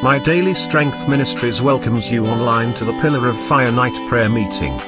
My Daily Strength Ministries welcomes you online to the Pillar of Fire Night Prayer Meeting.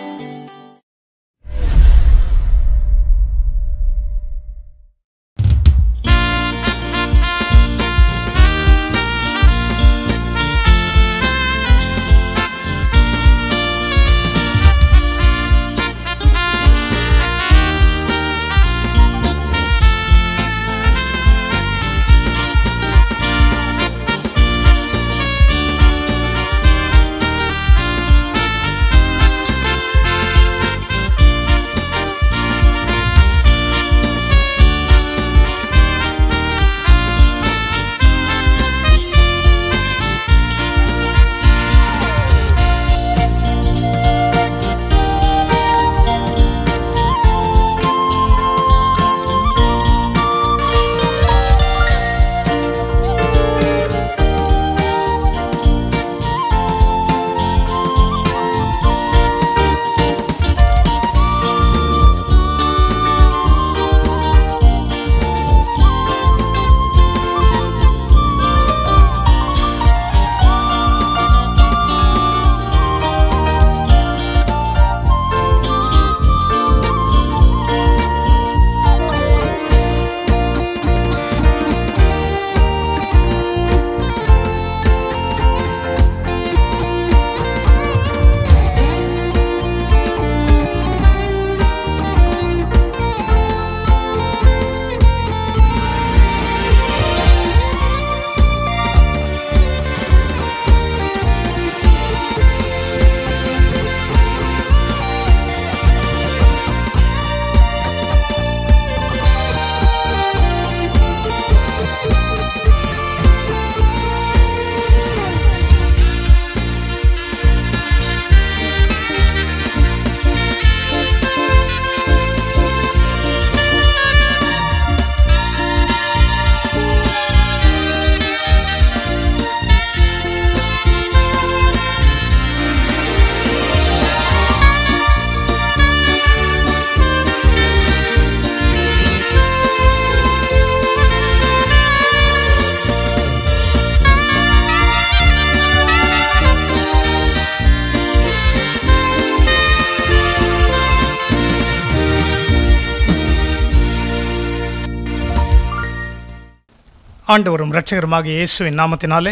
ஆண்டவரும் இரட்சகருமாக இயேசுவின் நாமத்தினாலே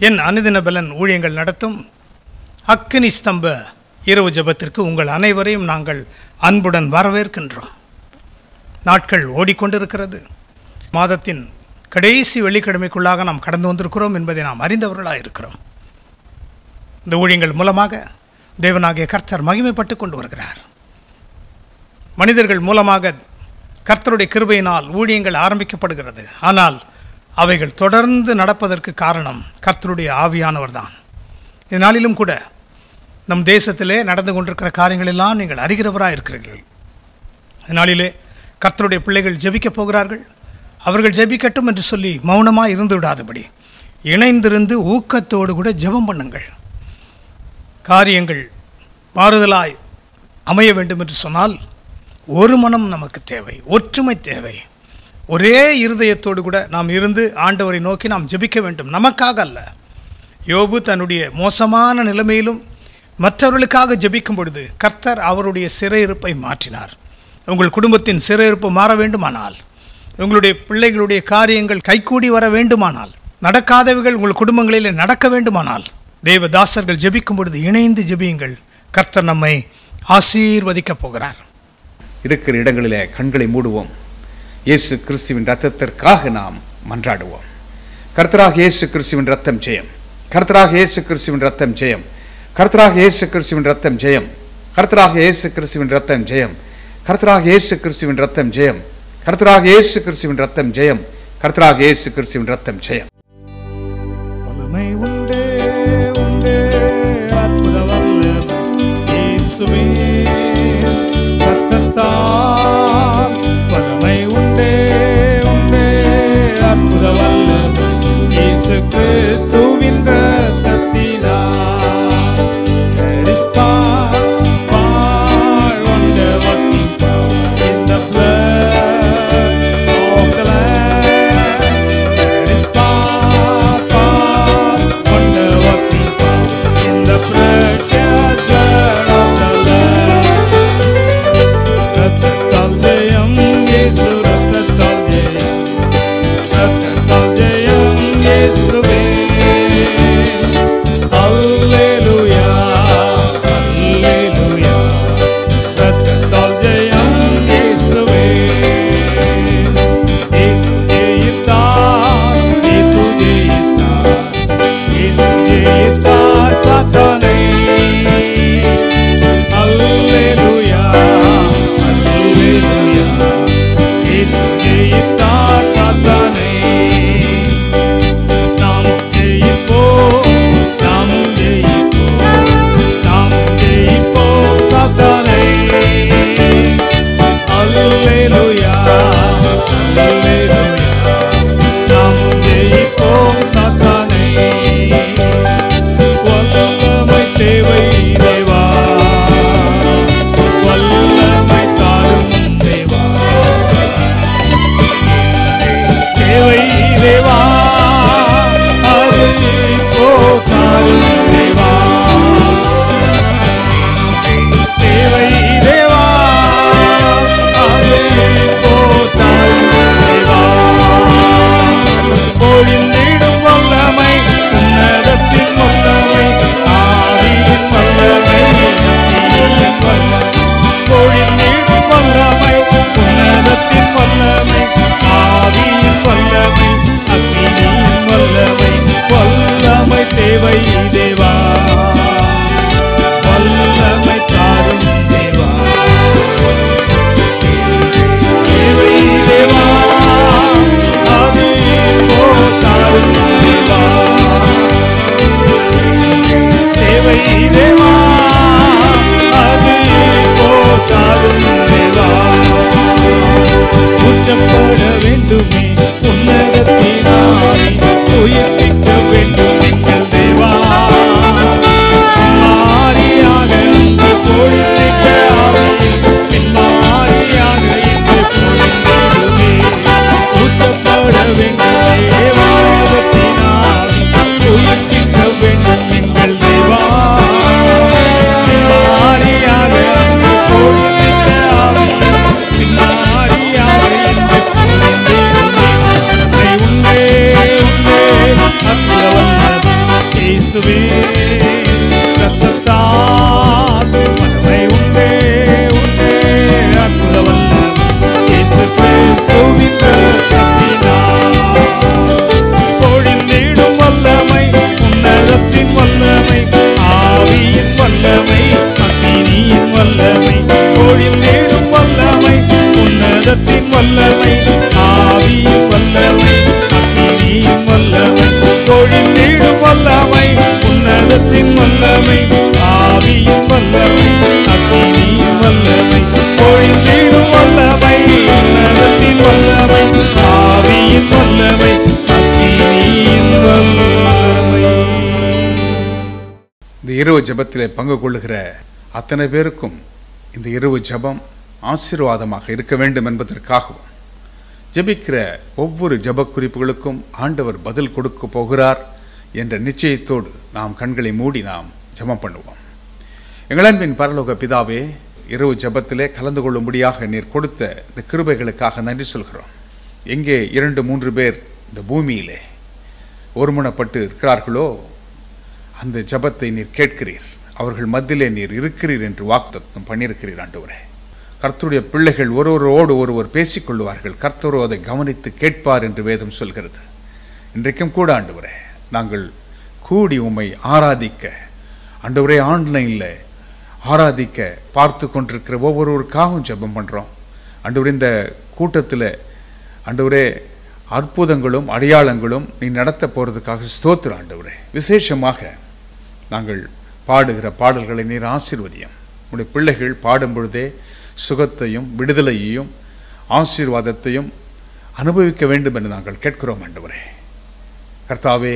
என் அனுதின பலன் ஊழியங்கள் நடத்தும் அக்கினி ஸ்தம்ப இரவு ஜெபத்திற்கு உங்கள் அனைவரையும் நாங்கள் அன்புடன் வரவேற்கின்றோம். நாட்கள் ஓடிக்கொண்டிருக்கிறது. மாதத்தின் கடைசி வெள்ளிக்கிழமைக்குள்ளாக நாம் கடந்து வந்திருக்கிறோம் என்பதை நாம் அறிந்தவர்களாக இருக்கிறோம். இந்த ஊழியங்கள் மூலமாக தேவனாகிய கர்த்தர் மகிமைப்பட்டு கொண்டு வருகிறார். மனிதர்கள் மூலமாக கர்த்தருடைய கிருபையினால் ஊழியங்கள் ஆரம்பிக்கப்படுகிறது. ஆனால் அவைகள் தொடர்ந்து நடப்பதற்கு காரணம் கர்த்தருடைய ஆவியானவர் தான். இதனாலும் கூட நம் தேசத்திலே நடந்து கொண்டிருக்கிற காரியங்களெல்லாம் நீங்கள் அறிகிறவராக இருக்கிறீர்கள். இதனாலே கர்த்தருடைய பிள்ளைகள் ஜெபிக்கப் போகிறார்கள். அவர்கள் ஜெபிக்கட்டும் என்று சொல்லி மௌனமாக இருந்து விடாதபடி இணைந்திருந்து ஊக்கத்தோடு கூட ஜெபம் பண்ணுங்கள். காரியங்கள் மாறுதலாய் அமைய வேண்டும் என்று சொன்னால் ஒரு மனம் நமக்கு தேவை, ஒற்றுமை தேவை. ஒரே இருதயத்தோடு கூட நாம் இருந்து ஆண்டவரை நோக்கி நாம் ஜெபிக்க வேண்டும், நமக்காக அல்ல. யோபு தன்னுடைய மோசமான நிலைமையிலும் மற்றவர்களுக்காக ஜெபிக்கும் பொழுது கர்த்தர் அவருடைய சிறையிருப்பை மாற்றினார். உங்கள் குடும்பத்தின் சிறையிருப்பு மாற வேண்டுமானால், உங்களுடைய பிள்ளைகளுடைய காரியங்கள் கைகூடி வர வேண்டுமானால், நடக்காதவைகள் உங்கள் குடும்பங்களில் நடக்க வேண்டுமானால் தேவதாசர்கள் ஜெபிக்கும் பொழுது இணைந்து ஜெபியுங்கள். கர்த்தர் நம்மை ஆசீர்வதிக்கப் போகிறார். இருக்கிற இடங்களிலே கண்களை மூடுவோம். இயேசு கிறிஸ்துவின் இரத்தத்திற்காக நாம் மன்றாடுவோம். கர்த்தராக இயேசு கிறிஸ்துவின் இரத்தம் ஜெயம். கர்த்தராக இயேசு கிறிஸ்துவின் இரத்தம் ஜெயம். கர்த்தராக இயேசு கிறிஸ்துவின் இரத்தம் ஜெயம். கர்த்தராக இயேசு கிறிஸ்துவின் இரத்தம் ஜெயம். கர்த்தராக இயேசு கிறிஸ்துவின் இரத்தம் ஜெயம். கர்த்தராக இயேசு கிறிஸ்துவின் இரத்தம் ஜெயம். கர்த்தராக இயேசு கிறிஸ்துவின் இரத்தம் ஜெயம். வல்லமை உண்டே உண்டே அற்புத வல்லமை இயேசுவே இரத்தத்தால். வல்லமை உண்டே உண்டே அற்புத வல்லமை இயேசு கிறிஸ்துவின் இரத்தத்தினால். There is power, wonder working power in the blood of the Lamb. There is power தேவை தேவா, வல்லமை தாரும் தேவா, தேவை தேவா, அது இப்போ தாரும் தேவா, தேவை தேவா, அது இப்போ தாரும் தேவா. ஊற்றப்பட வேண்டுமே உன்னதத்தினாலே, உயிர்ப்பிக்க வேண்டும் எங்கள் தேவா, மாறியாக அங்கு பொழிந்திட்ட ஆவியில் மாறியாக இன்று பொழிந்திடுமே. ஊற்றப்பட வேண்டுமே உன்னதத்தினாலே, உயிர்ப்பிக்க வேண்டும் எங்கள் தேவா, மாறியாக அங்கு பொழிந்திட்ட ஆவியில் மாறியாக இன்று பொழிந்திடுமே. உண்டே உண்டே அற்புத வல்லமை இயேசுவே, ரத்தத்தால் மனமை உண்டே உண்டே அற்புத வல்லமை இயேசு கிறிஸ்துவின் ரத்தத்தினால் பொழிந்திடும் வல்லமை, உன்னதத்தின் வல்லமை, ஆவியின் வல்லமை, அக்கினியின் வல்லமை, பொழிந்திடும் வல்லமை, உன்னதத்தின் வல்லமை, ஆவியின் வல்லமை, அக்கினியின் வல்லமை, பொழிந்திடும் வல்லமை, உன்னதத்தின் வல்லமை, ஆவியின் வல்லமை, அக்கினியின் வல்லமை, பொழிந்திடும் வல்லமை, உன்னதத்தின் வல்லமை, ஆவியின் வல்லமை, அக்கினியின் வல்லமை. இந்த இரவு ஜெபத்திலே பங்கு கொள்ளுகிற அத்தனை பேருக்கும் இந்த இரவு ஜெபம் ஆசீர்வாதமாக இருக்க வேண்டும் என்பதற்காகவும், ஜெபிக்கிற ஒவ்வொரு ஜெப குறிப்புகளுக்கும் ஆண்டவர் பதில் கொடுக்க போகிறார் என்ற நிச்சயத்தோடு நாம் கண்களை மூடி நாம் ஜெபம் பண்ணுவோம். எங்கள் அன்பின் பரலோக பிதாவே, இரவு ஜெபத்திலே கலந்து கொள்ளும்படியாக நீர் கொடுத்த இந்த கிருபைகளுக்காக நன்றி சொல்கிறோம். எங்கே 2-3 பேர் இந்த பூமியிலே ஒருமனப்பட்டு இருக்கிறார்களோ அந்த ஜெபத்தை நீர் கேட்கிறீர், அவர்கள் மத்தியிலே நீர் இருக்கிறீர் என்று வாக்குத்தத்தம் பண்ணியிருக்கிறீர் ஆண்டவரே. கர்த்தருடைய பிள்ளைகள் ஒருவரோடு ஒருவர் பேசிக்கொள்வார்கள், கர்த்தரோ அதை கவனித்து கேட்பார் என்று வேதம் சொல்கிறது. இன்றைக்கும் கூட ஆண்டவரே, நாங்கள் கூடி உம்மை ஆராதிக்க, ஆண்டவரே ஆன்லைனில் ஆராதிக்க பார்த்து கொண்டிருக்கிற ஒவ்வொருவருக்காகவும் ஜெபம் பண்ணுறோம் ஆண்டவரே. இந்த கூட்டத்தில் ஆண்டவரே அற்புதங்களும் அடையாளங்களும் நீ நடத்த போகிறதுக்காக ஸ்தோத்திரம் ஆண்டவரே. விசேஷமாக நாங்கள் பாடுகிற பாடல்களை நீர் ஆசீர்வதியும். உடைய பிள்ளைகள் பாடும் பொழுதே சுகத்தையும் விடுதலையையும் ஆசீர்வாதத்தையும் அனுபவிக்க வேண்டும் என்று நாங்கள் கேட்கிறோம் ஆண்டவரே. கர்த்தாவே,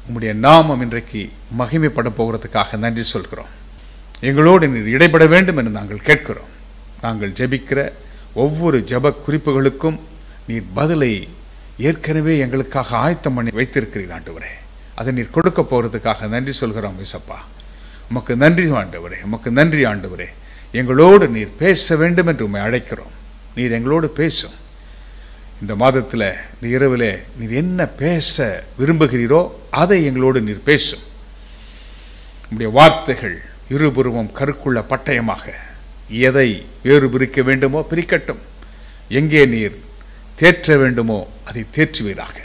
உம்முடைய நாமம் இன்றைக்கு மகிமைப்பட போகிறதுக்காக நன்றி சொல்கிறோம். எங்களோடு நீர் இடைப்பட வேண்டும் என்று நாங்கள் கேட்கிறோம். நாங்கள் ஜெபிக்கிற ஒவ்வொரு ஜெப குறிப்புகளுக்கும் நீர் பதிலை ஏற்கனவே எங்களுக்காக ஆயத்தம் பண்ணி வைத்திருக்கிறீர் ஆண்டவரே. அதை நீர் கொடுக்க போகிறதுக்காக நன்றி சொல்கிறோம் இசப்பா. உமக்கு நன்றி ஆண்டவரே, உமக்கு நன்றி ஆண்டவரே. எங்களோடு நீர் பேச வேண்டும் என்று உம்மை அழைக்கிறோம். நீர் எங்களோடு பேசும். இந்த மாதத்தில் இந்த இரவில் நீர் என்ன பேச விரும்புகிறீரோ அதை எங்களோடு நீர் பேசும். உம்முடைய வார்த்தைகள் இருபுறமும் கருக்குள்ள பட்டயமாக எதை வேறு பிரிக்க வேண்டுமோ பிரிக்கட்டும், எங்கே நீர் தேற்ற வேண்டுமோ அதை தேற்றுவீராக.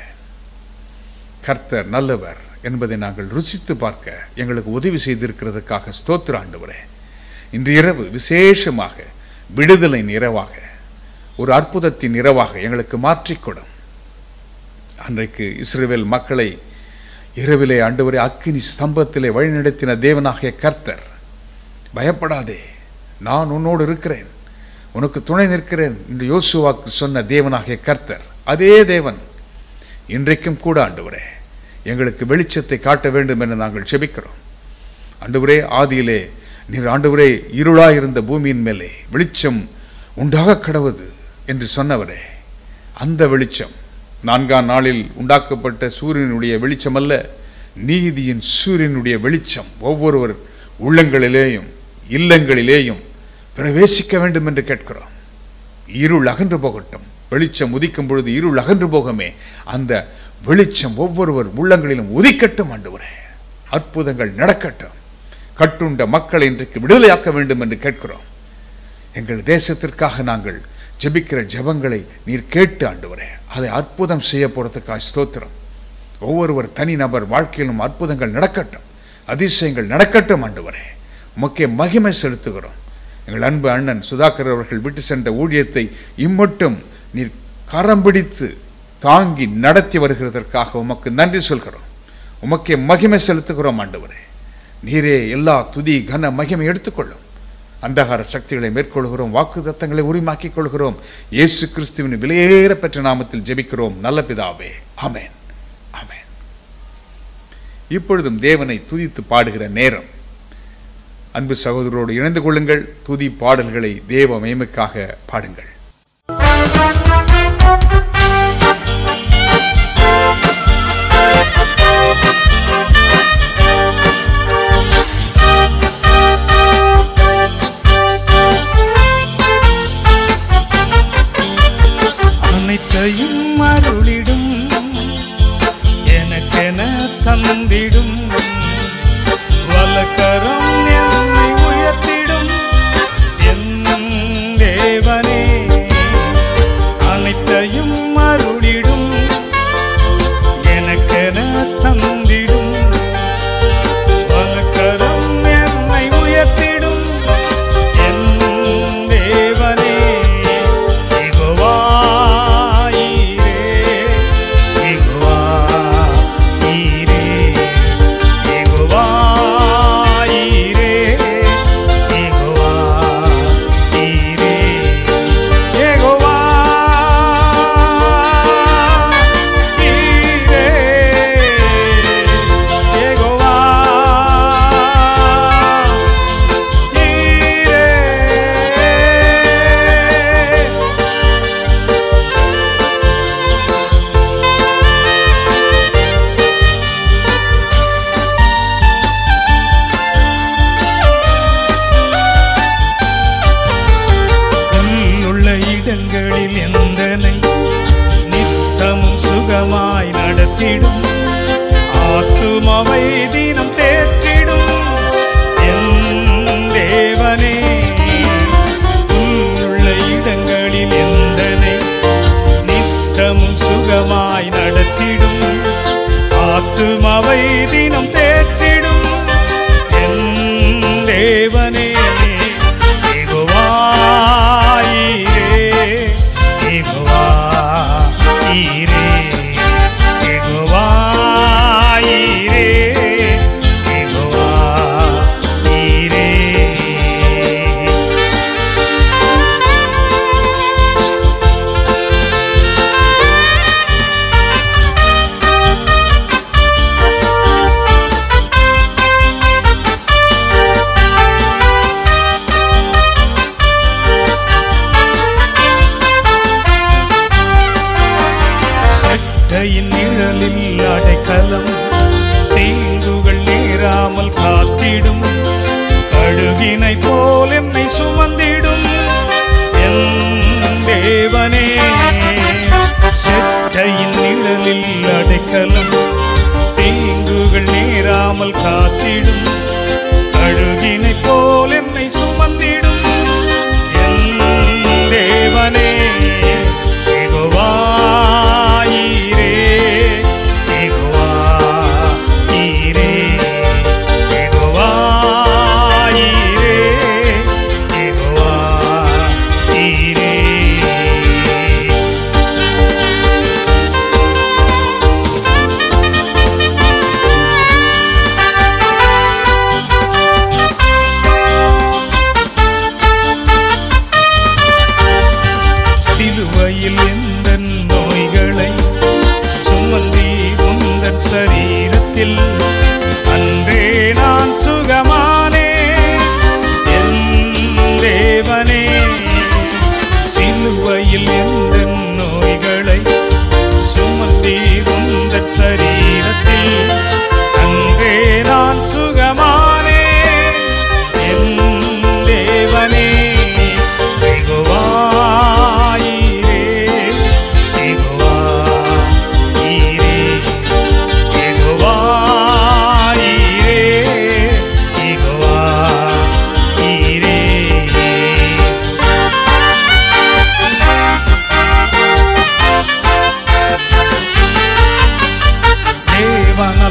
கர்த்தர் நல்லவர் என்பதை நாங்கள் ருசித்து பார்க்க எங்களுக்கு உதவி செய்திருக்கிறதுக்காக ஸ்தோத்திர ஆண்டவரே. இன்று இரவு விசேஷமாக விடுதலின் இரவாக, ஒரு அற்புதத்தின் இரவாக எங்களுக்கு மாற்றிக்கொடும். அன்றைக்கு இஸ்ரவேல் மக்களை இரவிலே ஆண்டவரே அக்கினி ஸ்தம்பத்திலே வழிநடத்தின தேவனாகிய கர்த்தர், பயப்படாதே நான் உன்னோடு இருக்கிறேன், உனக்கு துணை நிற்கிறேன் என்று யோசுவாக்கு சொன்ன தேவனாகிய கர்த்தர் அதே தேவன் இன்றைக்கும் கூட ஆண்டவரே எங்களுக்கு வெளிச்சத்தை காட்ட வேண்டும் என்று நாங்கள் செபிக்கிறோம். ஆண்டவரே, ஆதியிலே நீர் ஆண்டவரே இருளாயிருந்த பூமியின் மேலே வெளிச்சம் உண்டாக கடவுது என்று சொன்னவரே, அந்த வெளிச்சம் 4ஆம் நாளில் உண்டாக்கப்பட்ட சூரியனுடைய வெளிச்சம் அல்ல, நீதியின் சூரியனுடைய வெளிச்சம் ஒவ்வொருவர் உள்ளங்களிலேயும் இல்லங்களிலேயும் பிரவேசிக்க வேண்டும் என்று கேட்கிறோம். இருள் அகன்று போகட்டும், வெளிச்சம் உதிக்கும் பொழுது இருள் அகன்று போகமே, அந்த வெளிச்சம் ஒவ்வொருவர் உள்ளங்களிலும் உதிக்கட்டும் ஆண்டவரே. அற்புதங்கள் நடக்கட்டும். கட்டுண்ட மக்களை இன்றைக்கு விடுதலையாக்க வேண்டும் என்று கேட்கிறோம். எங்கள் தேசத்திற்காக நாங்கள் ஜெபிக்கிற ஜெபங்களை நீர் கேட்டு ஆண்டவரே அதை அற்புதம் செய்ய போறதுக்காக ஸ்தோத்திரம். ஒவ்வொருவர் தனிநபர் வாழ்க்கையிலும் அற்புதங்கள் நடக்கட்டும். அதிசயங்கள் நடக்கட்டும் ஆண்டவரே. உமக்கே மகிமை செலுத்துகிறோம். எங்கள் அன்பு அண்ணன் சுதாகர் அவர்கள் விட்டு சென்ற ஊழியத்தை இம்மட்டும் நீர் கரம் பிடித்து தாங்கி நடத்தி வருகிறதற்காக உமக்கு நன்றி சொல்கிறோம். உமக்கே மகிமை செலுத்துகிறோம் ஆண்டவரே. நீரே எல்லா துதி கன மகிமை எடுத்துக்கொள்ளும். அந்தகார சக்திகளை மேற்கொள்கிறோம், வாக்குத்தத்தங்களை உரிமாக்கிக் கொள்கிறோம். இயேசு கிறிஸ்துவின் விலையேற பெற்ற நாமத்தில் ஜெபிக்கிறோம் நல்ல பிதாவே. ஆமென், ஆமென். இப்பொழுதும் தேவனை துதித்து பாடுகிற நேரம். அன்பு சகோதரரோடு இணைந்து கொள்ளுங்கள். துதி பாடல்களை தேவ மகிமைக்காக பாடுங்கள். அனைத்தையும் அருளிடும், எனக்கென தந்திடும், வலக்கரம் என்னை உயர்த்திடும் என் தேவனே. அனைத்தையும் அருளிடும், எனக்கென தந்திடும், வலக்கரம் என்னை உயர்த்திடும் என் தேவனே. ஆத்துமாவை தினம் தேற்றிடும் என் தேவனே. உள்ள இடங்களில் எந்தனை நித்தமும் சுகமாய் நடத்திடும், ஆத்துமாவை தினம் தேற்றிடும் என் தேவனே. நிழலில் அடைக்கலம், தீங்குகள் நேராமல் காத்திடும், கழுகினை போல் என்னை சுமந்திடும் என் தேவனே. செட்டையின் நிழலில் அடைக்கலம், தீங்குகள் நேராமல் காத்திடும், கழுகினை போல் என்னை சுமந்திடும் என் தேவனே. சரீரத்தில் அன்றே நான் சுகமானே என் தேவனே. சிலுவையில் எந்த நோய்களை சுமந்தி உந்தன் சரீரத்தில் அன்றே நான் சுகமானே என் தேவனே.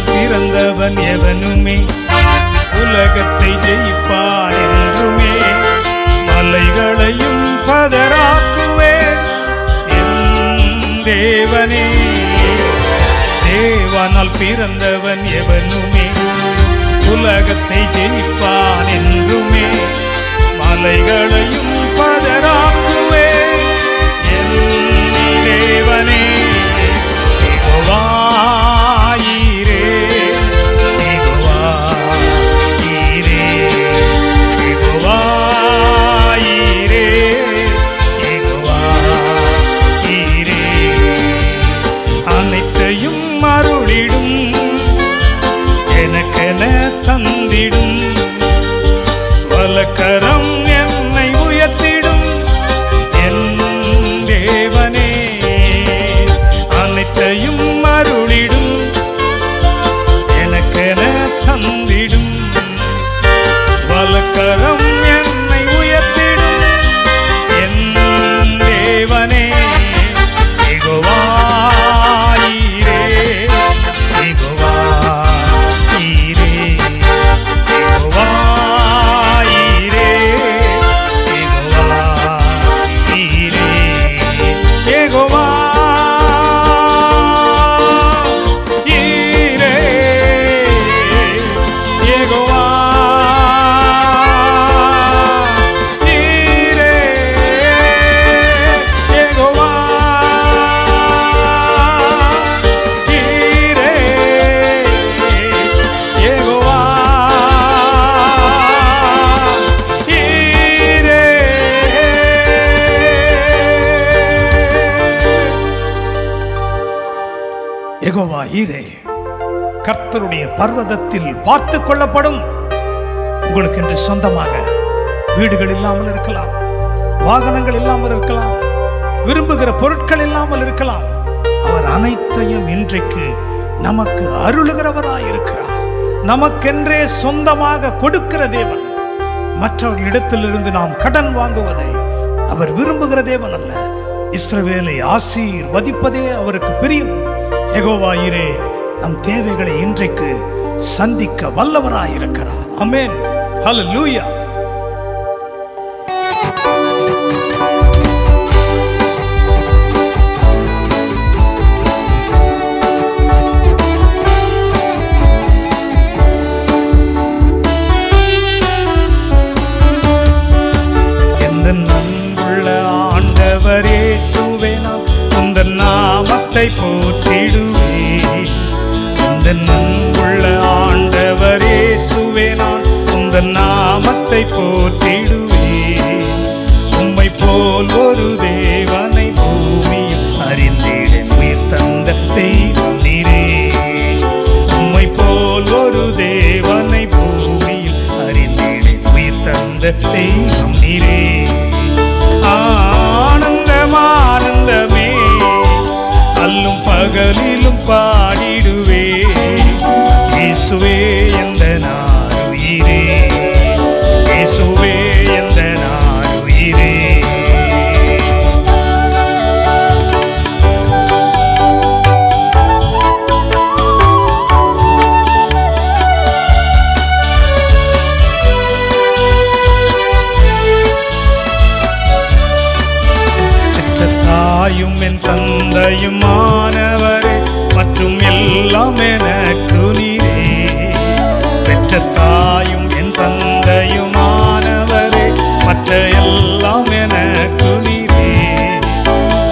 பிறந்தவன் எவனுமே உலகத்தை ஜெயிப்பான் என்றுமே. மலைகளையும் பதராக்குவேன் என் தேவனே. தேவனால் பிறந்தவன் எவனுமே உலகத்தை ஜெயிப்பான் என்றுமே. மலைகளையும் பதராக்குவேன் என் தேவனே. யெகோவாயீரே, யெகோவாயீரே, யெகோவாயீரே, யெகோவாயீரே. அனைத்தையும் அருளிடும் எனக்கென தந்திடும். வலக்கரம் என்னை உயர்த்திடும் என் தேவனே. அனைத்தையும் அருளிடும் எனக்கென தந்திடும். வலக்கரம் என்னை உயர்த்திடும் என் தேவனே. யெகோவாயீரே, யெகோவாயீரே, யெகோவாயீரே, யெகோவாயீரே, யெகோவாயீரே, யெகோவாயீரே, யெகோவாயீரே, யெகோவாயீரே. யெகோவாயீரே, கர்த்தருடைய பர்வதத்தில் பார்த்து கொள்ளப்படும். உங்களுக்கு என்று சொந்தமாக வீடுகள் இல்லாமல் இருக்கலாம், வாகனங்கள் இல்லாமல் இருக்கலாம், விரும்புகிற பொருட்கள் இல்லாமல் இருக்கலாம். அவர் அனைத்தையும் இன்றைக்கு நமக்கு அருளுகிறவராயிருக்கிறார். நமக்கென்றே சொந்தமாக கொடுக்கிற தேவன். மற்றவர்களிடத்திலிருந்து நாம் கடன் வாங்குவதை அவர் விரும்புகிற தேவன் அல்ல. இஸ்ரவேலை ஆசீர்வதிப்பதே அவருக்கு பிரியம். யெகோவாயீரே நம் தேவைகளை இன்றைக்கு சந்திக்க வல்லவராயிருக்கிறார். ஆமென், ஹல்லேலூயா. எந்த அன்புள்ள ஆண்டவர் இயேசுவே, நான் உந்தன் நாமத்தை போற்றிடுவேன். எந்த அன்புள்ள ஆண்டவர் இயேசுவே, நான் உந்தன் நாமத்தை போற்றிடுவேன். உம்மை போல் ஒரு தேவனை பூமியில் அறிந்திடேன், உயிர் தந்த தெய்வம் நீரே. உம்மை போல் ஒரு தேவனை பூமியில் அறிந்திடேன், உயிர் தந்த தெய்வம் நீரே. ஆனந்தம் ஆனந்தமே, அல்லும் பகலிலும் பாடிடுவே. இயேசுவே எந்த நாருயிரே, இயேசுவே எந்த நாருயிரே. தாயும் என் தந்தையுமானவரே, மற்றும் எல்லாம் எனக்கு நீரே. பெற்ற தாயும் என் தந்தையுமானவரே, மற்ற எல்லாம் எனக்கு நீரே.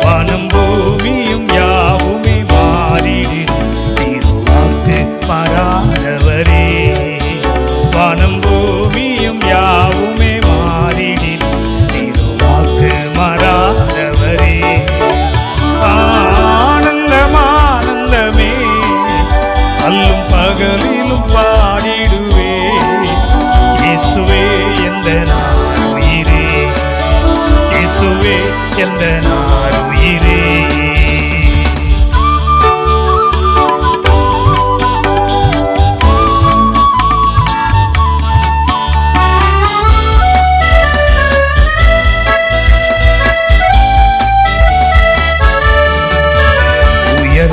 வானம் பூமியும் யாவுமே மாறிடினும் திருவாக்கு மாறாதவரே. வானம் பூமியும் யாவுமே மாறிடினும் திருவாக்கு மாறாதவரே. ஆனந்தம் ஆனந்தமே, அல்லும் பகலிலும் பாடிடுவே. இயேசுவே எந்த நாருயிரே, இயேசுவே எந்த நாருயிரே.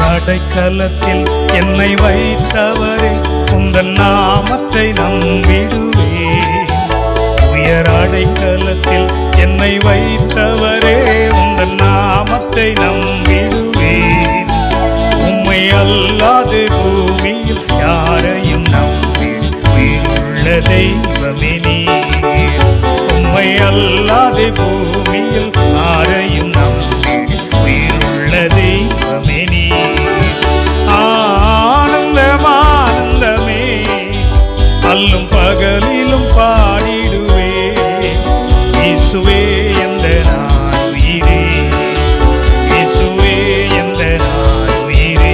அடைக்கலத்தில் என்னை வைத்தவரே, உந்தன் நாமத்தை நம்பிடு என்னை வைத்தவரே உந்தன் நாமத்தை நம்பிடுவேன். உம்மை அல்லாது பூமியில் யாரையும் நம்பிடு உயிருள்ள தெய்வமே நீர். உம்மை அல்லாது பூமியில் யாரையும் நம்பிடு உயிருள்ள தெய்வமே நீர். ஆனந்தம் ஆனந்தமே அல்லும் பகலிலும் பாடிடுவே இயேசுவே எந்த நான் உயிரே, இயேசுவே எந்த நான் உயிரே.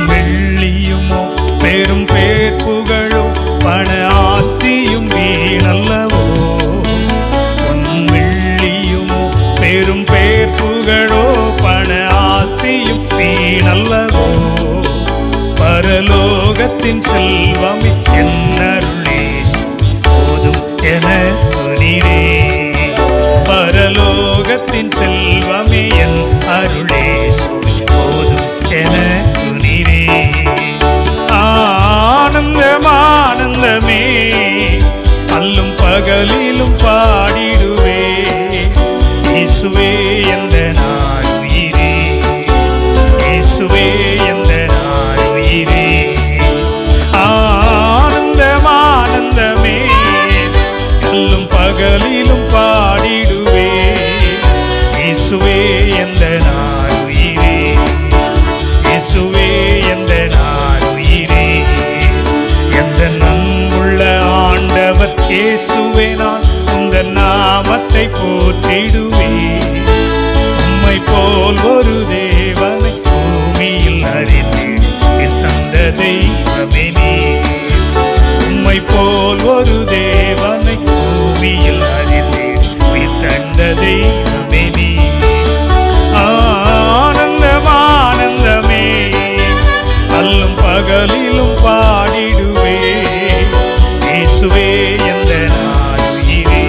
வெள்ளியுமோ பெரும் பேர் புகழோ பண ஆஸ்தியும் வீணல்லவோ. வெள்ளியுமோ பெரும் பேர் புகழோ பண ஆஸ்தியும் வீணல்லவோ. பரலோகத்தின் செல்வமே என்னருளே போதும் என துணிரே. பரலோகத்தின் செல்வமே என் அருளே போதும் என துணிரே. ஆனந்தம் ஆனந்தமே அல்லும் பகலிலும் பாடிடுவே இயேசுவே எந்த நான் உயிரே, இயேசுவே எந்த நான் உயிரே. ஆனந்தம் ஆனந்தமே அல்லும் பகலிலும் பாடிடுவே இயேசுவே எந்த நான் உயிரே, இயேசுவே எந்த நான் உயிரே. எந்த நன்புள்ள ஆண்டவர் இயேசுவே நான் உந்தன் நாமத்தை போற்றிடுவேன். உம்மை போல் ஒரு தேவனை பூமியில் அறிந்திடு தந்த தெய்வமே நீர். உம்மை போல் ஒரு தேவனை பூமியில் அறிந்திடு தந்த தெய்வமே நீர். ஆனந்தம் ஆனந்தமே அல்லும் பகலிலும் பாடிடுவே இயேசுவே எந்த நான் உயிரே,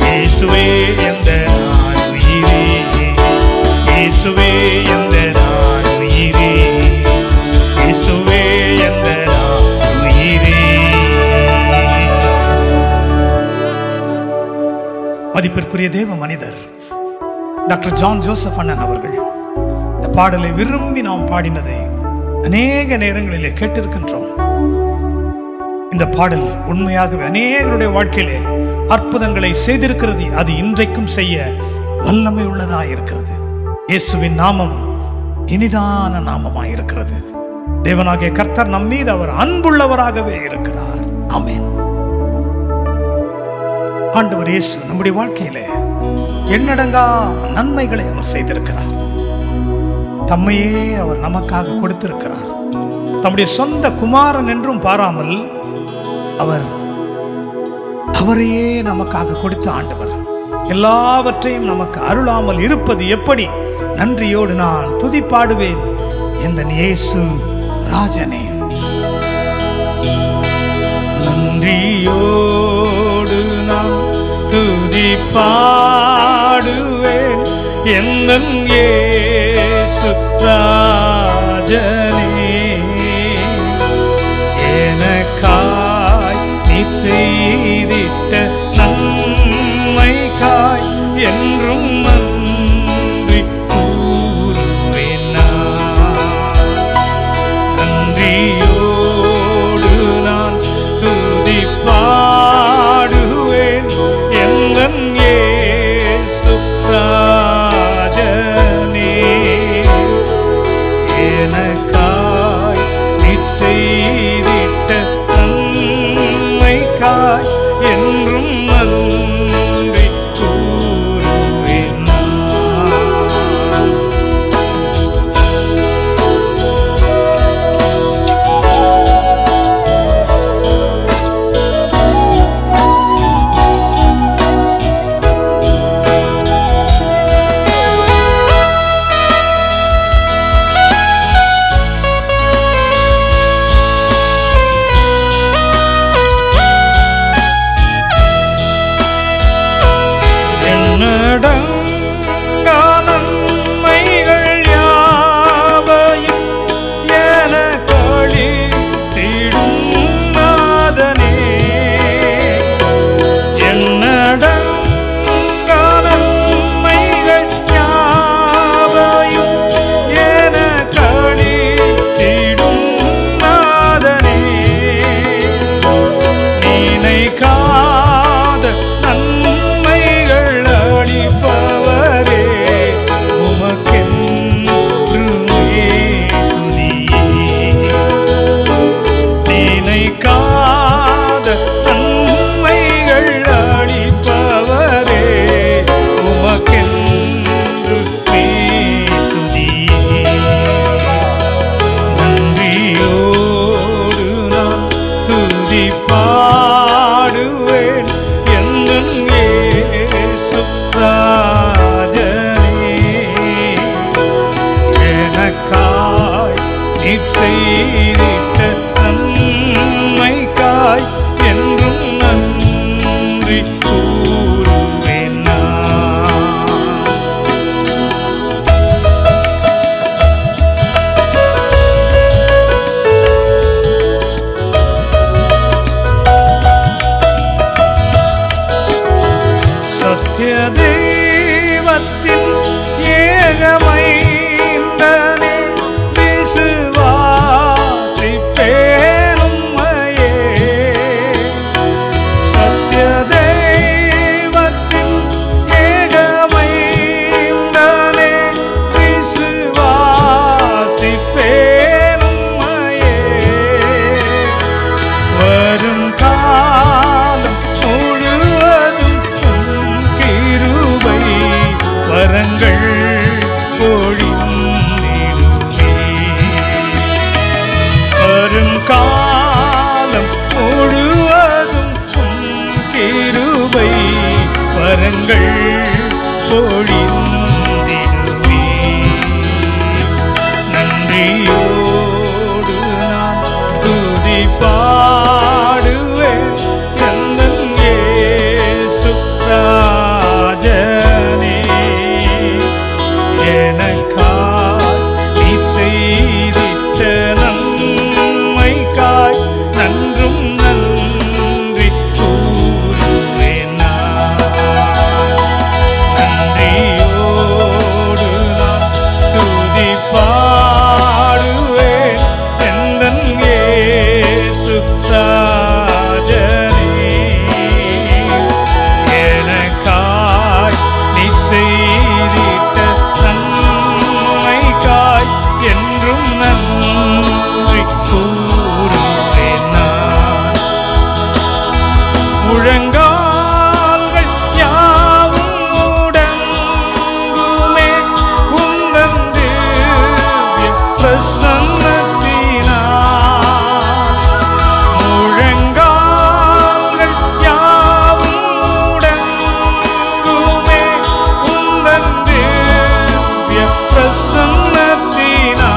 இயேசுவே எந்த நான் உயிரே, இயேசுவே எந்த நான் உயிரே, இயேசுவே எந்த நான் உயிரே. மதிப்பிற்குரிய தேவ மனிதர் டாக்டர் ஜான் ஜோசப் அண்ணன் அவர்கள் இந்த பாடலை விரும்பி நாம் பாடினதை அநேக நேரங்களிலே கேட்டிருக்கின்றோம். இந்த பாடல் உண்மையாகவே அநேகருடைய வாழ்க்கையிலே அற்புதங்களை செய்திருக்கிறது. அது இன்றைக்கும் செய்ய வல்லமை உள்ளதா இருக்கிறது. இயேசுவின் நாமம் இனிதான நாமமாய் இருக்கிறது. தேவனாகிய கர்த்தர் நம் மீது அவர் அன்புள்ளவராகவே இருக்கிறார். ஆமென். ஆண்டவர் இயேசு நம்முடைய வாழ்க்கையிலே எண்ணடங்கா நன்மைகளை அவர் செய்திருக்கிறார். தம்மையே அவர் நமக்காக கொடுத்திருக்கிறார். தம்முடைய சொந்த குமாரன் என்றும் பாராமல் அவர் அவரையே நமக்காக கொடுத்த ஆண்டவர். எல்லாவற்றையும் நமக்கு அருளாமல் இருப்பது எப்படி? நன்றியோடு நான் துதிப்பாடுவேன் எந்த இயேசு ராஜனே. நன்றியோடு நான் துதிப்பாடுவேன் எந்த இயேசு ராஜனே. எனக்காய் நீ செய்திட்ட நன்மைக்காய் என்றும் நன்றி கூறுவேன் நான். நன்றியோடு நான் துதிப்பாடுவேன் எந்தன் இயேசு ராஜனே. எனக்காய் நீ செய்திட்ட நன்மைக்காய் செய்திட்ட நன்மைக்காய் என்றும் நன்றி கூறுவேன் நான். சத்ய தெய்வத்தின் ஏகமைந்தனே விசுவாசிப்பேன் உம்மையே. சத்ய தெய்வத்தின் ஏகமைந்தனே விசுவாசிப்பேன் உம்மையே. வரும் காலம் முழுவதும் உம் கிருபை வரங்கள் பொழிந்திடுமே. வரும் காலம் முழுவதும் உம் கிருபை வரங்கள் பொழிந்திடுமே. நன்றியோடு நான் துதி பாடுவேன் எந்தன் இயேசு ராஜனே. எனக்காய் நீ செய்திட்ட நன்மைக்காய் நன்றும் நன்றி கூறுவேன் நான். நன்றியோடு நான் துதி பாடுவேன் எந்தன் இயேசு ராஜனே. எனக்காய் நீ செய்திட்ட நன்மைக்காய் என்றும் நன்றி கூறுவேன் நான். முழங்கால்கள் யாவும் முடங்குமே உந்தன் திவ்ய பிரசன்னத்தினால். முழங்கால்கள் யாவும் முடங்குமே உந்தன் திவ்ய பிரசன்னத்தினால்.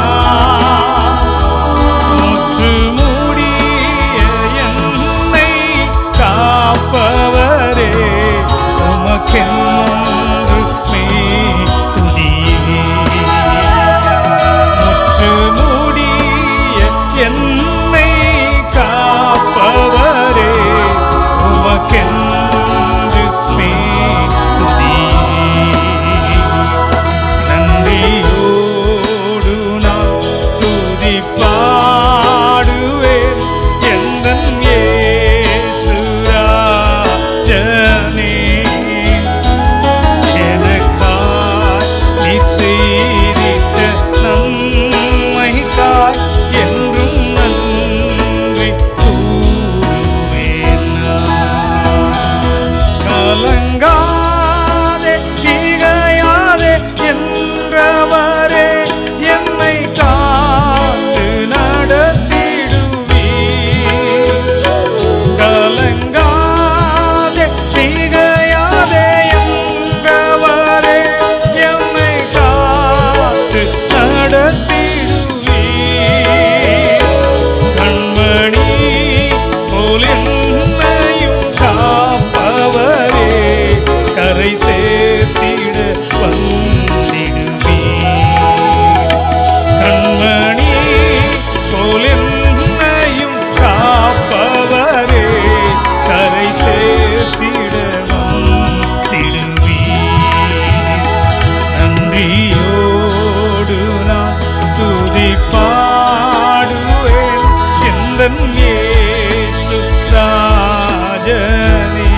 முற்று மூடிய என்னை காப்பவரே உமக்கென்றுமே துதியே. முற்று மூடிய என்னை காப்பவரே உமக்கென்றுமே துதியே. நன்றியோடு நான் துதி பாடுவேன் எந்தன் இயேசு ராஜனே. எனக்காய் நீ செய்திட்ட நன்மைக்காய் என்றும் நன்றி கூறுவேன் நான். கலங்காதே திகையாதே என்றவரே என்னை காத்து நடத்திடுவீர். கலங்காதே திகையாதே என்றவரே என்னை காத்து நடத்திடுவீர். கண்மணி போல் என்னையும் காப்பவரே கரை சேர்த்திட வந்திடுவீர். கண்மணி போல் என்னையும் காப்பவரே கரை சேர்த்திட வந்திடுவீர். நன்றியோடு நான் துதி பாடுவேன் எந்தன் இயேசு ராஜனே.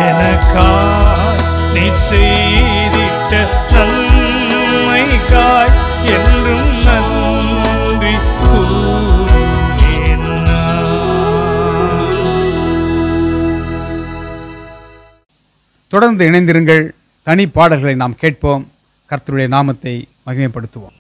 எனக்காய் நீ செய்திட்ட நன்மைக்காய் என்றும் நன்றி கூறுவேன் நான். தொடர்ந்து இணைந்திருங்கள். தனி பாடல்களை நாம் கேட்போம். கர்த்தருடைய நாமத்தை மகிமைப்படுத்துவோம்.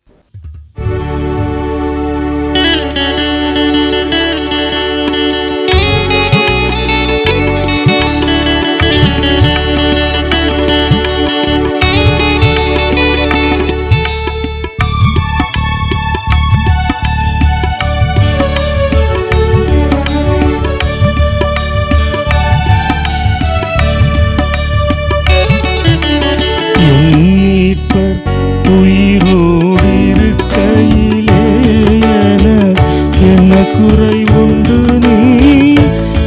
குறை உண்டு நீ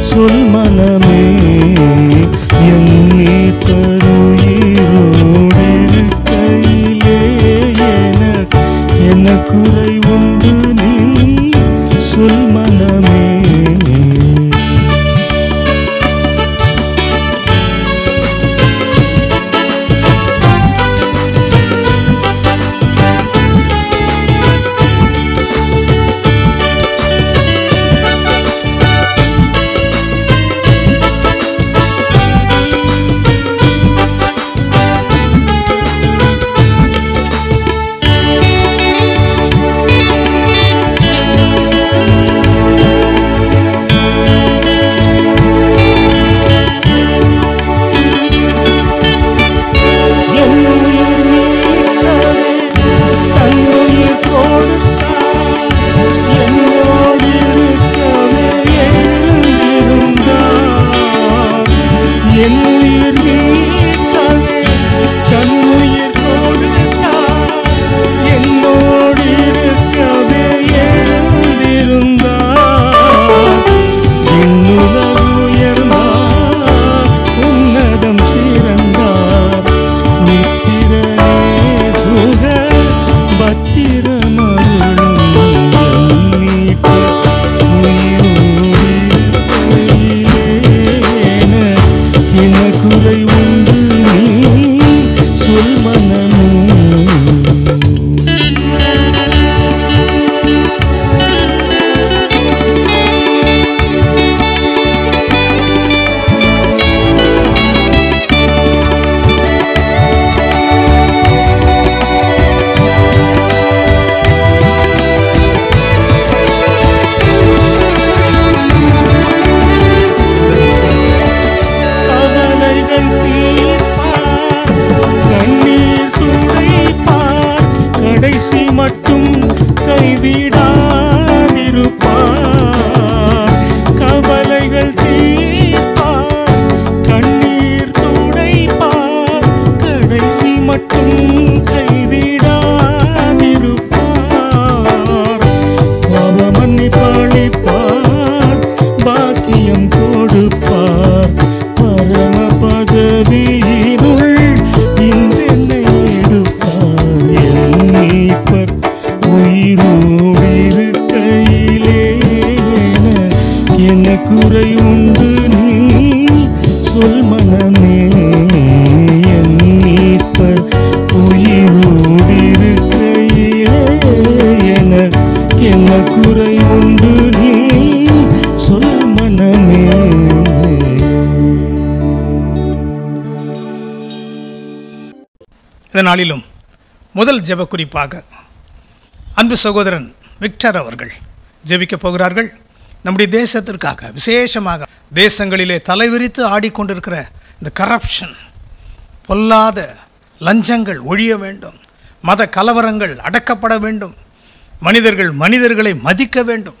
சொல் மனமே, எண்ணி தருயிரோடு கையிலே என்ன குறை உண்டு நீ சொல் மனமே. நாளிலும் முதல் ஜெப குறிப்பாக அன்பு சகோதரன் விக்டர் அவர்கள் ஜெபிக்கப் போகிறார்கள். நம்முடைய தேசத்திற்காக, விசேஷமாக தேசங்களிலே தலைவிரித்து ஆடிக்கொண்டிருக்கிற இந்த கரப்ஷன், பொல்லாத லஞ்சங்கள் ஒழிய வேண்டும், மத கலவரங்கள் அடக்கப்பட வேண்டும், மனிதர்கள் மனிதர்களை மதிக்க வேண்டும்.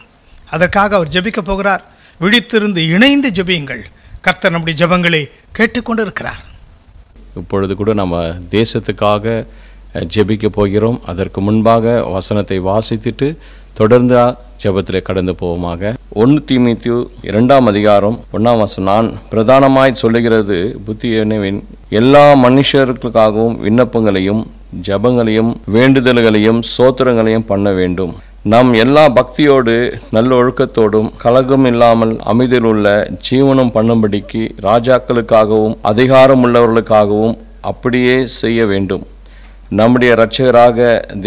அதற்காக அவர் ஜெபிக்கப் போகிறார். விழித்திருந்து இணைந்து ஜெபியுங்கள். கர்த்தர் நம்முடைய ஜெபங்களை கேட்டுக்கொண்டிருக்கிறார். இப்பொழுது கூட நம்ம தேசத்துக்காக ஜெபிக்க போகிறோம். அதற்கு முன்பாக வசனத்தை வாசித்துட்டு தொடர்ந்து ஜெபத்தில் கடந்து போவோமாக. 1 தீமோத்தேயு 2ஆம் அதிகாரம் 1ஆம் வசனம், நான் பிரதானமாய் சொல்லுகிறது புத்தியனவின் எல்லா மனுஷர்களுக்காகவும் விண்ணப்பங்களையும் ஜெபங்களையும் வேண்டுதல்களையும் சோத்திரங்களையும் பண்ண வேண்டும். நாம் எல்லா பக்தியோடு நல்ல ஒழுக்கத்தோடும் கலகம் இல்லாமல் அமைதியில் உள்ள ஜீவனம் பண்ணும்படிக்கு ராஜாக்களுக்காகவும் அதிகாரம் உள்ளவர்களுக்காகவும் அப்படியே செய்ய வேண்டும். நம்முடைய இரட்சகராக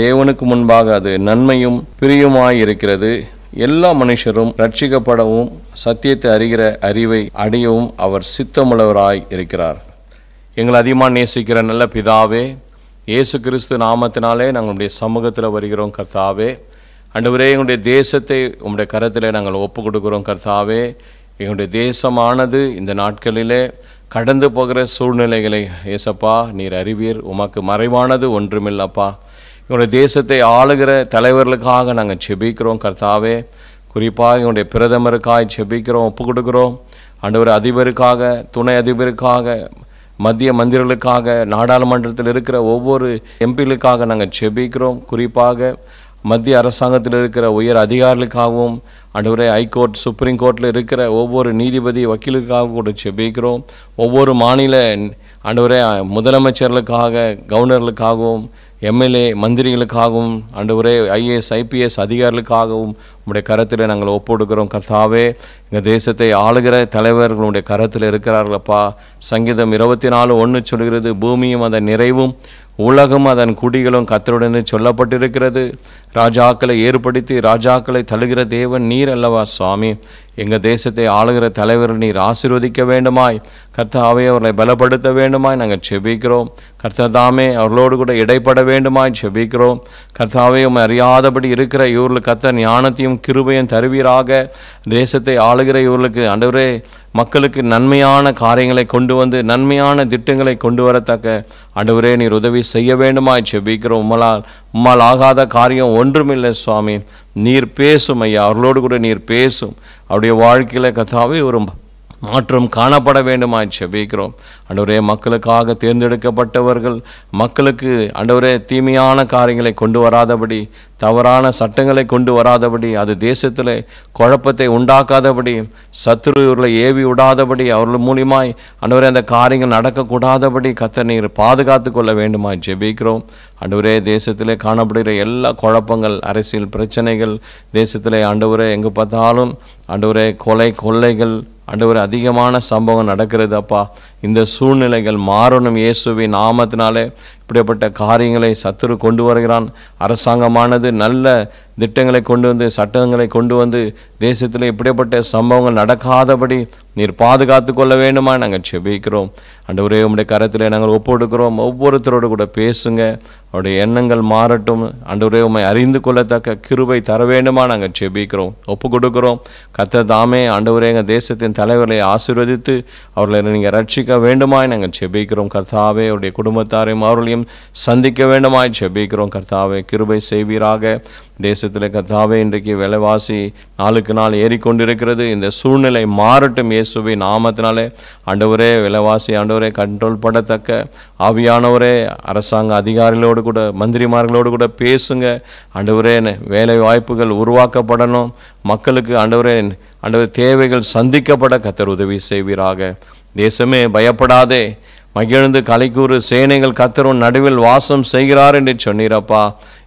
தேவனுக்கு முன்பாக அது நன்மையும் பிரியுமாயிருக்கிறது. எல்லா மனுஷரும் ரட்சிக்கப்படவும் சத்தியத்தை அறிகிற அறிவை அடையவும் அவர் சித்தமுள்ளவராய் இருக்கிறார். எங்களை அதிகமாக நேசிக்கிற நல்ல பிதாவே, இயேசு கிறிஸ்து நாமத்தினாலே நாங்களுடைய சமூகத்தில் வருகிறோம். கர்த்தாவே, ஆண்டவரே, எங்களுடைய தேசத்தை உங்களுடைய கரத்தில் நாங்கள் ஒப்பு கொடுக்கிறோம். கர்த்தாவே, எங்களுடைய தேசமானது இந்த நாட்களிலே கடந்து போகிற சூழ்நிலைகளை ஏசப்பா நீர் அறிவீர். உமக்கு மறைவானது ஒன்றுமில்லப்பா. எங்களுடைய தேசத்தை ஆளுகிற தலைவர்களுக்காக நாங்கள் செபிக்கிறோம். கர்த்தாவே, குறிப்பாக எங்களுடைய பிரதமருக்காக செபிக்கிறோம், ஒப்பு கொடுக்குறோம். ஆண்டவர் அதிபருக்காக, துணை அதிபருக்காக, மத்திய மந்திரிகளுக்காக, நாடாளுமன்றத்தில் இருக்கிற ஒவ்வொரு எம்பிகளுக்காக நாங்கள் செபிக்கிறோம். குறிப்பாக மத்திய அரசாங்கத்தில் இருக்கிற உயர் அதிகாரிகளுக்காகவும் ஆண்டவரே ஹைகோர்ட் சுப்ரீம் கோர்ட்டில் இருக்கிற ஒவ்வொரு நீதிபதி வக்கீலுக்காக கூட ஜெபிக்கிறோம். ஒவ்வொரு மாநில ஆண்டவரே முதலமைச்சர்களுக்காக, கவர்னர்களுக்காகவும், எம்எல்ஏ மந்திரிகளுக்காகவும், ஆண்டவரே ஐஏஎஸ் ஐபிஎஸ் அதிகாரிகளுக்காகவும் உங்களுடைய கரத்தில் நாங்கள் ஒப்புடுக்கிறோம். கர்த்தாவே, எங்கள் தேசத்தை ஆளுகிற தலைவர்களுடைய கரத்தில் இருக்கிறார்களப்பா. சங்கீதம் 24:1 சொல்கிறது, பூமியும் அதன் நிறைவும் உலகம் அதன் குடிகளும் கர்த்தருடனே சொல்லப்பட்டிருக்கிறது. ராஜாக்களை ஏற்படுத்தி ராஜாக்களை தழுகிற தேவன் நீர் அல்லவா சுவாமி. எங்கள் தேசத்தை ஆளுகிற தலைவர்கள் நீர் ஆசீர்வதிக்க வேண்டுமாய், கர்த்தாவே அவர்களை பலப்படுத்த வேண்டுமாய் நாங்கள் செபிக்கிறோம். கர்த்ததாமே அவர்களோடு கூட இடைப்பட வேண்டுமாய் செபிக்கிறோம். கர்த்தாவே, உம்மை அறியாதபடி இருக்கிற இவர்களுக்கு கர்த்தர் ஞானத்தையும் கிருபையும் தருவீராக. தேசத்தை ஆளுகிற இவர்களுக்கு ஆண்டவரே மக்களுக்கு நன்மையான காரியங்களை கொண்டு வந்து நன்மையான திட்டங்களை கொண்டு வரத்தக்க ஆண்டவரே நீர் உதவி செய்ய வேண்டுமாய் செபிக்கிறோம். உம்மால் ஆகாத காரியம் ஒன்றுமில்லை சுவாமி. நீர் பேசும் ஐயா, அவர்களோடு கூட நீர் பேசும். அவருடைய வாழ்க்கையில் கர்த்தாவே ஒரு மாற்றம் காணப்பட வேண்டுமாய் செபிக்கிறோம். ஆண்டவரே, மக்களுக்காக தேர்ந்தெடுக்கப்பட்டவர்கள் மக்களுக்கு ஆண்டவரே தீமையான காரியங்களை கொண்டு வராதபடி, தவறான சட்டங்களை கொண்டு வராதபடி, அது தேசத்தில் குழப்பத்தை உண்டாக்காதபடி, சத்துரு இவர்களை ஏவி விடாதபடி, அவர்கள் மூலியமாய் ஆண்டவரே அந்த காரியங்கள் நடக்கக்கூடாதபடி கர்த்தர் நீர் பாதுகாத்து கொள்ள வேண்டுமாய் ஜெபிக்கிறோம். ஆண்டவரே, தேசத்திலே காணப்படுகிற எல்லா குழப்பங்கள், அரசியல் பிரச்சனைகள், தேசத்திலே ஆண்டவரே எங்கே பார்த்தாலும் ஆண்டவரே கொலை கொள்ளைகள் ஆண்டவரே அதிகமான சம்பவம் நடக்கிறது அப்பா. இந்த சூழ்நிலைகள் மாறணும் இயேசுவின் நாமத்தினாலே. இப்படிப்பட்ட காரியங்களை சத்துரு கொண்டு வருகிறான். அரசாங்கமானது நல்ல திட்டங்களை கொண்டு வந்து, சட்டங்களை கொண்டு வந்து தேசத்தில் இப்படிப்பட்ட சம்பவங்கள் நடக்காதபடி நீர் பாதுகாத்து கொள்ள வேண்டுமா நாங்கள் செபிக்கிறோம். ஆண்டவரே, உம்முடைய கரத்தில் நாங்கள் ஒப்புடுக்கிறோம். ஒவ்வொருத்தரோடு கூட பேசுங்க, அவருடைய எண்ணங்கள் மாறட்டும். ஆண்டவரே, உம்மை அறிந்து கொள்ளத்தக்க கிருபை தர வேண்டுமா நாங்கள் செபிக்கிறோம், ஒப்பு கொடுக்கிறோம். கர்த்தர் தாமே ஆண்டவரே எங்கள் தேசத்தின் தலைவர்களை ஆசீர்வதித்து அவர்களை நீங்கள் ரட்சிக்க வேண்டுமாய் நாங்கள் செபிக்கிறோம். கர்த்தாவே, அவருடைய குடும்பத்தாரையும் அவர்களையும் சந்திக்க வேண்டுமாய் செபிக்கிறோம். கர்த்தாவே, கிருபை செய்வீராக. தேசத்தில் கர்த்தாவே, இன்றைக்கு விலைவாசி நாளுக்கு நாள் ஏறிக்கொண்டிருக்கிறது. இந்த சூழ்நிலை மாறட்டும் இயேசுவின் நாமத்தினாலே. ஆண்டவரே, விலைவாசி ஆண்டவரே கண்ட்ரோல் படத்தக்க ஆவியானவரே அரசாங்க அதிகாரிகளோடு கூட, மந்திரிமார்களோடு கூட பேசுங்க. ஆண்டவரே, வேலை வாய்ப்புகள் உருவாக்கப்படணும். மக்களுக்கு ஆண்டவரே தேவைகள் சந்திக்கப்பட கர்த்தர் உதவி செய்வீராக. தேசமே பயப்படாதே, மகிழ்ந்து கலைக்கூறு, சேனைகள் கர்த்தரும் நடுவில் வாசம் செய்கிறார் என்று சொன்னீரப்பா.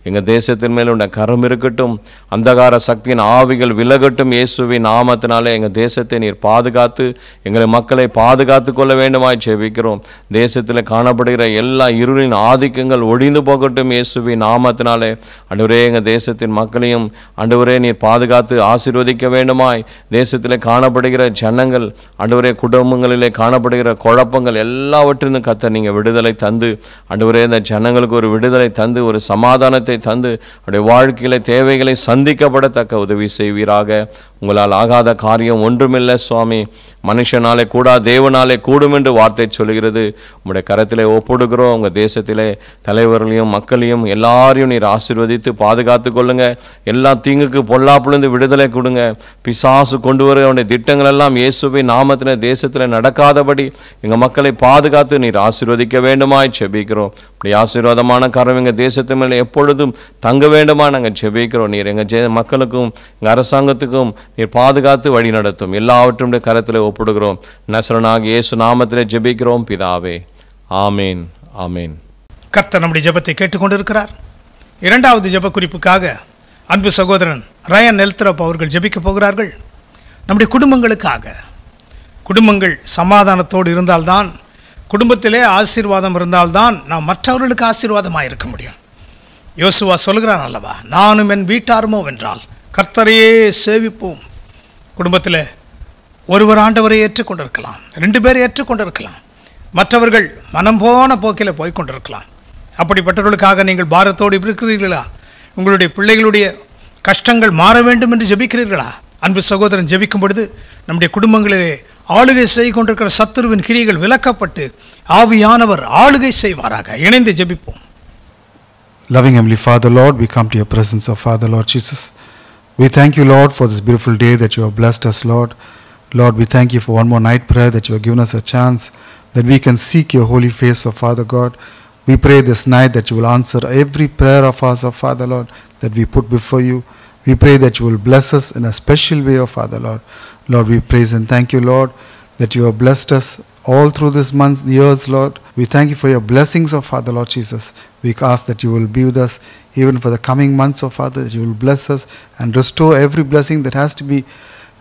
எங்கள் தேசத்தின் மேல் உள்ள கரம் இருக்கட்டும், அந்தகார சக்தியின் ஆவிகள் விலகட்டும் இயேசுவின் நாமத்தினாலே. எங்கள் தேசத்தை நீர் பாதுகாத்து எங்களை மக்களை பாதுகாத்து கொள்ள வேண்டுமாய் ஜெபிக்கிறோம். தேசத்தில் காணப்படுகிற எல்லா இருளின் ஆதிக்கங்கள் ஒழிந்து போகட்டும் இயேசுவின் நாமத்தினாலே. ஆண்டவரே, எங்கள் தேசத்தின் மக்களையும் ஆண்டவரே நீர் பாதுகாத்து ஆசீர்வதிக்க வேண்டுமாய். தேசத்தில் காணப்படுகிற ஜனங்கள் ஆண்டவரே, குடும்பங்களிலே காணப்படுகிற குழப்பங்கள் எல்லாவற்றிலும் கர்த்தர் நீங்கள் விடுதலை தந்து ஆண்டவரே இந்த ஜனங்களுக்கு ஒரு விடுதலை தந்து, ஒரு சமாதானத்தை தந்து அவருடைய வாழ்க்கையில தேவைகளை சந்திக்கப்படத்தக்க உதவி செய்வீராக. உங்களால் ஆகாத காரியம் ஒன்றுமில்லை சுவாமி. மனுஷனாலே கூடா, தேவனாலே கூடும் என்று வார்த்தை சொல்கிறது. உங்களுடைய கரத்திலே ஒப்புடுகிறோம். உங்கள் தேசத்திலே தலைவர்களையும் மக்களையும் எல்லாரையும் நீர் ஆசீர்வதித்து பாதுகாத்து கொள்ளுங்க. எல்லா தீங்குக்கு பொல்லாப்புலேருந்து விடுதலை கொடுங்க. பிசாசு கொண்டு வர அவனுடைய திட்டங்கள் எல்லாம் இயேசுவின் நாமத்தில் தேசத்தில் நடக்காதபடி எங்கள் மக்களை பாதுகாத்து நீர் ஆசீர்வதிக்க வேண்டுமாய் செபிக்கிறோம். இப்படி ஆசீர்வாதமான காரணம் எங்கள் தேசத்து மேலே எப்பொழுதும் தங்க வேண்டுமா நாங்கள் செபிக்கிறோம். நீர் எங்கள் மக்களுக்கும் எங்கள் அரசாங்கத்துக்கும் நீர் பாதுகாத்து வழி நடத்தும். எல்லாவற்றும் கரத்தில் ஒப்புடுகிறோம். நசரனாகிய இயேசு நாமத்திலே ஜெபிக்கிறோம் பிதாவே, ஆமேன், ஆமேன். கர்த்தர் நம்முடைய ஜெபத்தை கேட்டுக்கொண்டிருக்கிறார். இரண்டாவது ஜெப குறிப்புக்காக அன்பு சகோதரன் ரயன் நெல்த்ரப் அவர்கள் ஜெபிக்க போகிறார்கள். நம்முடைய குடும்பங்களுக்காக. குடும்பங்கள் சமாதானத்தோடு இருந்தால்தான், குடும்பத்திலே ஆசீர்வாதம் இருந்தால்தான் நாம் மற்றவர்களுக்கு ஆசீர்வாதமாக இருக்க முடியும். யோசுவா சொல்கிறான் அல்லவா, நானும் என் வீட்டாருமோ வென்றால் கர்த்தரையே சேவிப்போம். குடும்பத்தில் ஒருவர் ஆண்டவரை ஏற்றுக்கொண்டிருக்கலாம், 2 பேர் ஏற்றுக்கொண்டிருக்கலாம், மற்றவர்கள் மனம் போன போக்கில் போய்கொண்டிருக்கலாம். அப்படிப்பட்டவர்களுக்காக நீங்கள் பாரத்தோடு இருக்கிறீர்களா? உங்களுடைய பிள்ளைகளுடைய கஷ்டங்கள் மாற வேண்டும் என்று ஜெபிக்கிறீர்களா? அன்பு சகோதரன், ஜெபிக்கும் பொழுது நம்முடைய குடும்பங்களிலே ஆளுகை செய்து கொண்டிருக்கிற சத்துருவின் கிரியைகள் விலக்கப்பட்டு ஆவியானவர் ஆளுகை செய்வாராக. இணைந்து ஜெபிப்போம். Loving Heavenly Father, Lord, we come to your presence, of Father, Lord Jesus. We thank you, Lord, for this beautiful day that you have blessed us, Lord. Lord, we thank you for one more night prayer that you have given us a chance that we can seek your holy face, of Father God. We pray this night that you will answer every prayer of us, of Father, Lord, that we put before you. We pray that you will bless us in a special way, oh Father, Lord. Lord, we praise and thank you, Lord, that you have blessed us all through this month, years, Lord. We thank you for your blessings, oh Father, Lord Jesus. We ask that you will be with us even for the coming months, oh Father, that you will bless us and restore every blessing that has to be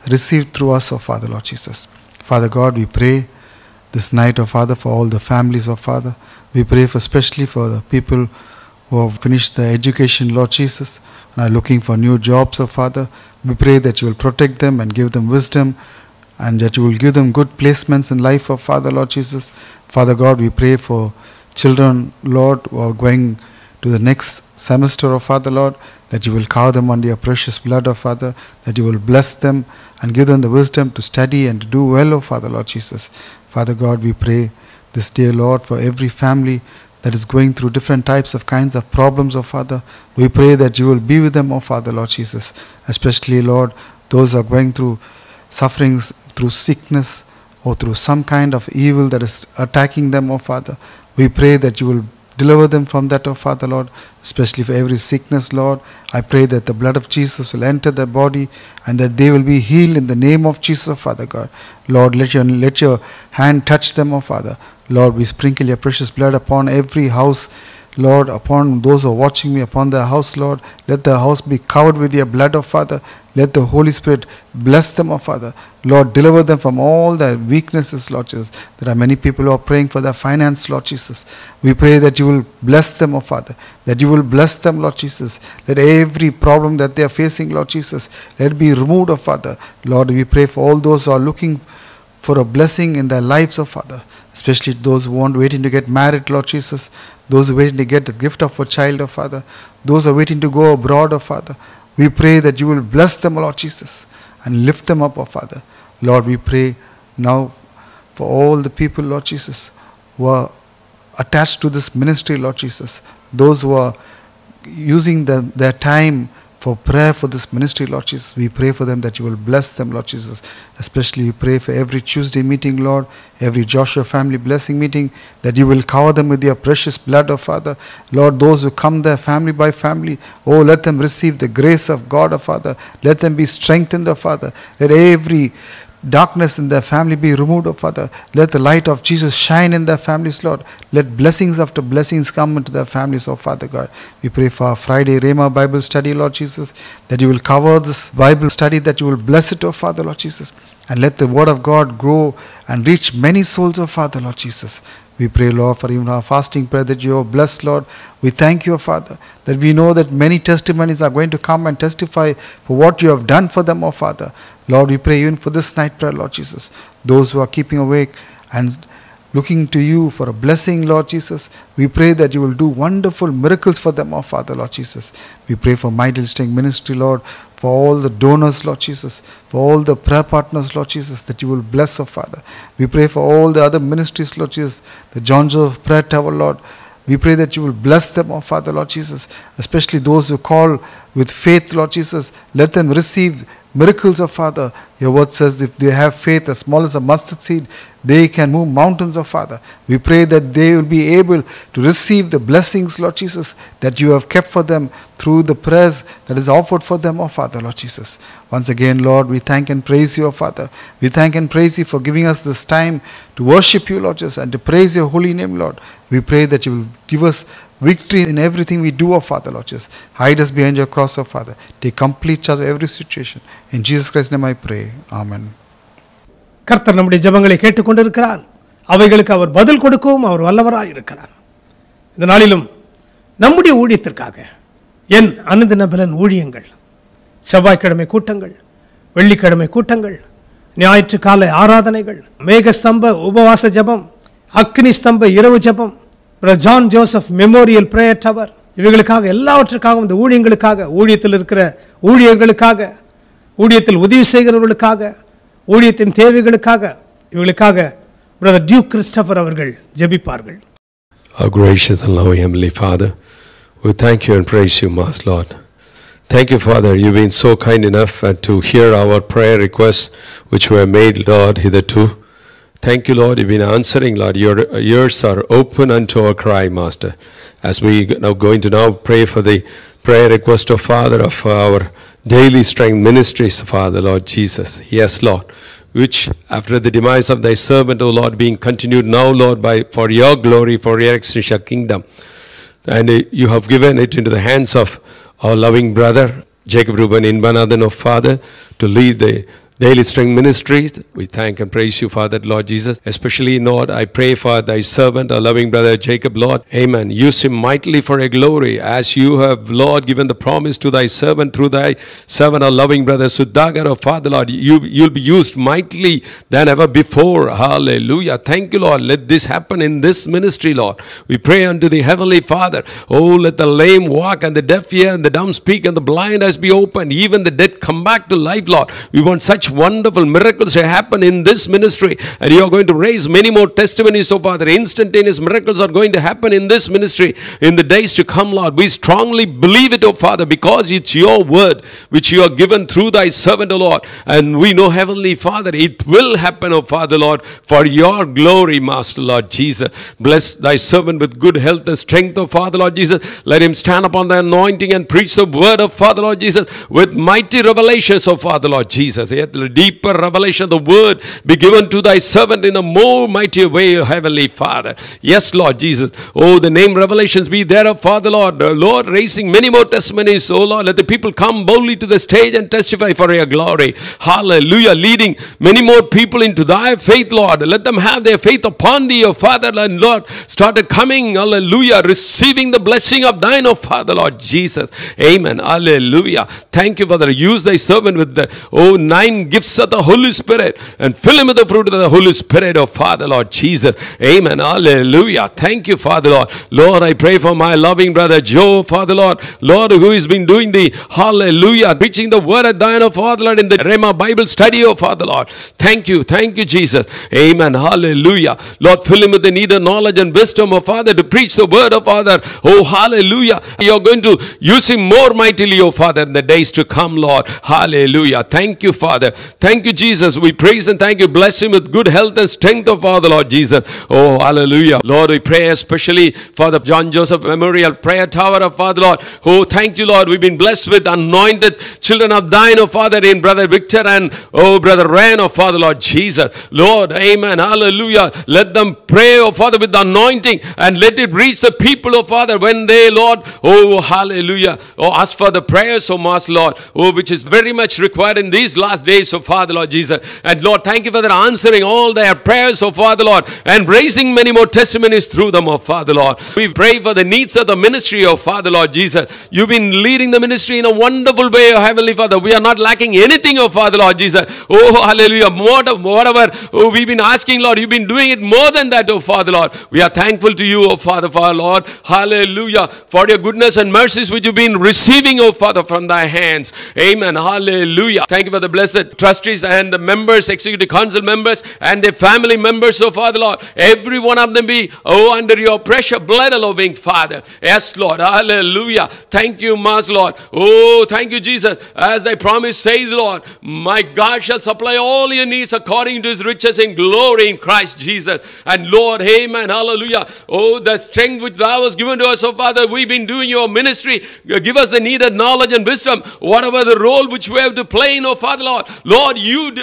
received through us, oh Father, Lord Jesus. Father God, we pray this night, oh Father, for all the families, oh Father. We pray for especially for the people who have finished their education, Lord Jesus, and are looking for new jobs, oh Father. We pray that you will protect them and give them wisdom, and that you will give them good placements in life, oh Father, Lord Jesus. Father God, we pray for children, Lord, who are going to the next semester, oh Father, Lord, that you will cover them under your precious blood, oh Father, that you will bless them and give them the wisdom to study and to do well, oh Father, Lord Jesus. Father God, we pray this day, Lord, for every family that is going through different types of kinds of problems, oh Father. We pray that you will be with them, oh Father, Lord Jesus. Especially, Lord, those who are going through sufferings through sickness or through some kind of evil that is attacking them, oh Father. We pray that you will deliver them from that, oh Father, Lord, especially for every sickness, Lord. I pray that the blood of Jesus will enter their body and that they will be healed in the name of Jesus, oh Father God. Lord, let your hand touch them, oh Father. Lord, we sprinkle your precious blood upon every house, Lord, upon those who are watching me, upon their house, Lord. Let the house be covered with your blood, oh Father. Let the Holy Spirit bless them, oh Father. Lord, deliver them from all their weaknesses, Lord Jesus. There are many people who are praying for their finance, Lord Jesus. We pray that you will bless them, oh Father. That you will bless them, Lord Jesus. Let every problem that they are facing, Lord Jesus, let it be removed, oh Father. Lord, we pray for all those who are looking for a blessing in their lives, oh Father. Especially those who are waiting to get married, Lord Jesus. Those who are waiting to get the gift of a child, oh Father. Those who are waiting to go abroad, oh Father. We pray that you will bless them, Lord Jesus, and lift them up, oh Father. Lord, we pray now for all the people, Lord Jesus, who are attached to this ministry, Lord Jesus. Those who are using their time for prayer for this ministry, Lord Jesus. We pray for them that you will bless them, Lord Jesus. Especially we pray for every Tuesday meeting, Lord, every Joshua family blessing meeting, that you will cover them with your precious blood, oh Father. Lord, those who come there family by family, oh, let them receive the grace of God, oh Father. Let them be strengthened, oh Father. Let every darkness in their family be removed, oh Father. Let the light of Jesus shine in their families, Lord. Let blessings after blessings come into their families, oh Father God. We pray for our Friday Rhema Bible study, Lord Jesus, that you will cover this Bible study, that you will bless it, oh Father, Lord Jesus. And let the word of God grow and reach many souls, oh Father, Lord Jesus. We pray, Lord, for even our fasting prayer that you have blessed, Lord. We thank you, Father, that we know that many testimonies are going to come and testify for what you have done for them, oh Father. Lord, we pray even for this night prayer, Lord Jesus. Those who are keeping awake and looking to you for a blessing, Lord Jesus, we pray that you will do wonderful miracles for them, oh Father, Lord Jesus. We pray for Mighty Strength Ministry, Lord, for all the donors, Lord Jesus, for all the prayer partners, Lord Jesus, that you will bless, oh Father. We pray for all the other ministries, Lord Jesus, the John Joseph Prayer Tower, Lord. We pray that you will bless them, oh Father, Lord Jesus, especially those who call with faith, Lord Jesus. Let them receive miracles, oh Father. Your word says if they have faith as small as a mustard seed, they can move mountains, oh Father. We pray that they will be able to receive the blessings, Lord Jesus, that you have kept for them through the prayers that is offered for them, oh Father, Lord Jesus. Once again, Lord, we thank and praise you, oh Father. We thank and praise you for giving us this time to worship you, Lord Jesus, and to praise your holy name, Lord. We pray that you will give us victory in everything we do, oh Father, Lord Jesus. Hide us behind your cross, oh Father. Take complete charge of every situation. In Jesus Christ's name I pray. Amen. கர்த்தர் நம்முடைய ஜெபங்களை கேட்டுக்கொண்டிருக்கிறார். அவைகளுக்கு அவர் பதில் கொடுக்கவும் அவர் வல்லவராய் இருக்கிறார். இந்த நாளிலும் நம்முடைய ஊழியத்திற்காக என் அனுதின பலன் ஊழியங்கள், செவ்வாய்க்கிழமை கூட்டங்கள், வெள்ளிக்கிழமை கூட்டங்கள், ஞாயிற்று காலை ஆராதனைகள், மேகஸ்தம்ப உபவாச ஜெபம், அக்னி ஸ்தம்ப இரவு ஜெபம், John Joseph memorial prayer tower, இவைகளுக்காக எல்லாவற்றுக்காகவும் இந்த ஊழியங்களுக்காக, ஊழியத்தில் இருக்கிற ஊழியர்களுக்காக, ஊழியத்தில் உதவி செய்கிறவர்களுக்காக, ஊழியத்தின் தேவைகளுக்காக, இவர்களுக்காக பிரதர் டியூக் கிறிஸ்டோபர் அவர்கள் ஜெபிப்பார்கள். Our gracious and loving Heavenly Father, we thank you and praise you, Master Lord. Thank you, Father. You've been so kind enough to hear our prayer requests which were made, Lord, hitherto. Thank you, Lord. You've been answering, Lord. Your ears are open unto our cry, Master. As we now going to now pray for the prayer request of Father of our Daily Strength Ministries, Father, Lord Jesus. Yes, Lord. Which after the demise of thy servant, O Lord, being continued now, Lord, for your glory, for your extension kingdom. And you have given it into the hands of our loving brother, Jacob Ruben Inbanathan, O Father, to lead the Daily Strength Ministries. We thank and praise you, Father, Lord Jesus. Especially, Lord, I pray for thy servant, our loving brother Jacob, Lord. Amen. Use him mightily for your glory, as you have, Lord, given the promise to thy servant through thy servant, our loving brother Sudagar, oh Father, Lord. You'll be used mightily than ever before. Hallelujah. Thank you, Lord. Let this happen in this ministry, Lord. We pray unto the Heavenly Father. Oh, let the lame walk, and the deaf hear, and the dumb speak, and the blind eyes be opened. Even the dead come back to life, Lord. We want such wonderful miracles to happen in this ministry, and you are going to raise many more testimonies, so Father. Instantaneous miracles are going to happen in this ministry in the days to come, Lord. We strongly believe it, oh Father, because it's your word which you have given through thy servant, O Lord, and we know, Heavenly Father, it will happen, oh Father, Lord, for your glory, Master, Lord Jesus. Bless thy servant with good health and strength, oh Father, Lord Jesus. Let him stand upon the anointing and preach the word of Father, Lord Jesus, with mighty revelations, oh Father, Lord Jesus. Yet the deeper revelation of the word be given to thy servant in a more mighty way, oh Heavenly Father. Yes, Lord Jesus. Oh, the name revelations be there, oh Father, Lord. Lord, raising many more testimonies, oh Lord. Let the people come boldly to the stage and testify for your glory. Hallelujah. Leading many more people into thy faith, Lord. Let them have their faith upon thee, oh Father, and Lord, started coming, hallelujah, receiving the blessing of thine, oh Father, Lord Jesus. Amen. Hallelujah. Thank you, Father. Use thy servant with the 9 gifts of the Holy Spirit, and fill him with the fruit of the Holy Spirit, oh Father, Lord Jesus. Amen. Hallelujah. Thank you, Father, Lord. Lord, I pray for my loving brother Joe, Father, Lord. Lord, who has been doing the hallelujah, preaching the word of thine, oh Father, Lord, in the Rhema Bible study, oh Father, Lord. Thank you, Jesus. Amen. Hallelujah. Lord, fill him with the needed knowledge and wisdom, oh Father, to preach the word, oh Father. Oh, hallelujah. You're going to use him more mightily, oh Father, in the days to come, Lord. Hallelujah. Thank you, Father. Thank you, Jesus. We praise and thank you. Bless him with good health and strength, oh Father, Lord Jesus. Oh, hallelujah. Lord, we pray especially for the John Joseph Memorial Prayer Tower, oh Father, Lord. Oh, thank you, Lord. We've been blessed with anointed children of thine, oh Father, in Brother Victor and oh Brother Ryan, oh Father, Lord Jesus. Lord, amen. Hallelujah. Let them pray, oh Father, with the anointing, and let it reach the people, oh Father, when they, Lord, oh hallelujah, oh ask for the prayers, oh Master, Lord, oh which is very much required in these last days, oh Father, Lord Jesus. And Lord, thank you for their answering all their prayers, oh Father, Lord, and raising many more testimonies through them, oh Father, Lord. We pray for the needs of the ministry, oh Father, Lord Jesus. You've been leading the ministry in a wonderful way, oh Heavenly Father. We are not lacking anything, oh Father, Lord Jesus. Oh hallelujah. Whatever we've been asking, Lord, you've been doing it more than that, oh Father, Lord. We are thankful to you, oh Father, for our Lord. Hallelujah. For your goodness and mercies which you've been receiving, oh Father, from thy hands. Amen. Hallelujah. Thank you for the blessed trustees and the members, executive council members, and their family members, oh Father, Lord. Every one of them be, oh, under your precious blood, oh loving Father. Yes, Lord. Hallelujah. Thank you, Master, Lord. Oh, thank you, Jesus. As thy promise says, Lord, my God shall supply all your needs according to his riches in glory in Christ Jesus. And Lord, amen. Hallelujah. Oh, the strength which thou hast given to us, oh Father, we've been doing your ministry. Give us the needed knowledge and wisdom. Whatever the role which we have to play in, oh Father, Lord. Lord, you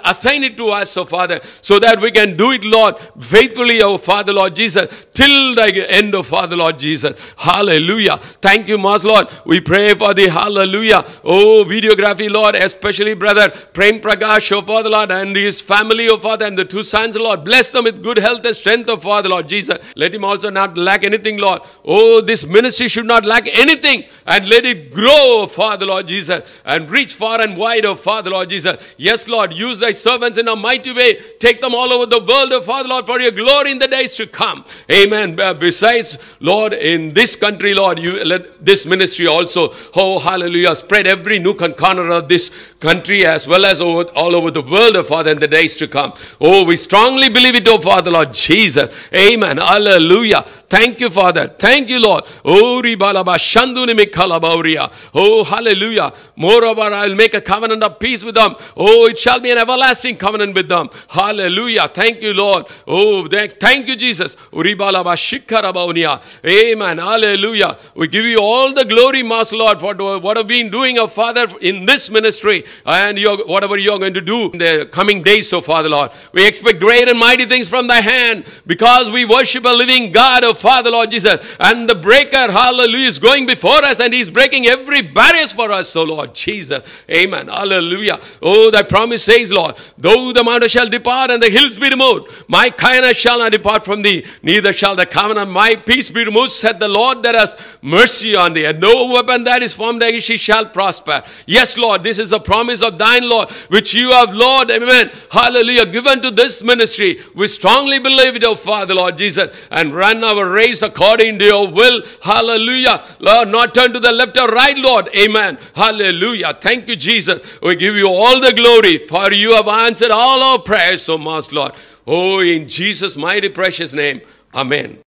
assign it to us, oh Father, so that we can do it, Lord, faithfully, oh Father, Lord Jesus, till the end, oh Father, Lord Jesus. Hallelujah. Thank you, Master, Lord. We pray for the hallelujah, oh videography, Lord, especially Brother Prem Prakash, oh Father, Lord, and his family, oh Father, and the 2 sons, Lord. Bless them with good health and strength, oh Father, Lord Jesus. Let him also not lack anything, Lord. Oh, this ministry should not lack anything, and let it grow, oh Father, Lord Jesus, and reach far and wide, oh Father, Lord Jesus. Yes, Lord, use thy servants in a mighty way. Take them all over the world, oh Father, Lord, for your glory in the days to come. Amen. Besides, Lord, in this country, Lord, you let this ministry also, oh hallelujah, spread every nook and corner of this country as well as all over the world, oh Father, in the days to come. Oh, we strongly believe it, oh Father, Lord Jesus. Amen. Hallelujah. Thank you, Father. Thank you, Lord. Oh, ribalaba shanduni mikalabauria. Oh, hallelujah. Moreover, I will make a covenant of peace with them. Oh, it shall be an everlasting covenant with them. Hallelujah. Thank you, Lord. Oh, thank you, Jesus. Ribalaba shikarabaunia. Amen. Hallelujah. We give you all the glory, Master Lord, for what have been doing, oh Father, in this ministry, and whatever you are going to do in the coming days, so Father Lord. We expect great and mighty things from thy hand, because we worship a living God, oh Father Lord Jesus, and the breaker, hallelujah, is going before us, and he's breaking every barriers for us, so Lord Jesus. Amen. Hallelujah. Oh, thy promise says, Lord, though the mountain shall depart and the hills be removed, my kindness shall not depart from thee, neither shall the covenant my peace be removed, said the Lord that has mercy on thee, and no weapon that is formed against thee shall prosper. Yes, Lord, this is a promise of thine, Lord, which you have, Lord, amen, hallelujah, given to this ministry. We strongly believe it, oh Father, Lord Jesus, and run our race according to your will. Hallelujah. Lord, not turn to the left or right, Lord. Amen. Hallelujah. Thank you, Jesus. We give you all the glory, for you have answered all our prayers so much, Lord. Oh, in Jesus' mighty precious name. Amen.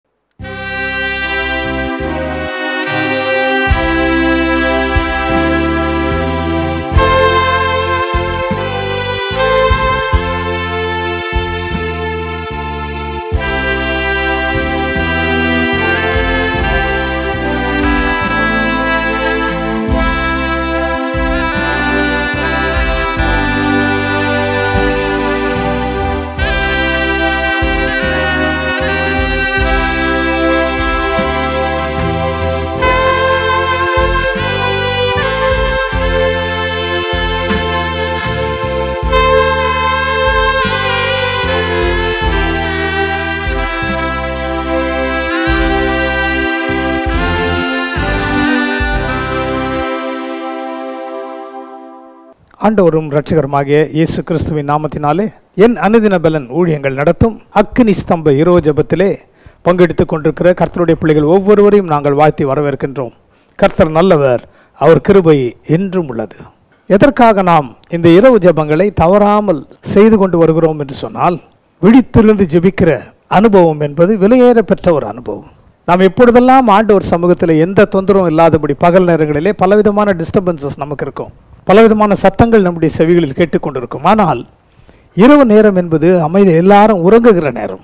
ஆண்டவரும் இரட்சகருமாகிய இயேசு கிறிஸ்துவின் நாமத்தினாலே என் அனுதின பலன் ஊழியங்கள் நடத்தும் அக்கினி ஸ்தம்ப இரவு ஜெபத்திலே பங்கெடுத்துக் கொண்டிருக்கிற கர்த்தருடைய பிள்ளைகள் ஒவ்வொருவரையும் நாங்கள் வாழ்த்தி வரவேற்கின்றோம். கர்த்தர் நல்லவர், அவர் கிருபை என்றும் உள்ளது. எதற்காக நாம் இந்த இரவு ஜெபங்களை தவறாமல் செய்து கொண்டு வருகிறோம் என்று சொன்னால், விழித்திருந்து ஜெபிக்கிற அனுபவம் என்பது விலையேற பெற்ற ஒரு அனுபவம். நாம் எப்பொழுதெல்லாம் ஆண்டவர் சமூகத்தில் எந்த தொந்தரவும் இல்லாதபடி பகல் நேரங்களிலே பலவிதமான டிஸ்டர்பன்சஸ் நமக்கு இருக்கும், பலவிதமான சத்தங்கள் நம்முடைய செவிகளில் கேட்டுக்கொண்டிருக்கும். ஆனால் இரவு நேரம் என்பது அமைதி, எல்லாரும் உறங்குகிற நேரம்.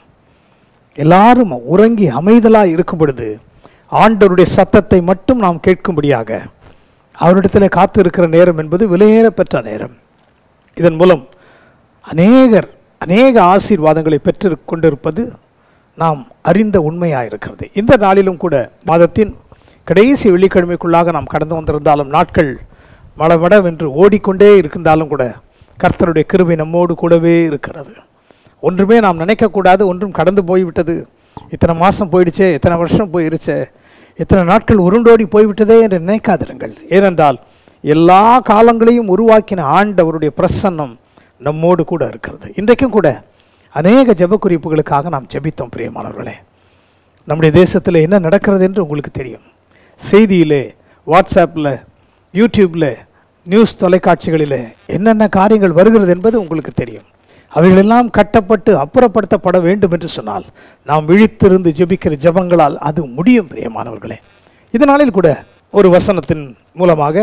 எல்லாரும் உறங்கி அமைதலாக இருக்கும் பொழுது ஆண்டவருடைய சத்தத்தை மட்டும் நாம் கேட்கும்படியாக அவரிடத்தில் காத்து இருக்கிற நேரம் என்பது விலையேற பெற்ற நேரம். இதன் மூலம் அநேக ஆசீர்வாதங்களை பெற்று கொண்டிருப்பது நாம் அறிந்த உண்மையாக இருக்கிறது. இந்த நாளிலும் கூட மாதத்தின் கடைசி வெள்ளிக்கிழமைக்குள்ளாக நாம் கடந்து வந்திருந்தாலும், நாட்கள் மடமடவென்று ஓடிக்கொண்டே இருந்தாலும் கூட கர்த்தருடைய கிருபை நம்மோடு கூடவே இருக்கிறது. ஒன்றுமே நாம் நினைக்கக்கூடாது, ஒன்றும் கடந்து போய்விட்டது, இத்தனை மாதம் போயிடுச்சே, இத்தனை வருஷம் போயிருச்சே, இத்தனை நாட்கள் உருண்டோடி போய்விட்டதே என்று நினைக்காதிருங்கள். ஏனென்றால் எல்லா காலங்களையும் உருவாக்கின ஆண்டவருடைய பிரசன்னம் நம்மோடு கூட இருக்கிறது. இன்றைக்கும் கூட அநேக ஜெப குறிப்புகளுக்காக நாம் ஜெபித்தோம். பிரியமானவர்களே, நம்முடைய தேசத்தில் என்ன நடக்கிறது என்று உங்களுக்கு தெரியும். செய்தியிலே, வாட்ஸ்அப்பில், யூடியூப்பில், நியூஸ் தொலைக்காட்சிகளில் என்னென்ன காரியங்கள் வருகிறது என்பது உங்களுக்கு தெரியும். அவைகளெல்லாம் கட்டப்பட்டு அப்புறப்படுத்தப்பட வேண்டும் என்று சொன்னால் நாம் விழித்திருந்து ஜெபிக்கிற ஜெபங்களால் அது முடியும். பிரியமானவர்களே, இதனாலில் கூட ஒரு வசனத்தின் மூலமாக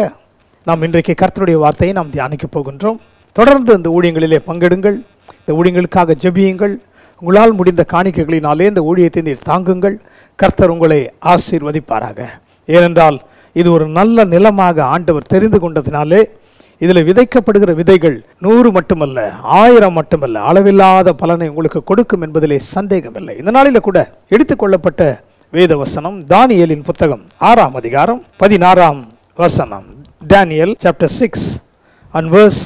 நாம் இன்றைக்கு கர்த்தருடைய வார்த்தையை நாம் தியானிக்கப் போகின்றோம். தொடர்ந்து இந்த ஊழியங்களிலே பங்கெடுங்கள், இந்த ஊழியங்களுக்காக ஜெபியுங்கள். உங்களால் முடிந்த காணிக்கைகளினாலே இந்த ஊழியத்தை நீர் தாங்குங்கள். கர்த்தர் உங்களை ஆசீர்வதிப்பாராக. ஏனென்றால் இது ஒரு நல்ல நிலமாக ஆண்டவர் தெரிந்து கொண்டதினாலே இதில் விதைக்கப்படுகிற விதைகள் 100 மட்டுமல்ல, 1000 மட்டுமல்ல, அளவில்லாத பலனை உங்களுக்கு கொடுக்கும் என்பதிலே சந்தேகமில்லை. இந்த நாளில் கூட எடுத்துக்கொள்ளப்பட்ட வேத வசனம் தானியேலின் புத்தகம் 6ஆம் அதிகாரம் 16ஆம் வசனம். Daniel chapter 6 and verse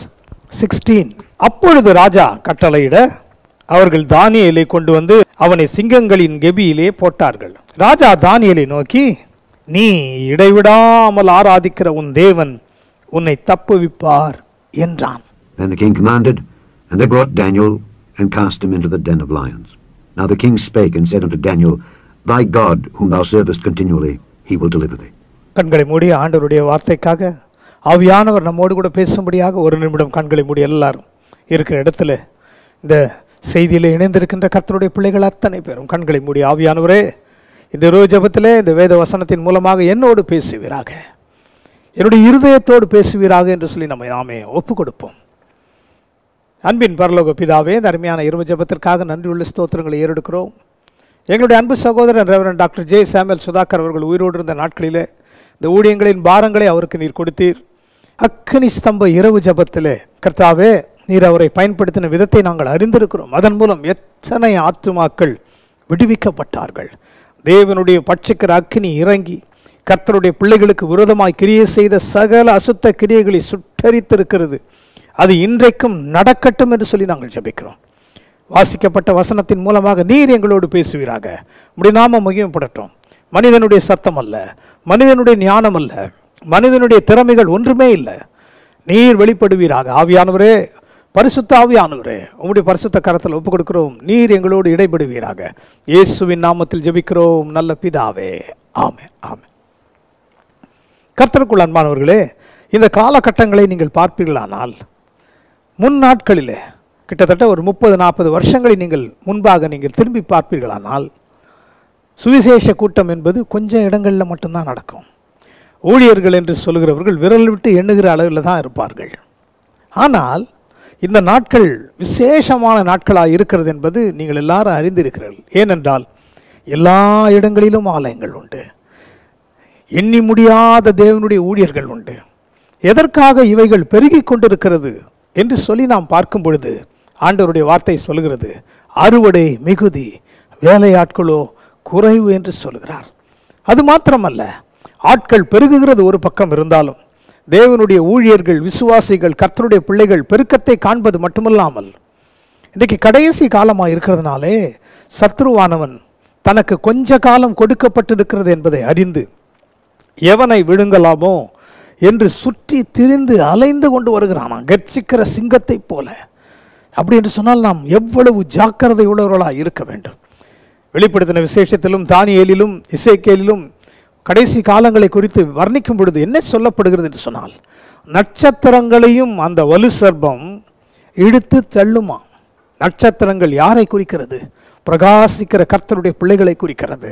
16. அப்பொழுது ராஜா கட்டளையிட அவர்கள் தானியேலை கொண்டு வந்து அவனை சிங்கங்களின் கெபியிலே போட்டார்கள். ராஜா தானியேலை நோக்கி, நீ இடைவிடாமல் ஆராதிக்கிற உன் தேவன் உன்னை தப்புவிப்பார் என்றான். Then the king commanded, and they brought Daniel and cast him into the den of lions. Now the king spake and said unto Daniel, Thy God, whom thou servest continually, he will deliver thee. கண்களை மூடி ஆண்டவருடைய வார்த்தைக்காக ஆவியானவர் நம்மோடு கூட பேசும்படியாக ஒரு நிமிடம் கண்களை மூடி எல்லாரும் இருக்கிற இடத்துல இந்த செய்தியில் இணைந்திருக்கின்ற கர்த்தருடைய பிள்ளைகள் அத்தனை பேரும் கண்களை மூடி, ஆவியானவரே இந்த இரவு ஜெபத்திலே இந்த வேத வசனத்தின் மூலமாக என்னோடு பேசுவீராக, என்னுடைய இருதயத்தோடு பேசுவீராக என்று சொல்லி நாமே ஒப்பு கொடுப்போம். அன்பின் பரலோக பிதாவே, இந்த அருமையான இரவு ஜெபத்திற்காக நன்றியுள்ள ஸ்தோத்திரங்களை ஏறெடுக்கிறோம். எங்களுடைய அன்பு சகோதரன் reverend doctor J Samuel Sudhakar அவர்கள் உயிரோடு இருந்த நாட்களிலே இந்த ஊழியங்களின் பாரங்களை அவருக்கு நீர் கொடுத்தீர். அக்கினி ஸ்தம்ப இரவு ஜெபத்திலே கர்த்தாவே, நீர் அவரை பயன்படுத்தின விதத்தை நாங்கள் அறிந்திருக்கிறோம். அதன் மூலம் எத்தனை ஆத்துமாக்கள் விடுவிக்கப்பட்டார்கள். தேவனுடைய பட்சிக்கிற அக்கினி இறங்கி கர்த்தருடைய பிள்ளைகளுக்கு விரோதமாய் கிரியை செய்த சகல அசுத்த கிரியைகளை சுட்டரித்திருக்கிறது. அது இன்றைக்கும் நடக்கட்டும் என்று சொல்லி நாங்கள் ஜெபிக்கிறோம். வாசிக்கப்பட்ட வசனத்தின் மூலமாக நீர் எங்களோடு பேசுவீராக. உம்முடைய நாமம் மகிமைப்படட்டும். மனிதனுடைய சத்தம் அல்ல, மனிதனுடைய ஞானம் அல்ல, மனிதனுடைய திறமைகள் ஒன்றுமே இல்லை. நீர் வெளிப்படுவீராக. ஆவியானவரே, பரிசுத்த ஆவியானவரே, உம்முடைய பரிசுத்த கரத்தில் ஒப்புக் கொடுக்கிறோம். நீர் எங்களோடு இடைபடுவீராக. இயேசுவின் நாமத்தில் ஜெபிக்கிறோம் நல்ல பிதாவே, ஆமென், ஆமென். கர்த்தருக்குள் அன்பானவர்களே, இந்த காலகட்டங்களை நீங்கள் பார்ப்பீர்களானால், முன் நாட்களிலே கிட்டத்தட்ட ஒரு 30-40 வருஷங்களை நீங்கள் முன்பாக நீங்கள் திரும்பி பார்ப்பீர்களானால், சுவிசேஷ கூட்டம் என்பது கொஞ்சம் இடங்களில் மட்டும்தான் நடக்கும். ஊழியர்கள் என்று சொல்கிறவர்கள் விரல் விட்டு எண்ணுகிற அளவில் தான் இருப்பார்கள். ஆனால் இந்த நாட்கள் விசேஷமான நாட்களாக இருக்கிறது என்பது நீங்கள் எல்லாரும் அறிந்திருக்கிறீர்கள். ஏனென்றால் எல்லா இடங்களிலும் ஆலயங்கள் உண்டு, எண்ணி முடியாத தேவனுடைய ஊழியர்கள் உண்டு. எதற்காக இவைகள் பெருகி கொண்டிருக்கிறது என்று சொல்லி நாம் பார்க்கும் பொழுது ஆண்டவருடைய வார்த்தை சொல்கிறது, அறுவடை மிகுதி, வேலையாட்களோ குறைவு என்று சொல்கிறார். அது மாத்திரமல்ல, ஆட்கள் பெருகுகிறது ஒரு பக்கம் இருந்தாலும் தேவனுடைய ஊழியர்கள், விசுவாசிகள், கர்த்தருடைய பிள்ளைகள் பெருக்கத்தை காண்பது மட்டுமல்லாமல், இன்றைக்கு கடைசி காலமாக இருக்கிறதுனாலே சத்ருவானவன் தனக்கு கொஞ்ச காலம் கொடுக்கப்பட்டிருக்கிறது என்பதை அறிந்து எவனை விழுங்கலாமோ என்று சுற்றி திரிந்து அலைந்து கொண்டு வருகிறான், கர்ச்சிக்கிற சிங்கத்தை போல. அப்படி என்று சொன்னால் நாம் எவ்வளவு ஜாக்கிரதை உள்ளவர்களாக இருக்க வேண்டும். வெளிப்படுத்தின விசேஷத்திலும் தானியேலிலும் எசேக்கியேலிலும் கடைசி காலங்களை குறித்து வர்ணிக்கும் பொழுது என்ன சொல்லப்படுகிறது என்று சொன்னால், நட்சத்திரங்களையும் அந்த வலு சர்ப்பம் இழுத்து தள்ளுமா. நட்சத்திரங்கள் யாரை குறிக்கிறது? பிரகாசிக்கிற கர்த்தருடைய பிள்ளைகளை குறிக்கிறது.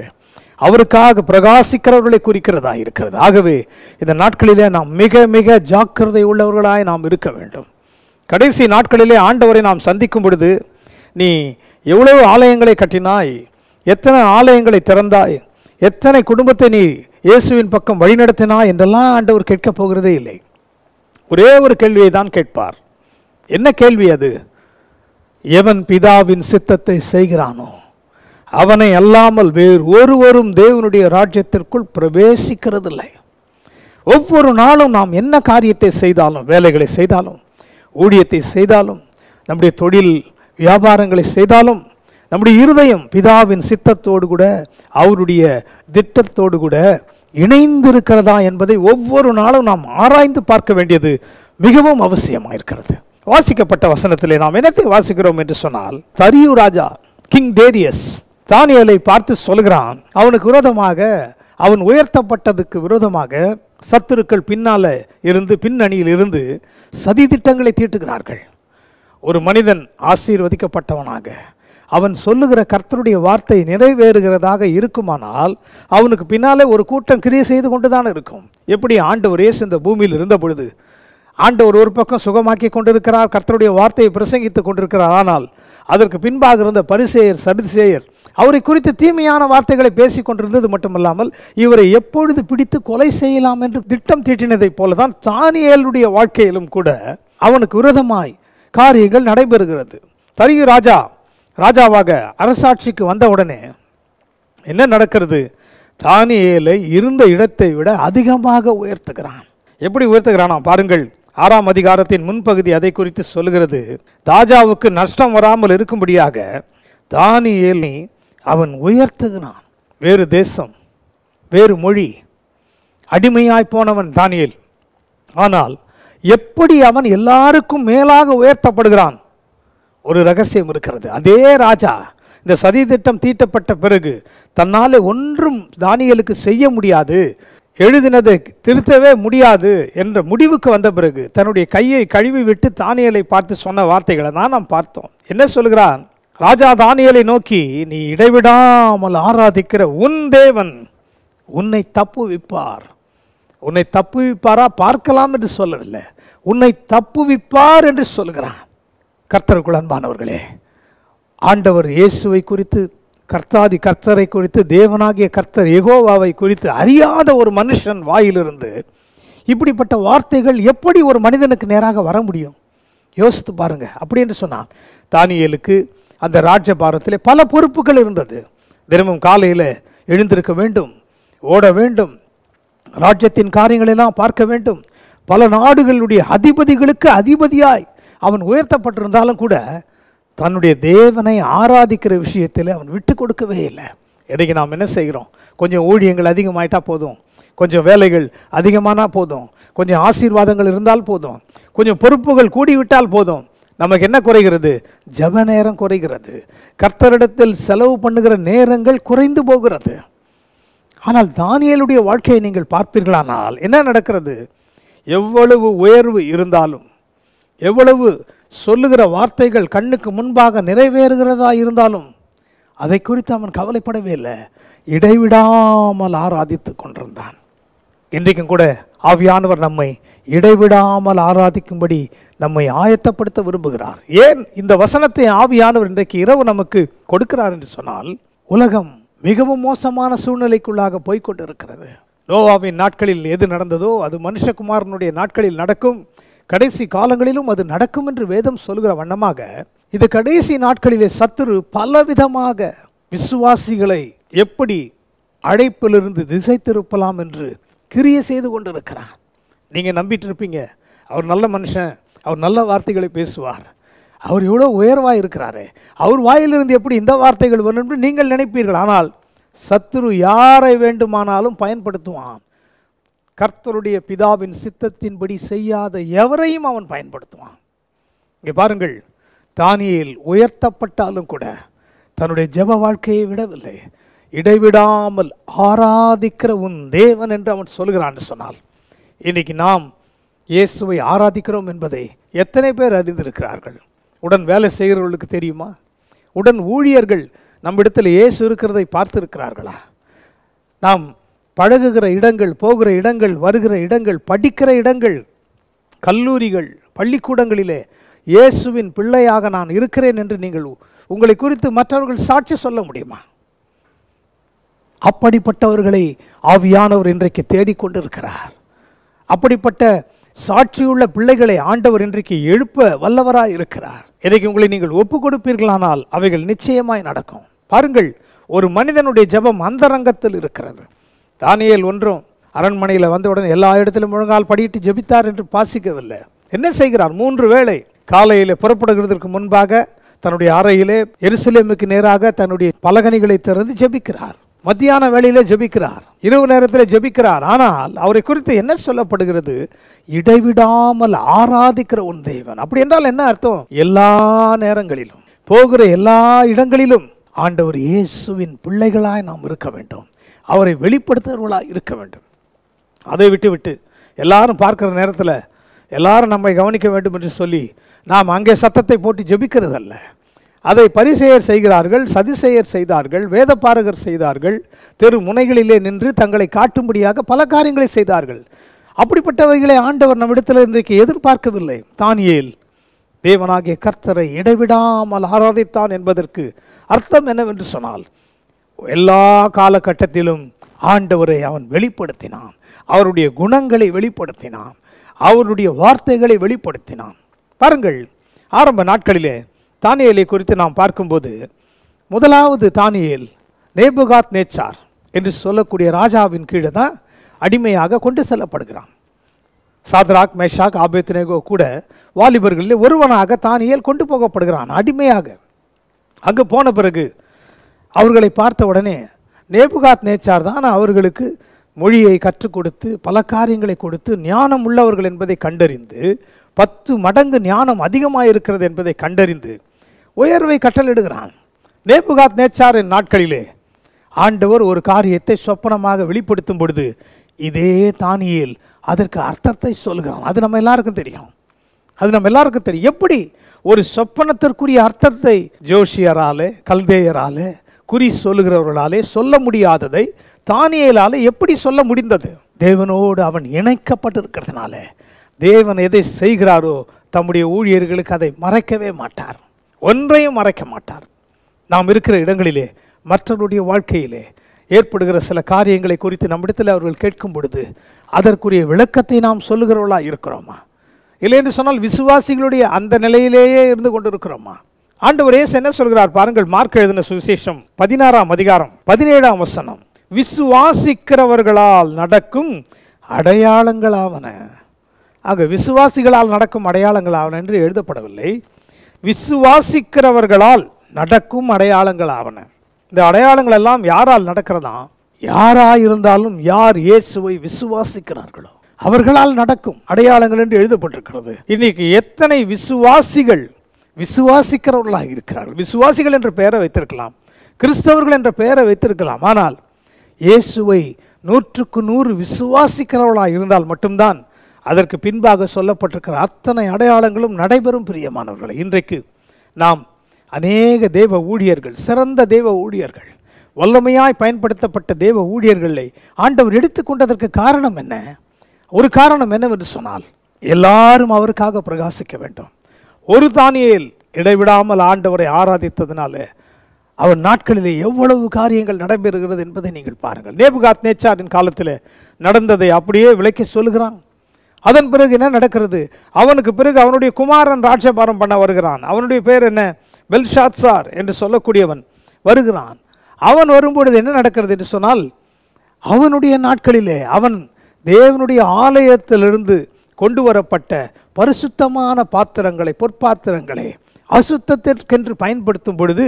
அவருக்காக பிரகாசிக்கிறவர்களை குறிக்கிறதா இருக்கிறது. ஆகவே இந்த நாட்களிலே நாம் மிக மிக ஜாக்கிரதை உள்ளவர்களாய் நாம் இருக்க வேண்டும். கடைசி நாட்களிலே ஆண்டவரை நாம் சந்திக்கும் பொழுது, நீ எவ்வளவு ஆலயங்களை கட்டினாய், எத்தனை ஆலயங்களை திறந்தாய், எத்தனை குடும்பத்தை நீ இயேசுவின் பக்கம் வழிநடத்தினாய் என்றெல்லாம் ஆண்டவர் கேட்கப் போகிறதே இல்லை. ஒரே ஒரு கேள்வியை தான் கேட்பார். என்ன கேள்வி அது? எவன் பிதாவின் சித்தத்தை செய்கிறானோ அவனை அல்லாமல் வேறு ஒருவரும் தேவனுடைய ராஜ்யத்திற்குள் பிரவேசிக்கிறதில்லை. ஒவ்வொரு நாளும் நாம் என்ன காரியத்தை செய்தாலும், வேலைகளை செய்தாலும், ஊழியத்தை செய்தாலும், நம்முடைய தொழில் வியாபாரங்களை செய்தாலும், நம்முடைய இருதயம் பிதாவின் சித்தத்தோடு கூட அவருடைய திட்டத்தோடு கூட இணைந்திருக்கிறதா என்பதை ஒவ்வொரு நாளும் நாம் ஆராய்ந்து பார்க்க வேண்டியது மிகவும் அவசியமாக இருக்கிறது. வாசிக்கப்பட்ட வசனத்திலே நாம் என்னத்தை வாசிக்கிறோம் என்று சொன்னால், தரியு ராஜா கிங் டேரியஸ் தானியேலை பார்த்து சொல்கிறான், அவனுக்கு விரோதமாக, அவன் உயர்த்தப்பட்டதுக்கு விரோதமாக சத்துருக்கள் பின்னால இருந்து, பின்னணியில் இருந்து சதி திட்டங்களை தீட்டுகிறார்கள். ஒரு மனிதன் ஆசீர்வதிக்கப்பட்டவனாக அவன் சொல்லுகிற கர்த்தருடைய வார்த்தை நிறைவேறுகிறதாக இருக்குமானால் அவனுக்கு பின்னாலே ஒரு கூட்டம் கிரியை செய்து கொண்டுதான் இருக்கும். எப்படி ஆண்டவர் இயேசு இந்த பூமியில் இருந்த பொழுது ஆண்டவர் ஒரு பக்கம் சுகமாக்கி கொண்டிருக்கிறார், கர்த்தருடைய வார்த்தையை பிரசங்கித்துக் கொண்டிருக்கிறார். ஆனால் அதற்கு பின்பாக இருந்த பரிசேயர், சதுசேயர் அவரை குறித்து தீமையான வார்த்தைகளை பேசி கொண்டிருந்தது மட்டுமல்லாமல் இவரை எப்பொழுது பிடித்து கொலை செய்யலாம் என்று திட்டம் தீட்டினதை போலதான் தானியேலுடைய வாழ்க்கையிலும் கூட அவனுக்கு விரோதமாய் காரியங்கள் நடைபெறுகிறது. தரியு ராஜாவாக அரசாட்சிக்கு வந்தவுடனே என்ன நடக்கிறது? தானியேலை இருந்த இடத்தை விட அதிகமாக உயர்த்துகிறான். எப்படி உயர்த்துகிறானா பாருங்கள். 6ஆம் அதிகாரத்தின் முன்பகுதி அதை குறித்து சொல்லுகிறது. ராஜாவுக்கு நஷ்டம் வராமல் இருக்கும்படியாக தானியேலை அவன் உயர்த்துகிறான். வேறு தேசம், வேறு மொழி, அடிமையாய் போனவன் தானியேல். ஆனால் எப்படி அவன் எல்லாருக்கும் மேலாக உயர்த்தப்படுகிறான்? ஒரு ரகசியம் இருக்கிறது. அதே ராஜா இந்த சதி திட்டம் தீட்டப்பட்ட பிறகு தன்னாலே ஒன்றும் தானியேலுக்கு செய்ய முடியாது, எழுதினதை திருத்தவே முடியாது என்ற முடிவுக்கு வந்த பிறகு தன்னுடைய கையை கழுவி விட்டு தானியேலை பார்த்து சொன்ன வார்த்தைகளை தான் நாம் பார்த்தோம். என்ன சொல்கிறான்? ராஜா தானியேலை நோக்கி, நீ இடைவிடாமல் ஆராதிக்கிற உன் தேவன் உன்னை தப்புவிப்பார். உன்னை தப்புவிப்பாரா பார்க்கலாம் என்று சொல்லவில்லை, உன்னை தப்புவிப்பார் என்று சொல்கிறான். கர்த்தருக்குள் அன்பானவர்களே, ஆண்டவர் இயேசுவை குறித்து, கர்த்தாதி கர்த்தரை குறித்து, தேவனாகிய கர்த்தர் யெகோவாவை குறித்து அறியாத ஒரு மனுஷன் வாயிலிருந்து இப்படிப்பட்ட வார்த்தைகள் எப்படி ஒரு மனிதனுக்கு நேராக வர முடியும்? யோசித்து பாருங்க. அப்படி என்று சொன்னான், தானியேலுக்கு அந்த ராஜ்யபாரத்திலே பல பொறுப்புகள் இருந்தது. தினமும் காலையில் எழுந்திருக்க வேண்டும், ஓட வேண்டும், ராஜ்யத்தின் காரியங்களெல்லாம் பார்க்க வேண்டும். பல நாடுகளுடைய அதிபதிகளுக்கு அதிபதியாய் அவன் உயர்த்தப்பட்டிருந்தாலும் கூட தன்னுடைய தேவனை ஆராதிக்கிற விஷயத்தில் அவன் விட்டு கொடுக்கவே இல்லை. இன்றைக்கு நாம் என்ன செய்கிறோம்? கொஞ்சம் ஊழியங்கள் அதிகமாயிட்டா போதும், கொஞ்சம் வேலைகள் அதிகமானால் போதும், கொஞ்சம் ஆசீர்வாதங்கள் இருந்தால் போதும், கொஞ்சம் பொறுப்புகள் கூடிவிட்டால் போதும், நமக்கு என்ன குறைகிறது? ஜெப நேரம் குறைகிறது, கர்த்தரிடத்தில் செலவு பண்ணுகிற நேரங்கள் குறைந்து போகிறது. ஆனால் தானியேலுடைய வாழ்க்கையை நீங்கள் பார்ப்பீர்களானால் என்ன நடக்கிறது? எவ்வளவு உயர்வு இருந்தாலும், எவ்வளவு சொல்லுகிற வார்த்தைகள் கண்ணுக்கு முன்பாக நிறைவேறுகிறதா இருந்தாலும் அதை குறித்து அவன் கவலைப்படவே இல்லை. இடைவிடாமல் ஆராதித்து கொண்டிருந்தான். இன்றைக்கும் கூட ஆவியானவர் நம்மை இடைவிடாமல் ஆராதிக்கும்படி நம்மை ஆயத்தப்படுத்த விரும்புகிறார். ஏன் இந்த வசனத்தை ஆவியானவர் இன்றைக்கு இரவு நமக்கு கொடுக்கிறார் என்று சொன்னால், உலகம் மிகவும் மோசமான சூழ்நிலைக்குள்ளாக போய்கொண்டிருக்கிறது. நோவாவின் நாட்களில் எது நடந்ததோ அது மனுஷகுமாரனுடைய நாட்களில் நடக்கும், கடைசி காலங்களிலும் அது நடக்கும் என்று வேதம் சொல்கிற வண்ணமாக இது கடைசி நாட்களிலே சத்துரு பலவிதமாக விசுவாசிகளை எப்படி அழைப்பிலிருந்து திசை திருப்பலாம் என்று கிரியை செய்து கொண்டிருக்கிறான். நீங்கள் நம்பிட்டு இருப்பீங்க, அவர் நல்ல மனுஷன், அவர் நல்ல வார்த்தைகளை பேசுவார், அவர் எவ்வளோ உயர்வாக இருக்கிறாரு, அவர் வாயிலிருந்து எப்படி இந்த வார்த்தைகள் வரும் என்று நீங்கள் நினைப்பீர்கள். ஆனால் சத்துரு யாரை வேண்டுமானாலும் பயன்படுத்துவான். கர்த்தருடைய பிதாவின் சித்தத்தின்படி செய்யாத எவரையும் அவன் பயன்படுத்துவான். இங்கே பாருங்கள், தானியேல் உயர்த்தப்பட்டாலும் கூட தன்னுடைய ஜெப வாழ்க்கையை விடவில்லை. இடைவிடாமல் ஆராதிக்கிற உன் தேவன் என்று அவன் சொல்கிறான் என்று சொன்னால், இன்னைக்கு நாம் இயேசுவை ஆராதிக்கிறோம் என்பதை எத்தனை பேர் அறிந்திருக்கிறார்கள்? உடன் வேலை செய்கிறவர்களுக்கு தெரியுமா? உடன் ஊழியர்கள் நம்மிடத்தில் இயேசு இருக்கிறதை பார்த்திருக்கிறார்களா? நாம் பழகுகிற இடங்கள், போகிற இடங்கள், வருகிற இடங்கள், படிக்கிற இடங்கள், கல்லூரிகள், பள்ளிக்கூடங்களிலே இயேசுவின் பிள்ளையாக நான் இருக்கிறேன் என்று நீங்கள் உங்களை குறித்து மற்றவர்கள் சாட்சி சொல்ல முடியுமா? அப்படிப்பட்டவர்களை ஆவியானவர் இன்றைக்கு தேடிக்கொண்டிருக்கிறார். அப்படிப்பட்ட சாட்சியுள்ள பிள்ளைகளை ஆண்டவர் இன்றைக்கு எழுப்ப வல்லவராய் இருக்கிறார். இன்றைக்கு உங்களை நீங்கள் ஒப்பு கொடுப்பீர்களானால் அவைகள் நிச்சயமாய் நடக்கும். பாருங்கள், ஒரு மனிதனுடைய ஜெபம் அந்தரங்கத்தில் இருக்கிறது. தானியேல் ஒன்றும் அரண்மனையில் வந்தவுடன் எல்லா இடத்திலும் முழங்கால் படியிட்டு ஜெபித்தார் என்று வாசிக்கவில்லை. என்ன செய்கிறார்? 3 வேளை காலையில் புறப்படுகிறதற்கு முன்பாக தன்னுடைய அறையிலே எருசலேமுக்கு நேராக தன்னுடைய பலகணிகளை திறந்து ஜெபிக்கிறார். மத்தியான வேளையிலே ஜெபிக்கிறார், இரவு நேரத்தில் ஜெபிக்கிறார். ஆனால் அவரை குறித்து என்ன சொல்லப்படுகிறது? இடைவிடாமல் ஆராதிக்கிற உன் தேவன். அப்படி என்றால் என்ன அர்த்தம்? எல்லா நேரங்களிலும், போகிற எல்லா இடங்களிலும் ஆண்டவர் இயேசுவின் பிள்ளைகளாய் நாம் இருக்க வேண்டும், அவரை வெளிப்படுத்துகிறவர்களாக இருக்க வேண்டும். அதை விட்டு எல்லாரும் பார்க்கிற நேரத்தில் எல்லாரும் நம்மை கவனிக்க வேண்டும் என்று சொல்லி நாம் அங்கே சத்தத்தை போட்டு ஜெபிக்கிறதல்ல. அதை பரிசேயர் செய்கிறார்கள், சதுசேயர் செய்தார்கள், வேதபாரகர் செய்தார்கள், தெரு முனைகளிலே நின்று தங்களை காட்டும்படியாக பல காரியங்களை செய்தார்கள். அப்படிப்பட்டவைகளை ஆண்டவர் நம்மிடத்தில் இன்றைக்கு எதிர்பார்க்கவில்லை. தானியேல் தேவனாகிய கர்த்தரை இடைவிடாமல் ஆராதித்தான் என்பதற்கு அர்த்தம் என்னவென்று சொன்னால், எல்லா காலகட்டத்திலும் ஆண்டவரை அவன் வெளிப்படுத்தினான், அவருடைய குணங்களை வெளிப்படுத்தினான், அவருடைய வார்த்தைகளை வெளிப்படுத்தினான். பாருங்கள், ஆரம்ப நாட்களிலே தானியேலை குறித்து நாம் பார்க்கும்போது, முதலாவது தானியேல் நேபுகாத் நேச்சார் என்று சொல்லக்கூடிய ராஜாவின் கீழே தான் அடிமையாக கொண்டு செல்லப்படுகிறான். சாத்ராக், மேஷாக், ஆபேத்நேகோ கூட வாலிபர்களில் ஒருவனாக தானியேல் கொண்டு போகப்படுகிறான் அடிமையாக. அங்கு போன பிறகு அவர்களை பார்த்த உடனே நேபுகாத் நேச்சார் தான் அவர்களுக்கு மொழியை கற்றுக் கொடுத்து பல காரியங்களை கொடுத்து ஞானம் உள்ளவர்கள் என்பதை கண்டறிந்து 10 மடங்கு ஞானம் அதிகமாக இருக்கிறது என்பதை கண்டறிந்து உயர்வை கட்டளிடுகிறான். நேபுகாத் நேச்சாரின் நாட்களிலே ஆண்டவர் ஒரு காரியத்தை சொப்பனமாக வெளிப்படுத்தும் பொழுது இதே தானியேல் அதற்கு அர்த்தத்தை சொல்கிறான். அது நம்ம எல்லாருக்கும் தெரியும். அது நம்ம எல்லாருக்கும் தெரியும். எப்படி ஒரு சொப்பனத்திற்குரிய அர்த்தத்தை ஜோஷியராலே, கல்தேயராலே, குறி சொல்லுகிறவர்களாலே சொல்ல முடியாததை தானியேலாலே எப்படி சொல்ல முடிந்தது? தேவனோடு அவன் இணைக்கப்பட்டிருக்கிறதுனால. தேவன் எதை செய்கிறாரோ தம்முடைய ஊழியர்களுக்கு அதை மறைக்கவே மாட்டார், ஒன்றையும் மறைக்க மாட்டார். நாம் இருக்கிற இடங்களிலே, மற்றவருடைய வாழ்க்கையிலே ஏற்படுகிற சில காரியங்களை குறித்து நம்மிடத்தில் அவர்கள் கேட்கும் பொழுது அதற்குரிய விளக்கத்தை நாம் சொல்லுகிறவர்களாக இருக்கிறோமா? இல்லை என்று சொன்னால் விசுவாசிகளுடைய அந்த நிலையிலேயே இருந்து கொண்டிருக்கிறோமா? ஆண்டவர் இயேசு என்ன சொல்கிறார் பாருங்கள். மார்க் எழுதின சுவிசேஷம் 16ஆம் அதிகாரம் 17ஆம் வசனம். விசுவாசிக்கிறவர்களால் நடக்கும் அடையாளங்களாவன. ஆக விசுவாசிகளால் நடக்கும் அடையாளங்களாவன என்று எழுதப்படவில்லை. விசுவாசிக்கிறவர்களால் நடக்கும் அடையாளங்களாவன. இந்த அடையாளங்கள் எல்லாம் யாரால் நடக்கிறதா? யாராயிருந்தாலும் யார் இயேசுவை விசுவாசிக்கிறார்களோ அவர்களால் நடக்கும் அடையாளங்கள் என்று எழுதப்பட்டிருக்கிறது. இன்னைக்கு எத்தனை விசுவாசிகள் விசுவாசிக்கிறவர்களாக இருக்கிறார்கள். விசுவாசிகள் என்ற பெயரை வைத்திருக்கலாம், கிறிஸ்தவர்கள் என்ற பெயரை வைத்திருக்கலாம். ஆனால் இயேசுவை 100க்கு 100 விசுவாசிக்கிறவர்களாக இருந்தால் மட்டும்தான் அதற்கு பின்பாக சொல்லப்பட்டிருக்கிற அத்தனை அடையாளங்களும் நடைபெறும். பிரியமானவர்களை, இன்றைக்கு நாம் அநேக தேவ ஊழியர்கள், சிறந்த தேவ ஊழியர்கள், வல்லமையாய் பயன்படுத்தப்பட்ட தேவ ஊழியர்களை ஆண்டவர் எடுத்துக்கொண்டதற்கு காரணம் என்ன? ஒரு காரணம் என்னவென்று சொன்னால், எல்லாரும் அவருக்காக பிரகாசிக்க வேண்டும். ஒரு தானியேல் இடைவிடாமல் ஆண்டவரை ஆராதித்ததினால அவன் நாட்களிலே எவ்வளவு காரியங்கள் நடைபெறுகிறது என்பதை நீங்கள் பாருங்கள். நேபுகாத் நேச்சாரின் காலத்தில் நடந்ததை அப்படியே விளக்கி சொல்லுகிறான். அதன் பிறகு என்ன நடக்கிறது? அவனுக்கு பிறகு அவனுடைய குமாரன் ராஜ்யபாரம் பண்ண வருகிறான். அவனுடைய பேர் என்ன? பெல்ஷாத்சார் என்று சொல்லக்கூடியவன் வருகிறான். அவன் வரும்பொழுது என்ன நடக்கிறது என்று சொன்னால், அவனுடைய நாட்களிலே அவன் தேவனுடைய ஆலயத்திலிருந்து கொண்டு வரப்பட்ட பரிசுத்தமான பாத்திரங்களை, பொற்பாத்திரங்களை அசுத்தத்திற்கென்று பயன்படுத்தும் பொழுது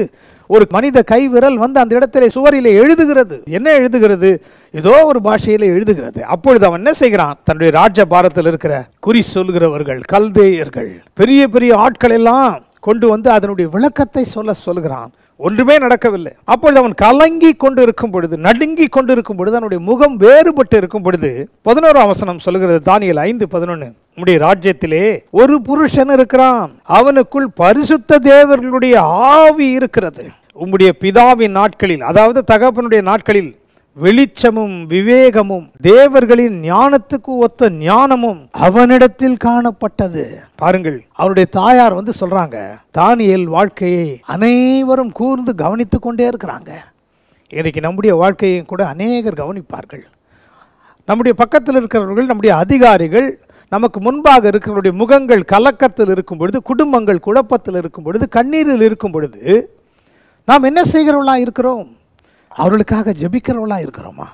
ஒரு மனித கைவிரல் வந்து அந்த இடத்திலே சுவரிலே எழுதுகிறது. என்ன எழுதுகிறது? ஏதோ ஒரு பாஷையிலே எழுதுகிறது. அப்பொழுது அவன் என்ன செய்கிறான்? தன்னுடைய ராஜ்யபாரத்தில் இருக்கிற குறி சொல்கிறவர்கள், கல்தேயர்கள், பெரிய பெரிய ஆட்கள் எல்லாம் கொண்டு வந்து அதனுடைய விளக்கத்தை சொல்லுகிறான். ஒன்றுமே நடக்கவில்லை. அப்பொழுது அவன் கலங்கி கொண்டு இருக்கும் பொழுது, நடுங்கி கொண்டு இருக்கும் பொழுது, அவனுடைய முகம் வேறுபட்டு இருக்கும் பொழுது 11ஆம் வசனம் சொல்லுகிறது, தானியேல் 5:11, உம்முடைய ராஜ்யத்திலே ஒரு புருஷன் இருக்கிறான், அவனுக்குள் பரிசுத்த தேவர்களுடைய ஆவி இருக்கிறது. உம்முடைய பிதாவின் நாட்களில், அதாவது தகப்பனுடைய நாட்களில், வெளிச்சமும் விவேகமும் தேவர்களின் ஞானத்துக்கு ஒத்த ஞானமும் அவனிடத்தில் காணப்பட்டது. பாருங்கள், அவருடைய தாயார் வந்து சொல்றாங்க, தானியேல் வாழ்க்கையை அனைவரும் கூர்ந்து கவனித்துக் கொண்டே இருக்கிறாங்க. இன்னைக்கு நம்முடைய வாழ்க்கையை கூட அநேகர் கவனிப்பார்கள். நம்முடைய பக்கத்தில் இருக்கிறவர்கள், நம்முடைய அதிகாரிகள், நமக்கு முன்பாக இருக்கிறவருடைய முகங்கள் கலக்கத்தில் இருக்கும் பொழுது, குடும்பங்கள் குழப்பத்தில் இருக்கும் பொழுது, கண்ணீரில் இருக்கும் பொழுது நாம் என்ன செய்கிறவர்களா இருக்கிறோம்? அவர்களுக்காக ஜெபிக்கிறவர்களா இருக்கிறோமா?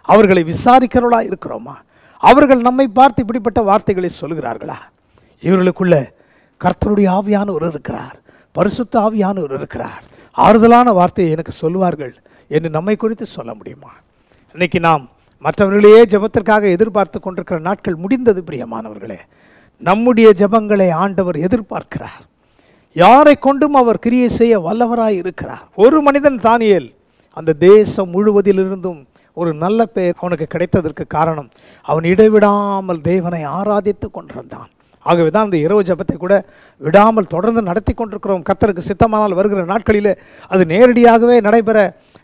அவர்களை விசாரிக்கிறவர்களா இருக்கிறோமா? அவர்கள் நம்மை பார்த்து இப்படிப்பட்ட வார்த்தைகளை சொல்கிறார்களா? இவர்களுக்குள்ள கர்த்தருடைய ஆவியானவர் இருக்கிறார், பரிசுத்த ஆவியானவர் இருக்கிறார், ஆறுதலான வார்த்தையை எனக்கு சொல்லுவார்கள் என்று நம்மை குறித்து சொல்ல முடியுமா? இன்னைக்கு நாம் மற்றவர்களையே ஜெபத்திற்காக எதிர்பார்த்து கொண்டிருக்கிற நாட்கள் முடிந்தது. பிரியமானவர்களே, நம்முடைய ஜெபங்களை ஆண்டவர் எதிர்பார்க்கிறார். யாரை கொண்டும் அவர் கிரியை செய்ய வல்லவராய் இருக்கிறார். ஒரு மனிதன் தானியேல் அந்த தேசம் முழுவதிலிருந்தும் ஒரு நல்ல பெயர் அவனுக்கு கிடைத்ததற்கு காரணம், அவன் இடைவிடாமல் தேவனை ஆராதித்து கொண்டிருந்தான். ஆகவே தான் அந்த இரவு ஜெபத்தை கூட விடாமல் தொடர்ந்து நடத்தி கொண்டிருக்கிறோம். கர்த்தருக்கு சித்தமானால் வருகிற நாட்களிலே அது நேரடியாகவே நடைபெற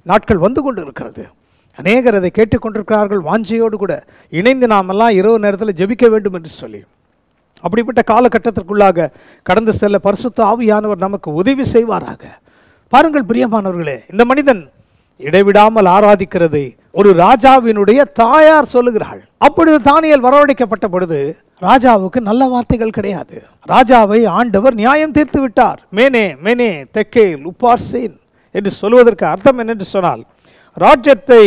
நாட்கள் வந்து கொண்டு இருக்கிறது. அநேகர் அதை கேட்டுக்கொண்டிருக்கிறார்கள், வாஞ்சையோடு கூட இணைந்து நாம் எல்லாம் இரவு நேரத்தில் ஜெபிக்க வேண்டும் என்று சொல்லி. அப்படிப்பட்ட காலகட்டத்திற்குள்ளாக கடந்து செல்ல பரிசுத்த ஆவியானவர் நமக்கு உதவி செய்வாராக. பாருங்கள் பிரியமானவர்களே, இந்த மனிதன் இடைவிடாமல் ஆராதிக்கிறதை ஒரு ராஜாவினுடைய தாயார் சொல்லுகிறாள். அப்பொழுது தானியேல் வரவழைக்கப்பட்ட பொழுது ராஜாவுக்கு நல்ல வார்த்தைகள் கிடையாது. ராஜாவை ஆண்டவர் நியாயம் தீர்த்து விட்டார். மேனே மேனே தெக்கேல் உப்பார்சேன் என்று சொல்வதற்கு அர்த்தம் என்னென்று சொன்னால், ராஜ்யத்தை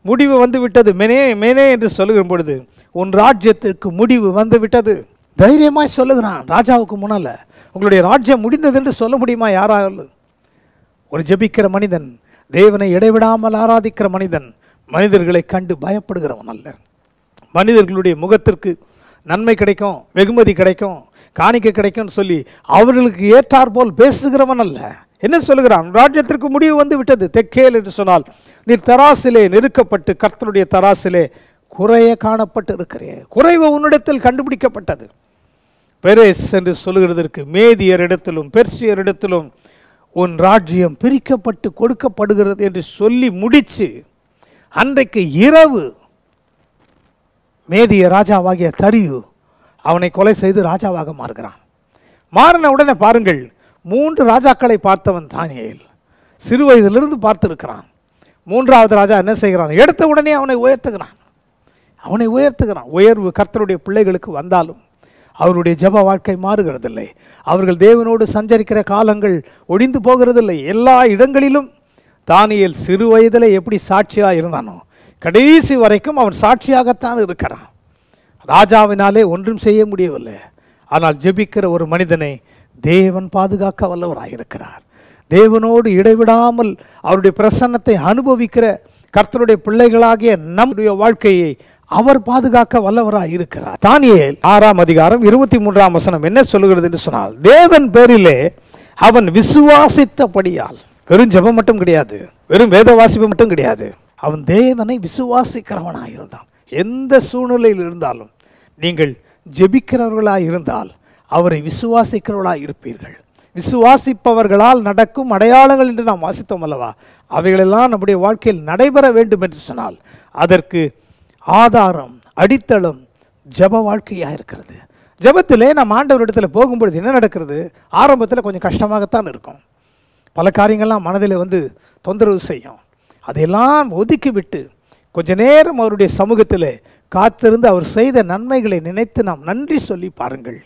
முடிவு வந்து விட்டது. மேனே மேனே என்று சொல்லுகிற பொழுது உன் ராஜ்யத்திற்கு முடிவு வந்து விட்டது. தைரியமாய் சொல்லுகிறான் ராஜாவுக்கு முன்னால. உங்களுடைய ராஜ்யம் முடிந்தது என்று சொல்ல முடியுமா யாராலும்? ஒரு ஜெபிக்கிற மனிதன், தேவனை இடைவிடாமல் ஆராதிக்கிற மனிதன், மனிதர்களை கண்டு பயப்படுகிறவன் அல்ல. மனிதர்களுடைய முகத்திற்கு நன்மை கிடைக்கும், வெகுமதி கிடைக்கும், காணிக்கை கிடைக்கும் சொல்லி அவர்களுக்கு ஏற்றார் போல் பேசுகிறவன் அல்ல. என்ன சொல்லுகிறான்? ராஜ்யத்திற்கு முடிவு வந்து விட்டது. தெக்கேல் என்று சொன்னால் நீ தராசிலே நெருக்கப்பட்டு கர்த்தருடைய தராசிலே குறைய காணப்பட்டு இருக்கிறே. குறைவு உன்னிடத்தில் கண்டுபிடிக்கப்பட்டது. பெரேஸ் என்று சொல்லுகிறதற்கு மேதியரிடத்திலும் பெர்சியரிடத்திலும் உன் ராஜ்யம் பிரிக்கப்பட்டு கொடுக்கப்படுகிறது என்று சொல்லி முடித்து அன்றைக்கு இரவு மேதிய ராஜாவாகிய தரியு அவனை கொலை செய்து ராஜாவாக மாறுகிறான். மாறின உடனே பாருங்கள், 3 ராஜாக்களை பார்த்தவன் தானியேல் சிறு வயதிலிருந்து பார்த்திருக்கிறான். 3வது ராஜா என்ன செய்கிறான்? எடுத்த உடனே அவனை உயர்த்துகிறான். உயர்வு கர்த்தருடைய பிள்ளைகளுக்கு வந்தாலும் அவருடைய ஜெப வாழ்க்கை மாறுகிறதில்லை. அவர்கள் தேவனோடு சஞ்சரிக்கிற காலங்கள் ஒழிந்து போகிறதில்லை. எல்லா இடங்களிலும் தானியேல் சிறு வயதில் எப்படி சாட்சியாக இருந்தானோ கடைசி வரைக்கும் அவன் சாட்சியாகத்தான் இருக்கிறான். ராஜாவினாலே ஒன்றும் செய்ய முடியவில்லை. ஆனால் ஜெபிக்கிற ஒரு மனிதனை தேவன் பாதுகாக்க வல்லவராயிருக்கிறார். தேவனோடு இடைவிடாமல் அவருடைய பிரசன்னத்தை அனுபவிக்கிற கர்த்தருடைய பிள்ளைகளாகிய நம்முடைய வாழ்க்கையை அவர் பாதுகாக்க வல்லவராய் இருக்கிறார். தானியேல் 6ஆம் அதிகாரம் 23ஆம் வசனம் என்ன சொல்லுகிறது என்று சொன்னால், தேவன் பேரிலே அவன் விசுவாசித்தபடியால், வெறும் ஜெபம் மட்டும் கிடையாது, வெறும் வேத வாசிப்பு மட்டும் கிடையாது, அவன் தேவனை விசுவாசிக்கிறவனாய் இருந்தான். எந்த சூழ்நிலையில் இருந்தாலும் நீங்கள் ஜெபிக்கிறவர்களாய் இருந்தால் அவரை விசுவாசிக்கிறவர்களாய் இருப்பீர்கள். விசுவாசிப்பவர்களால் நடக்கும் அடையாளங்கள் என்று நாம் வாசித்தோம் அல்லவா? அவைகளெல்லாம் நம்முடைய வாழ்க்கையில் நடைபெற வேண்டும் என்று சொன்னால் அதற்கு ஆதாரம், அடித்தளம் ஜெப வாழ்க்கையாக இருக்கிறது. ஜெபத்திலே நாம் ஆண்டவரிடத்தில் போகும்பொழுது என்ன நடக்கிறது? ஆரம்பத்தில் கொஞ்சம் கஷ்டமாகத்தான் இருக்கும். பல காரியங்கள்லாம் மனதில் தொந்தரவு செய்யும். அதையெல்லாம் ஒதுக்கிவிட்டு கொஞ்ச நேரம் அவருடைய சமூகத்தில் காத்திருந்து அவர் செய்த நன்மைகளை நினைத்து நாம் நன்றி சொல்லி பாருங்கள்.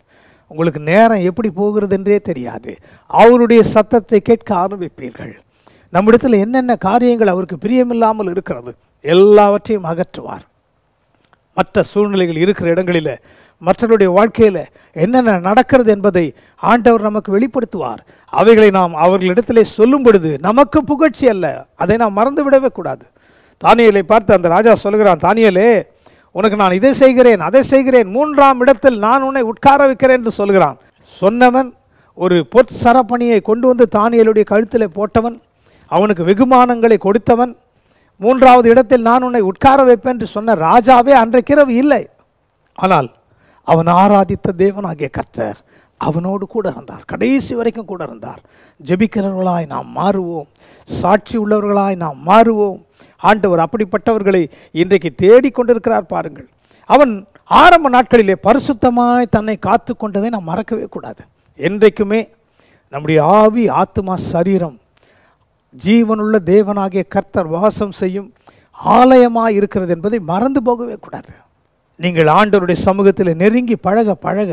உங்களுக்கு நேரம் எப்படி போகிறது என்றே தெரியாது. அவருடைய சத்தத்தை கேட்க ஆரம்பிப்பீர்கள். நம்மிடத்தில் என்னென்ன காரியங்கள் அவருக்கு பிரியமில்லாமல் இருக்கிறது எல்லாவற்றையும் அகற்றுவார். மற்ற சூழ்நிலைகள் இருக்கிற இடங்களில் மற்றவருடைய வாழ்க்கையில் என்னென்ன நடக்கிறது என்பதை ஆண்டவர் நமக்கு வெளிப்படுத்துவார். அவைகளை நாம் அவர்களிடத்திலே சொல்லும் பொழுது நமக்கு புகழ்ச்சி அல்ல, அதை நாம் மறந்து விடவே கூடாது. தானியேலை பார்த்து அந்த ராஜா சொல்கிறான், தானியேலே உனக்கு நான் இதை செய்கிறேன் அதை செய்கிறேன், 3ஆம் இடத்தில் நான் உன்னை உட்கார வைக்கிறேன் என்று சொல்கிறான். சொன்னவன் ஒரு பொற்சரப்பணியை கொண்டு வந்து தானியேலுடைய கழுத்தில் போட்டவன், அவனுக்கு வெகுமானங்களை கொடுத்தவன், 3வது இடத்தில் நான் உன்னை உட்கார வைப்பேன் என்று சொன்ன ராஜாவே அன்றைக்கிரவு இல்லை. ஆனால் அவன் ஆராதித்த தேவனாகிய கர்த்தர் அவனோடு கூட இருந்தார், கடைசி வரைக்கும் கூட இருந்தார். ஜெபிக்கிறவர்களாய் நாம் மாறுவோம், சாட்சி உள்ளவர்களாய் நாம் மாறுவோம். ஆண்டவர் அப்படிப்பட்டவர்களை இன்றைக்கு தேடிக்கொண்டிருக்கிறார். பாருங்கள், அவன் ஆரம்ப நாட்களிலே பரிசுத்தமாய் தன்னை காத்து கொண்டதை நாம் மறக்கவே கூடாது. என்றைக்குமே நம்முடைய ஆவி, ஆத்மா, சரீரம் ஜீவனுள்ள தேவனாகிய கர்த்தர் வாசம் செய்யும் ஆலயமாக இருக்கிறது என்பதை மறந்து போகவே கூடாது. நீங்கள் ஆண்டவருடைய சமூகத்தில் நெருங்கி பழக பழக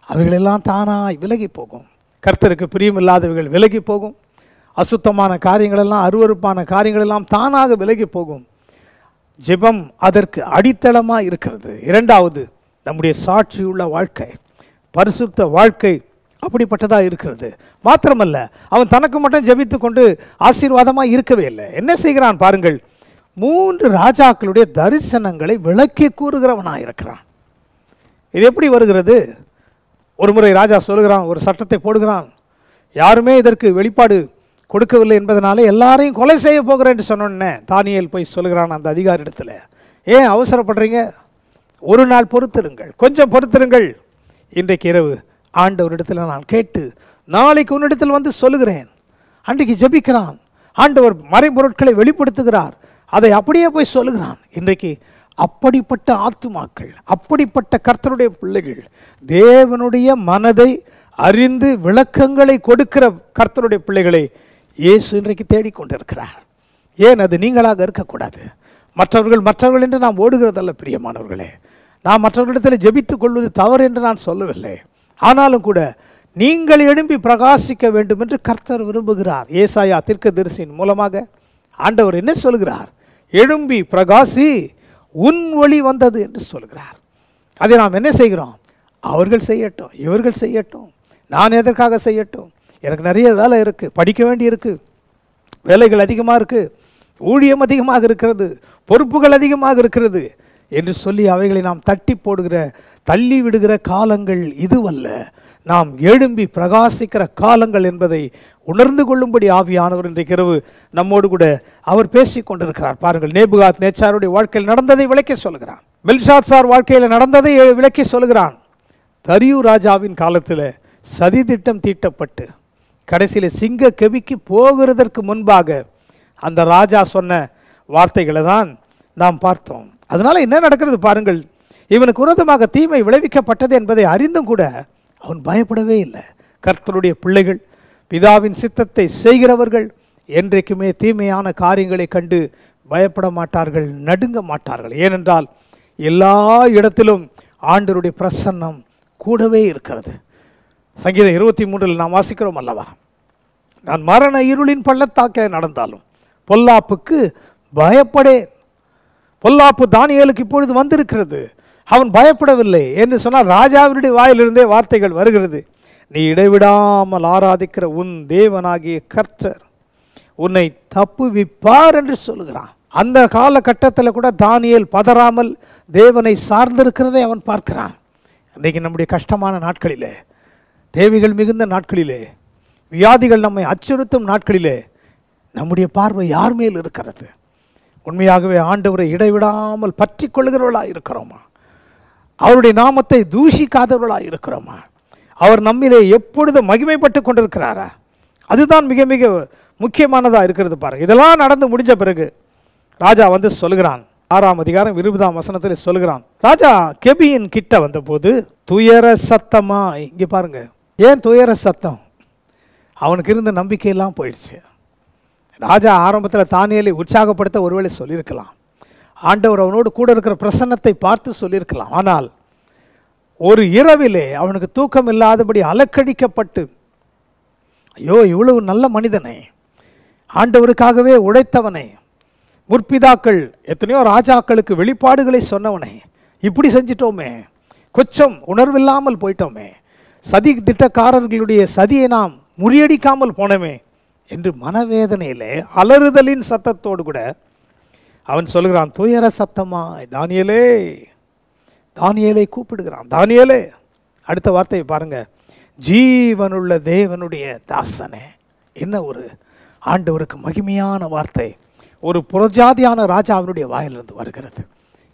அவைகளெல்லாம் தானாய் விலகி போகும். கர்த்தருக்கு பிரியமில்லாதவைகள் விலகி போகும். அசுத்தமான காரியங்களெல்லாம், அருவருப்பான காரியங்களெல்லாம் தானாக விலகி போகும். ஜெபம் அதற்கு அடித்தளமாக இருக்கிறது. 2வது, நம்முடைய சாட்சியுள்ள வாழ்க்கை, பரிசுத்த வாழ்க்கை அப்படிப்பட்டதாக இருக்கிறது. மாத்திரமல்ல, அவன் தனக்கு மட்டும் ஜெபித்து கொண்டு ஆசீர்வாதமாக இருக்கவே இல்லை. என்ன செய்கிறான் பாருங்கள், 3 ராஜாக்களுடைய தரிசனங்களை விளக்கி கூறுகிறவனாக இருக்கிறான். இது எப்படி வருகிறது? ஒரு முறை ராஜா சொல்கிறான், ஒரு சட்டத்தை போடுகிறான், யாருமே இதற்கு வெளிப்பாடு கொடுக்கவில்லை என்பதனாலே எல்லாரையும் கொலை செய்ய போகிறேன் என்று சொன்னோன்னே தானியேல் போய் சொல்கிறான் அந்த அதிகாரிடத்தில், ஏன் அவசரப்படுறீங்க? ஒரு நாள் பொறுத்திருங்கள், கொஞ்சம் பொறுத்திருங்கள். இன்றைக்கு இரவு ஆண்டவரிடத்தில் நான் கேட்டு நாளைக்கு உன்னிடத்தில் வந்து சொல்லுகிறேன். அன்றைக்கு ஜெபிக்கிறான். ஆண்டவர் மறைபொருட்களை வெளிப்படுத்துகிறார், அதை அப்படியே போய் சொல்லுகிறான். இன்றைக்கு அப்படிப்பட்ட ஆத்துமாக்கள், அப்படிப்பட்ட கர்த்தருடைய பிள்ளைகள், தேவனுடைய மனதை அறிந்து விளக்கங்களை கொடுக்கிற கர்த்தருடைய பிள்ளைகளை இயேசு இன்றைக்கு தேடிக்கொண்டிருக்கிறார். ஏன் அது நீங்களாக இருக்கக்கூடாது? மற்றவர்கள் என்று நாம் ஓடுகிறதல்ல பிரியமானவர்களே. நான் மற்றவர்களிடத்தில் ஜெபித்துக் கொள்வது தவறு என்று நான் சொல்லவில்லை. ஆனாலும் கூட நீங்கள் எழும்பி பிரகாசிக்க வேண்டும் என்று கர்த்தர் விரும்புகிறார். ஏசாயா தீர்க்கதரிசியின் மூலமாக ஆண்டவர் என்ன சொல்கிறார்? எழும்பி பிரகாசி, உன் ஒளி வந்தது என்று சொல்கிறார். அதை நாம் என்ன செய்கிறோம்? அவர்கள் செய்யட்டும், இவர்கள் செய்யட்டும், நான் எதற்காக செய்யட்டும்? எனக்கு நிறைய வேலை இருக்குது, படிக்க வேண்டி இருக்குது, வேலைகள் அதிகமாக இருக்குது, ஊழியம் அதிகமாக இருக்கிறது, பொறுப்புகள் அதிகமாக இருக்கிறது என்று சொல்லி அவைகளை நாம் தட்டி போடுகிற, தள்ளி விடுகிற காலங்கள் இதுவல்ல. நாம் எழும்பி பிரகாசிக்கிற காலங்கள் என்பதை உணர்ந்து கொள்ளும்படி ஆவியானவர் இன்றைக்கு இரவு நம்மோடு கூட அவர் பேசிக் கொண்டிருக்கிறார். பாருங்கள், நேபுகாத் நேச்சாருடைய வாழ்க்கையில் நடந்ததை விளக்கி சொல்கிறான். பெல்ஷாத்சார் வாழ்க்கையில் நடந்ததை விளக்கி சொல்கிறான். தரியு ராஜாவின் காலத்தில் சதி திட்டம் தீட்டப்பட்டு கடைசியில் சிங்க கெபிக்கு போகிறதற்கு முன்பாக அந்த ராஜா சொன்ன வார்த்தைகளை தான் நாம் பார்த்தோம். அதனால் என்ன நடக்கிறது பாருங்கள். இவனுக்கு விரோதமாக தீமை விளைவிக்கப்பட்டது என்பதை அறிந்தும் கூட அவன் பயப்படவே இல்லை. கர்த்தருடைய பிள்ளைகள், பிதாவின் சித்தத்தை செய்கிறவர்கள் என்றைக்குமே தீமையான காரியங்களை கண்டு பயப்பட மாட்டார்கள், நடுங்க மாட்டார்கள். ஏனென்றால் எல்லா இடத்திலும் ஆண்டவருடைய பிரசன்னம் கூடவே இருக்கிறது. சங்கீதம் 23 நாம் வாசிக்கிறோம் அல்லவா, நான் மரண இருளின் பள்ளத்தாக்கே நடந்தாலும் பொல்லாப்புக்கு பயப்படேன். பொல்லாப்பு தானியேலுக்கு இப்பொழுது வந்திருக்கிறது, அவன் பயப்படவில்லை என்று சொன்னால் ராஜாவினுடைய வாயிலிருந்தே வார்த்தைகள் வருகிறது. நீ இடைவிடாமல் ஆராதிக்கிற உன் தேவனாகிய கர்த்தர் உன்னை தப்புவிப்பார் என்று சொல்லுகிறான். அந்த காலகட்டத்தில் கூட தானியேல் பதறாமல் தேவனை சார்ந்திருக்கிறதை அவன் பார்க்கிறான். இன்றைக்கு நம்முடைய கஷ்டமான நாட்களிலே, தேவைகள் மிகுந்த நாட்களிலே, வியாதிகள் நம்மை அச்சுறுத்தும் நாட்களிலே நம்முடைய பார்வை யார் மேல் இருக்கிறது? உண்மையாகவே ஆண்டவரை இடைவிடாமல் பற்றி கொள்கிறவர்களாக இருக்கிறோமா? அவருடைய நாமத்தை தூஷிக்காதவர்களாக இருக்கிறோமா? அவர் நம்மிலே எப்பொழுதும் மகிமைப்பட்டு கொண்டிருக்கிறாரா? அதுதான் மிக மிக முக்கியமானதாக இருக்கிறது. பாருங்கள், இதெல்லாம் நடந்து முடிஞ்ச பிறகு ராஜா வந்து சொல்கிறான். 6ஆம் அதிகாரம் 20ஆம் வசனத்தில் சொல்கிறான். ராஜா கெபியின் கிட்ட வந்தபோது துயர சத்தமா, இங்கே பாருங்க, ஏன் துயர சத்தம்? அவனுக்கு இருந்த நம்பிக்கையெல்லாம் போயிடுச்சு. ராஜா ஆரம்பத்தில் தானியேலை உற்சாகப்படுத்த ஒருவேளை சொல்லியிருக்கலாம், ஆண்டவர் அவனோடு கூட இருக்கிற பிரசன்னத்தை பார்த்து சொல்லியிருக்கலாம். ஆனால் ஒரு இரவிலே அவனுக்கு தூக்கம் இல்லாதபடி அலக்கழிக்கப்பட்டு, ஐயோ இவ்வளவு நல்ல மனிதனை, ஆண்டவருக்காகவே உழைத்தவனை, முற்பிதாக்கள் எத்தனையோ ராஜாக்களுக்கு வெளிப்பாடுகளை சொன்னவனை இப்படி செஞ்சிட்டோமே, கொஞ்சம் உணர்வில்லாமல் போயிட்டோமே, சதி திட்டக்காரர்களுடைய சதியை நாம் முறியடிக்காமல் போனோமே என்று மனவேதனையிலே அலறுதலின் சத்தத்தோடு கூட அவன் சொல்கிறான், துயர சத்தமா தானியேலே, தானியேலை கூப்பிடுகிறான். தானியேலே, அடுத்த வார்த்தையை பாருங்க, ஜீவனுள்ள தேவனுடைய தாசனே. என்ன ஒரு ஆண்டவருக்கு மகிமையான வார்த்தை, ஒரு புறஜாதியான ராஜா அவனுடைய வாயிலிருந்து வருகிறது.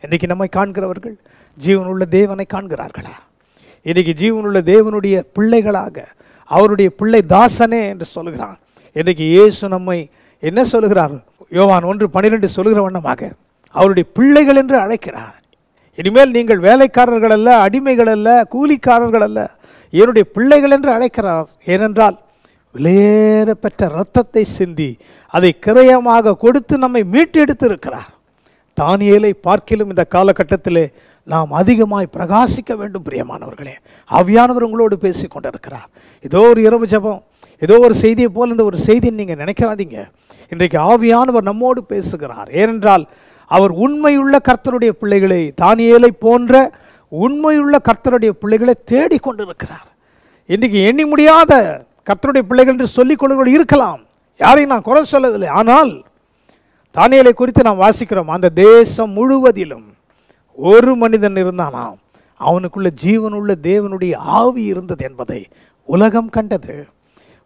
இன்றைக்கு நம்மை காண்கிறவர்கள் ஜீவனுள்ள தேவனை காண்கிறார்களா? இன்றைக்கு ஜீவனுள்ள தேவனுடைய பிள்ளைகளாக அவருடைய பிள்ளை தாசனே என்று சொல்கிறான். இன்றைக்கு இயேசு நம்மை என்ன சொல்கிறார்? யோவான் 1:12 சொல்கிற வண்ணமாக அவருடைய பிள்ளைகள் என்று அழைக்கிறார். இனிமேல் நீங்கள் வேலைக்காரர்கள் அல்ல, அடிமைகள் அல்ல, கூலிக்காரர்கள் அல்ல, என்னுடைய பிள்ளைகள் என்று அழைக்கிறார். ஏனென்றால் விலையேற பெற்ற இரத்தத்தை சிந்தி அதை கிரயமாக கொடுத்து நம்மை மீட்டெடுத்து இருக்கிறார். தானியேலை பார்க்கிலும் இந்த காலகட்டத்திலே நாம் அதிகமாய் பிரகாசிக்க வேண்டும். பிரியமானவர்களே, ஆவியானவர் உங்களோடு பேசி கொண்டிருக்கிறார். ஏதோ ஒரு இரவு ஜெபம், ஏதோ ஒரு செய்தியை போல் இந்த ஒரு செய்தியை நீங்கள் நினைக்காதீங்க. இன்றைக்கு ஆவியானவர் நம்மோடு பேசுகிறார். ஏனென்றால் அவர் உண்மையுள்ள கர்த்தருடைய பிள்ளைகளை, தானியேலை போன்ற உண்மையுள்ள கர்த்தருடைய பிள்ளைகளை தேடிக்கொண்டிருக்கிறார். இன்றைக்கு எண்ணி முடியாத கர்த்தருடைய பிள்ளைகள் என்று சொல்லிக் கொள்ளுங்கள் இருக்கலாம், யாரையும் நான் குறை சொல்லவில்லை. ஆனால் தானியேலை குறித்து நாம் வாசிக்கிறோம், அந்த தேசம் முழுவதிலும் ஒரு மனிதன் இருந்தானாம், அவனுக்குள்ள ஜீவனுள்ள தேவனுடைய ஆவி இருந்தது என்பதை உலகம் கண்டது,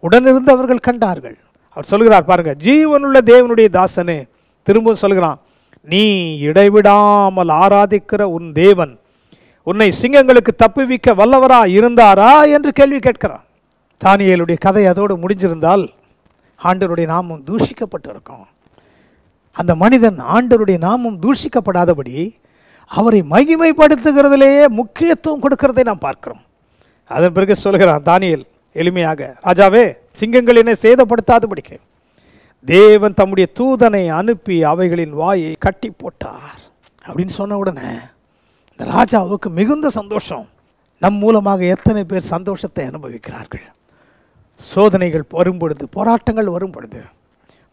உடனிருந்தவர்கள் கண்டார்கள். அவர் சொல்கிறார் பாருங்க, ஜீவனுள்ள தேவனுடைய தாசனே, திரும்ப சொல்கிறான், நீ இடைவிடாமல் ஆராதிக்கிற உன் தேவன் உன்னை சிங்கங்களுக்கு தப்புவிக்க வல்லவரா இருந்தாரா என்று கேள்வி கேட்கிறான். தானியேலுடைய கதை அதோடு முடிஞ்சிருந்தால் ஆண்டவருடைய நாமம் தூஷிக்கப்பட்டு இருக்கும். அந்த மனிதன் ஆண்டவருடைய நாமம் தூஷிக்கப்படாதபடி அவரை மகிமைப்படுத்துகிறதிலேயே முக்கியத்துவம் கொடுக்கிறதை நாம் பார்க்கிறோம். அதன் பிறகு சொல்கிறான் தானியேல் எளிமையாக, ராஜாவே, சிங்கங்கள் என்னை சேதப்படுத்தாதபடிக்கு தேவன் தம்முடைய தூதனை அனுப்பி அவைகளின் வாயை கட்டி போட்டார் அப்படின்னு சொன்ன உடனே இந்த ராஜாவுக்கு மிகுந்த சந்தோஷம். நம் மூலமாக எத்தனை பேர் சந்தோஷத்தை அனுபவிக்கிறார்கள்? சோதனைகள் வரும்பொழுது, போராட்டங்கள் வரும்பொழுது,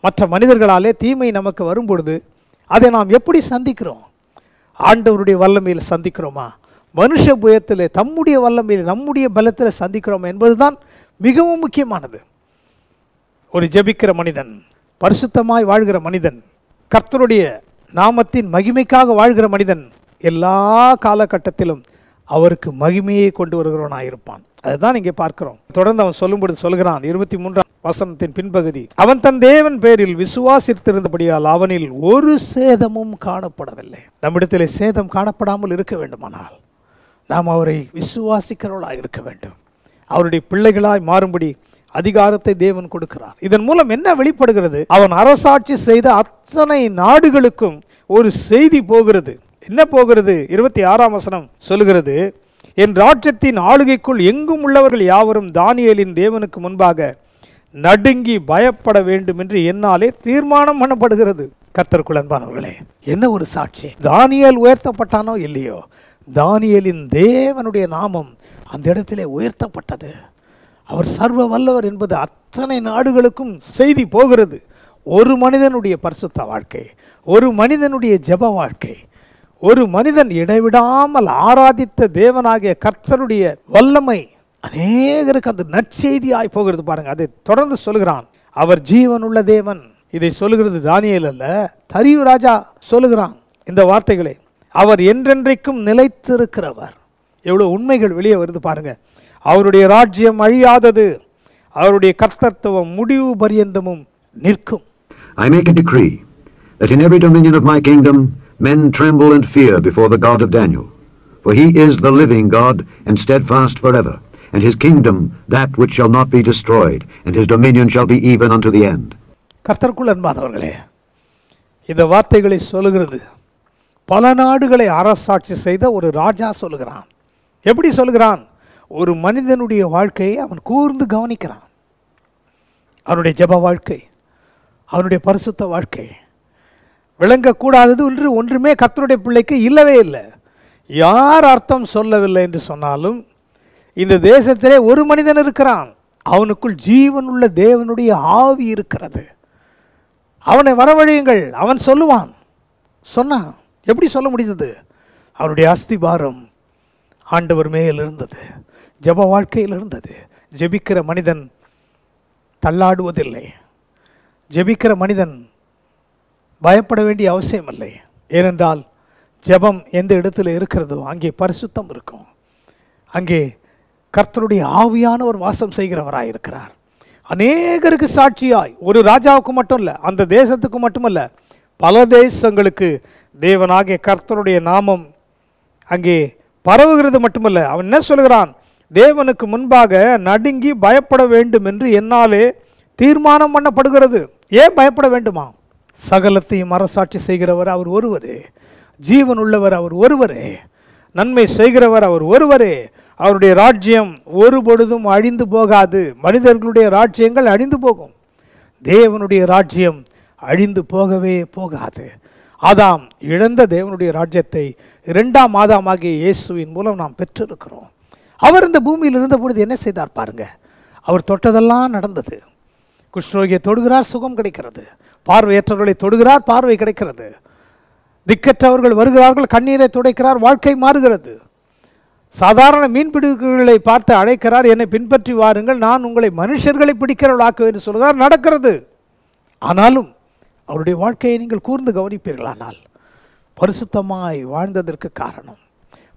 மற்ற மனிதர்களாலே தீமை நமக்கு வரும்பொழுது அதை நாம் எப்படி சந்திக்கிறோம்? ஆண்டவருடைய வல்லமையில் சந்திக்கிறோமா? மனுஷ புயத்தில் தம்முடைய வல்லமையில் நம்முடைய பலத்தில் சந்திக்கிறோம் என்பதுதான் மிகவும் முக்கியமானது. ஒரு ஜெபிக்கிற மனிதன், பரிசுத்தமாய் வாழ்கிற மனிதன், கர்த்தருடைய நாமத்தின் மகிமைக்காக வாழ்கிற மனிதன் எல்லா காலகட்டத்திலும் அவருக்கு மகிமையை கொண்டு வருகிறவனாயிருப்பான். அதுதான் இங்கே பார்க்கிறோம். தொடர்ந்து அவன் சொல்லும்படி சொல்கிறான் 23ஆம் வசனத்தின் பின்பகுதி, அவன் தன் தேவன் பேரில் விசுவாசித்திருந்தபடியால் அவனில் ஒரு சேதமும் காணப்படவில்லை. நம்மிடத்தில் சேதம் காணப்படாமல் இருக்க வேண்டுமானால் நாம் அவரை விசுவாசிக்கிறவர்களாக இருக்க வேண்டும். அவருடைய பிள்ளைகளாய் மாறும்படி அதிகாரத்தை தேவன் கொடுக்கிறார். இதன் மூலம் என்ன வெளிப்படுகிறது? அவன் அரசாட்சி செய்த அத்தனை நாடுகளுக்கும் ஒரு செய்தி போகிறது. என்ன போகிறது? 26ஆம் வசனம் சொல்லுகிறது, என் ராஜ்யத்தின் ஆளுகைக்குள் எங்கும் உள்ளவர்கள் யாவரும் தானியேலின் தேவனுக்கு முன்பாக நடுங்கி பயப்பட வேண்டும் என்று என்னாலே தீர்மானம் பண்ணப்படுகிறது. கர்த்தருக்குள் அன்பானவர்களே, என்ன ஒரு சாட்சி! தானியேல் உயர்த்தப்பட்டானோ இல்லையோ, தானியேலின் தேவனுடைய நாமம் அந்த இடத்திலே உயர்த்தப்பட்டது. அவர் சர்வ வல்லவர் என்பது அத்தனை நாடுகளுக்கும் செய்தி போகிறது. ஒரு மனிதனுடைய பரிசுத்த வாழ்க்கை, ஒரு மனிதனுடைய ஜெப வாழ்க்கை, ஒரு மனிதன் இடைவிடாமல் ஆராதித்த தேவனாகிய கர்த்தருடைய வல்லமை அநேகருக்கு அந்த நற்செய்தியாய் போகிறது. பாருங்க, அதை தொடர்ந்து சொல்லுகிறான். அவர் ஜீவனுள்ள தேவன். இதை சொல்லுகிறது தானியேல் அல்ல, தரியு ராஜா சொல்லுகிறான் இந்த வார்த்தைகளை. அவர் என்றென்றைக்கும் நிலைத்திருக்கிறவர். எவ்வளவு உண்மைகள் வெளியே வருது பாருங்க. அவருடைய ராஜ்யம் அழியாதது, அவருடைய கர்த்தத்துவம் முடிவு பரியந்தமும் நிற்கும். I make a decree that in every dominion of my kingdom men tremble and fear before the God of Daniel, for he is the living God and steadfast forever, and his kingdom that which shall not be destroyed, and his dominion shall be even unto the end. கர்த்தருக்குள் அன்பானவர்களே, இந்த வார்த்தைகளை சொல்லுகிறது பல நாடுகளை அரசாட்சி செய்த ஒரு ராஜா சொல்லுகிறான். எப்படி சொல்லுகிறான்? ஒரு மனிதனுடைய வாழ்க்கையை அவன் கூர்ந்து கவனிக்கிறான். அவனுடைய ஜெப வாழ்க்கை, அவனுடைய பரிசுத்த வாழ்க்கை, விளங்கக்கூடாதது ஒன்றுமே கர்த்தருடைய பிள்ளைக்கு இல்லவே இல்லை. யார் அர்த்தம் சொல்லவில்லை என்று சொன்னாலும் இந்த தேசத்திலே ஒரு மனிதன் இருக்கிறான், அவனுக்குள் ஜீவனுள்ள தேவனுடைய ஆவி இருக்கிறது. அவனை வரவழையுங்கள், அவன் சொல்லுவான். சொன்னான். எப்படி சொல்ல முடிந்தது? அவனுடைய அஸ்திபாரம் ஆண்டவர் மேல் இருந்தது, ஜெப வாழ்க்கையில் இருந்தது. ஜெபிக்கிற மனிதன் தள்ளாடுவதில்லை. ஜெபிக்கிற மனிதன் பயப்பட வேண்டிய அவசியம் இல்லை. ஏனென்றால் ஜெபம் எந்த இடத்துல இருக்கிறதோ அங்கே பரிசுத்தம் இருக்கும். அங்கே கர்த்தருடைய ஆவியானவர் வாசம் செய்கிறவராய் இருக்கிறார். அநேகருக்கு சாட்சியாய், ஒரு ராஜாவுக்கு மட்டும் இல்லை, அந்த தேசத்துக்கு மட்டுமல்ல, பல தேசங்களுக்கு தேவனாகிய கர்த்தருடைய நாமம் அங்கே பரவுகிறது மட்டுமல்ல. அவன் என்ன சொல்கிறான்? தேவனுக்கு முன்பாக நடுங்கி பயப்பட வேண்டும் என்று என்னாலே தீர்மானம் பண்ணப்படுகிறது. ஏன் பயப்பட வேண்டுமா? சகலத்தையும் அரசாட்சி செய்கிறவர் அவர் ஒருவரே, ஜீவன் உள்ளவர் அவர் ஒருவரே, நன்மை செய்கிறவர் அவர் ஒருவரே. அவருடைய ராஜ்யம் ஒரு பொழுதும் அழிந்து போகாது. மனிதர்களுடைய ராஜ்யங்கள் அழிந்து போகும், தேவனுடைய ராஜ்யம் அழிந்து போகவே போகாது. ஆதாம் இழந்த தேவனுடைய ராஜ்யத்தை இரண்டாம் ஆதாமாகிய இயேசுவின் மூலம் நாம் பெற்றிருக்கிறோம். அவர் இந்த பூமியில் இருந்த பொழுது என்ன செய்தார் பாருங்க. அவர் தொட்டதெல்லாம் நடந்தது. குஷ்ரோகியை தொடுகிறார், சுகம் கிடைக்கிறது. பார்வையற்றவர்களை தொடுகிறார், பார்வை கிடைக்கிறது. திக்கற்றவர்கள் வருகிறார்கள், கண்ணீரை துடைக்கிறார், வாழ்க்கை மாறுகிறது. சாதாரண மீன்பிடிகளை பார்த்து அழைக்கிறார், என்னை பின்பற்றி வாருங்கள், நான் உங்களை மனுஷர்களை பிடிக்கிறவர்களாக்குவேன் என்று சொல்கிறார், நடக்கிறது. ஆனாலும் அவருடைய வாழ்க்கையை நீங்கள் கூர்ந்து கவனிப்பீர்களானால் பரிசுத்தமாய் வாழ்ந்ததற்கு காரணம்,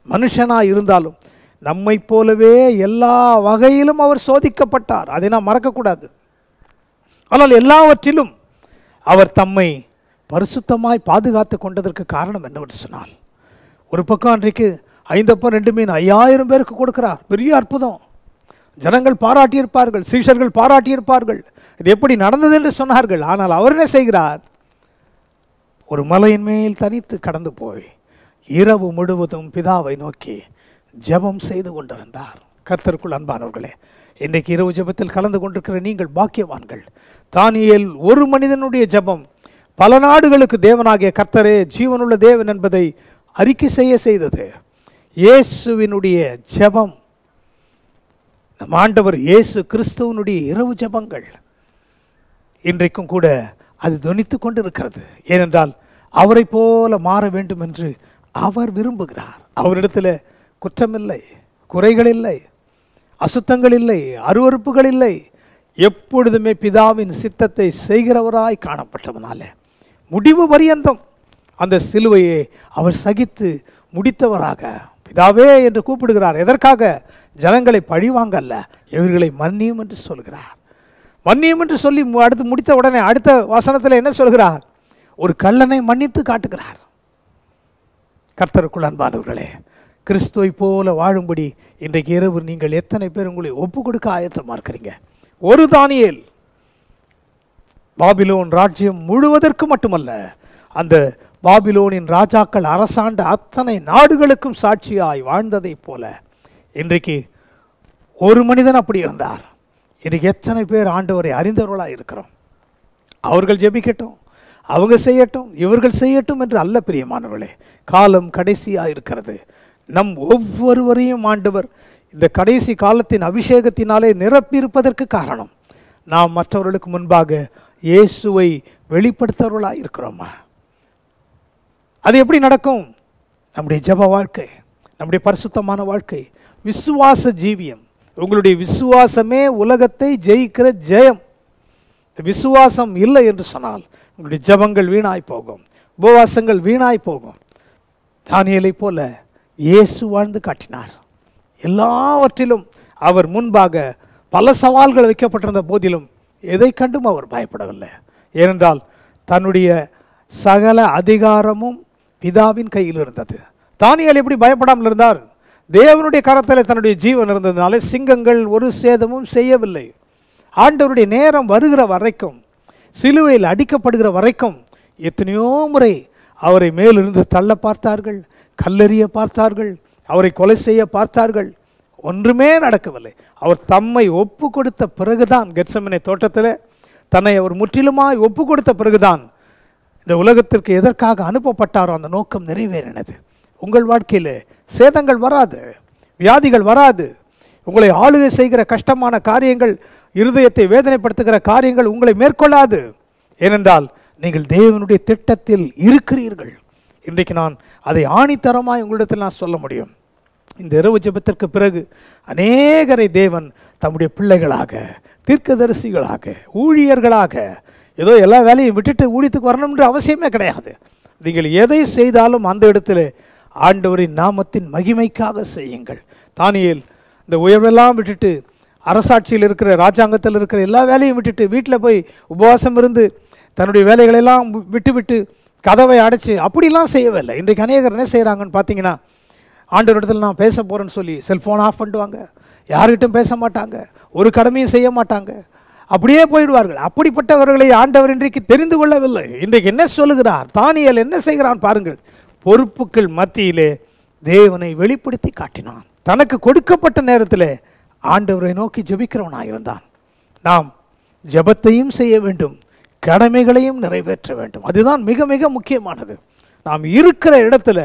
மனுஷனாய் இருந்தாலும் நம்மை போலவே எல்லா வகையிலும் அவர் சோதிக்கப்பட்டார். அதை நாம் மறக்கக்கூடாது. ஆனால் எல்லாவற்றிலும் அவர் தம்மை பரிசுத்தமாய் பாதுகாத்து கொண்டதற்கு காரணம் என்னவென்று சொன்னால், ஒரு பக்கம் அன்றைக்கு 5 அப்பம் 2 மீன் 5000 பேருக்கு கொடுக்கிறார். பெரிய அற்புதம். ஜனங்கள் பாராட்டியிருப்பார்கள், சீஷர்கள் பாராட்டியிருப்பார்கள், இது எப்படி நடந்தது என்று சொன்னார்கள். ஆனால் அவர் என்ன செய்கிறார்? ஒரு மலையின் மேல் தனித்து கடந்து போய் இரவு முழுவதும் பிதாவை நோக்கி ஜெபம் செய்து கொண்டிருந்தார். கர்த்தருக்குள் அன்பானவர்களே, இன்றைக்கு இரவு ஜெபத்தில் கலந்து கொண்டிருக்கிற நீங்கள் பாக்கியவான்கள். தானியேல் ஒரு மனிதனுடைய ஜெபம் பல நாடுகளுக்கு தேவனாகிய கர்த்தரே ஜீவனுள்ள தேவன் என்பதை அறிக்கை செய்தது. இயேசுவினுடைய ஜெபம், நம் ஆண்டவர் இயேசு கிறிஸ்துவனுடைய இரவு ஜெபங்கள் இன்றைக்கும் கூட அது தொனித்து கொண்டிருக்கிறது. ஏனென்றால் அவரை போல மாற வேண்டும் என்று அவர் விரும்புகிறார். அவரிடத்தில் குற்றமில்லை, குறைகள் இல்லை, அசுத்தங்கள் இல்லை, அருவருப்புகள் இல்லை. எப்பொழுதுமே பிதாவின் சித்தத்தை செய்கிறவராய் காணப்பட்டவனால முடிவு பரியந்தம் அந்த சிலுவையை அவர் சகித்து முடித்தவராக பிதாவே என்று கூப்பிடுகிறார். எதற்காக? ஜனங்களை பழிவாங்க அல்ல, இவர்களை மன்னியும் என்று சொல்கிறார். மன்னியும் என்று சொல்லி அடுத்து முடித்த உடனே அடுத்த வசனத்தில் என்ன சொல்கிறார்? ஒரு கள்ளனை மன்னித்து காட்டுகிறார். கர்த்தருக்குள் அன்பானவர்களே, கிறிஸ்துவை போல வாழும்படி இன்றைக்கு இரவு நீங்கள் எத்தனை பேர் உங்களை ஒப்பு கொடுக்க ஆயத்தமாக இருக்கிறீங்க? ஒரு தானியேல் பாபிலோன் ராஜ்யம் முழுவதற்கு மட்டுமல்ல, அந்த பாபிலோனின் ராஜாக்கள் அரசாண்ட அத்தனை நாடுகளுக்கும் சாட்சியாய் வாழ்ந்ததை போல இன்றைக்கு ஒரு மனிதன் அப்படி இருந்தார். இன்றைக்கு எத்தனை பேர் ஆண்டவரை அறிந்தவர்களாக இருக்கிறோம்? அவர்கள் ஜெபிக்கட்டும், அவங்க செய்யட்டும், இவர்கள் செய்யட்டும் என்று அல்ல பிரியமானவர்களே. காலம் கடைசியாக இருக்கிறது. நம் ஒவ்வொருவரையும் ஆண்டவர் இந்த கடைசி காலத்தின் அபிஷேகத்தினாலே நிரப்பியிருப்பதற்கு காரணம் நாம் மற்றவர்களுக்கு முன்பாக இயேசுவை வெளிப்படுத்தவர்களாக இருக்கிறோமா? அது எப்படி நடக்கும்? நம்முடைய ஜெப வாழ்க்கை, நம்முடைய பரிசுத்தமான வாழ்க்கை, விசுவாச ஜீவியம். உங்களுடைய விசுவாசமே உலகத்தை ஜெயிக்கிற ஜெயம். விசுவாசம் இல்லை என்று சொன்னால் உங்களுடைய ஜெபங்கள் வீணாய் போகும், உபவாசங்கள் வீணாய் போகும். தானியேலை போல இயேசு வாழ்ந்து காட்டினார். எல்லாவற்றிலும் அவர் முன்பாக பல சவால்கள் வைக்கப்பட்டிருந்த போதிலும் எதை கண்டும் அவர் பயப்படவில்லை. ஏனென்றால் தன்னுடைய சகல அதிகாரமும் பிதாவின் கையில் இருந்தது. தானியேல் எப்படி பயப்படாமல் இருந்தார்? தேவனுடைய கரத்தில் தன்னுடைய ஜீவன் இருந்ததுனால சிங்கங்கள் ஒரு சேதமும் செய்யவில்லை. ஆண்டவருடைய நேரம் வருகிற வரைக்கும், சிலுவையில் அடிக்கப்படுகிற வரைக்கும் எத்தனையோ முறை அவரை மேலிருந்து தள்ள பார்த்தார்கள், கல்லெறிய பார்த்தார்கள், அவரை கொலை செய்ய பார்த்தார்கள். ஒன்றுமே நடக்கவில்லை. அவர் தம்மை ஒப்பு கொடுத்த பிறகுதான், கெத்செமனே தோட்டத்தில் தன்னை அவர் முற்றிலுமாய் ஒப்பு கொடுத்த பிறகுதான் இந்த உலகத்திற்கு எதற்காக அனுப்பப்பட்டாரோ அந்த நோக்கம் நிறைவேறினது. உங்கள் வாழ்க்கையில் சேதங்கள் வராது, வியாதிகள் வராது, உங்களை ஆளுகை செய்கிற கஷ்டமான காரியங்கள், இருதயத்தை வேதனைப்படுத்துகிற காரியங்கள் உங்களை மேற்கொள்ளாது. ஏனென்றால் நீங்கள் தேவனுடைய திட்டத்தில் இருக்கிறீர்கள். இன்றைக்கு நான் அதை ஆணித்தரமாய் உங்களிடத்தில் நான் சொல்ல முடியும். இந்த இரவு ஜெபத்திற்கு பிறகு அநேகரை தேவன் தம்முடைய பிள்ளைகளாக, தீர்க்கதரிசிகளாக, ஊழியர்களாக, ஏதோ எல்லா வேலையும் விட்டுட்டு ஊழியத்துக்கு வரணும்ன்ற அவசியமே கிடையாது. நீங்கள் எதை செய்தாலும் அந்த இடத்துல ஆண்டவரின் நாமத்தின் மகிமைக்காக செய்யுங்கள். தானியேல் இந்த உயர்வெல்லாம் விட்டுட்டு, அரசாட்சியில் இருக்கிற, ராஜாங்கத்தில் இருக்கிற எல்லா வேலையும் விட்டுட்டு வீட்டில் போய் உபவாசம் இருந்து தன்னுடைய வேலைகளெல்லாம் விட்டு கதவை அடைச்சி அப்படிலாம் செய்யவில்லை. இன்றைக்கு அநேகர் என்ன செய்கிறாங்கன்னு பார்த்தீங்கன்னா, ஆண்டவரிடத்தில் நான் பேச போகிறேன்னு சொல்லி செல்ஃபோன் ஆஃப் பண்ணிடுவாங்க, யார்கிட்டும் பேச மாட்டாங்க, ஒரு கடமையும் செய்ய மாட்டாங்க, அப்படியே போயிடுவார்கள். அப்படிப்பட்டவர்களை ஆண்டவர் இன்றைக்கு தெரிந்து கொள்ளவில்லை. இன்றைக்கு என்ன சொல்லுகிறார்? தானியேல் என்ன செய்கிறான் பாருங்கள். பொறுப்புகள் மத்தியிலே தேவனை வெளிப்படுத்தி காட்டினான். தனக்கு கொடுக்கப்பட்ட நேரத்தில் ஆண்டவரை நோக்கி ஜெபிக்கிறவனாக இருந்தான். நாம் ஜெபத்தையும் செய்ய வேண்டும், கடமைகளையும் நிறைவேற்ற வேண்டும். அதுதான் மிக மிக முக்கியமானது. நாம் இருக்கிற இடத்துல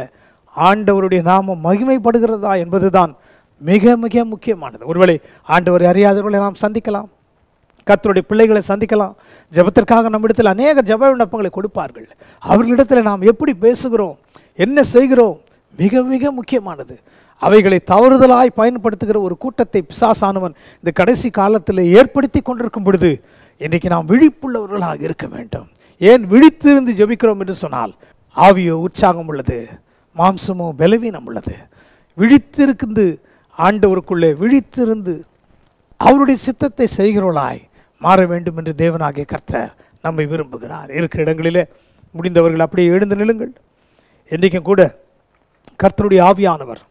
ஆண்டவருடைய நாமம் மகிமைப்படுகிறதா என்பதுதான் மிக மிக முக்கியமானது. ஒருவேளை ஆண்டவரை அறியாதவர்களை நாம் சந்திக்கலாம், கர்த்தருடைய பிள்ளைகளை சந்திக்கலாம். ஜெபத்திற்காக நம்மிடத்தில் அநேக ஜெப விண்ணப்பங்களை கொடுப்பார்கள். அவர்களிடத்தில் நாம் எப்படி பேசுகிறோம், என்ன செய்கிறோம், மிக மிக முக்கியமானது. அவைகளை தவறுதலாய் பயன்படுத்துகிற ஒரு கூட்டத்தை பிசாசானவன் இந்த கடைசி காலத்தில் ஏற்படுத்தி கொண்டிருக்கும் பொழுது இன்றைக்கு நாம் விழிப்புள்ளவர்களாக இருக்க வேண்டும். ஏன் விழித்திருந்து ஜெபிக்கிறோம் என்று சொன்னால், ஆவியோ உற்சாகம் உள்ளது, மாம்சமோ பலவீனம் உள்ளது. விழித்திருந்து ஆண்டவருக்குள்ளே விழித்திருந்து அவருடைய சித்தத்தை செய்கிறவர்களாய் மாற வேண்டும் என்று தேவனாகிய கர்த்தர் நம்மை விரும்புகிறார். இருக்கிற இடங்களிலே முடிந்தவர்கள் அப்படியே எழுந்து நில்லுங்கள். இன்றைக்கும் கூட கர்த்தருடைய ஆவியானவர்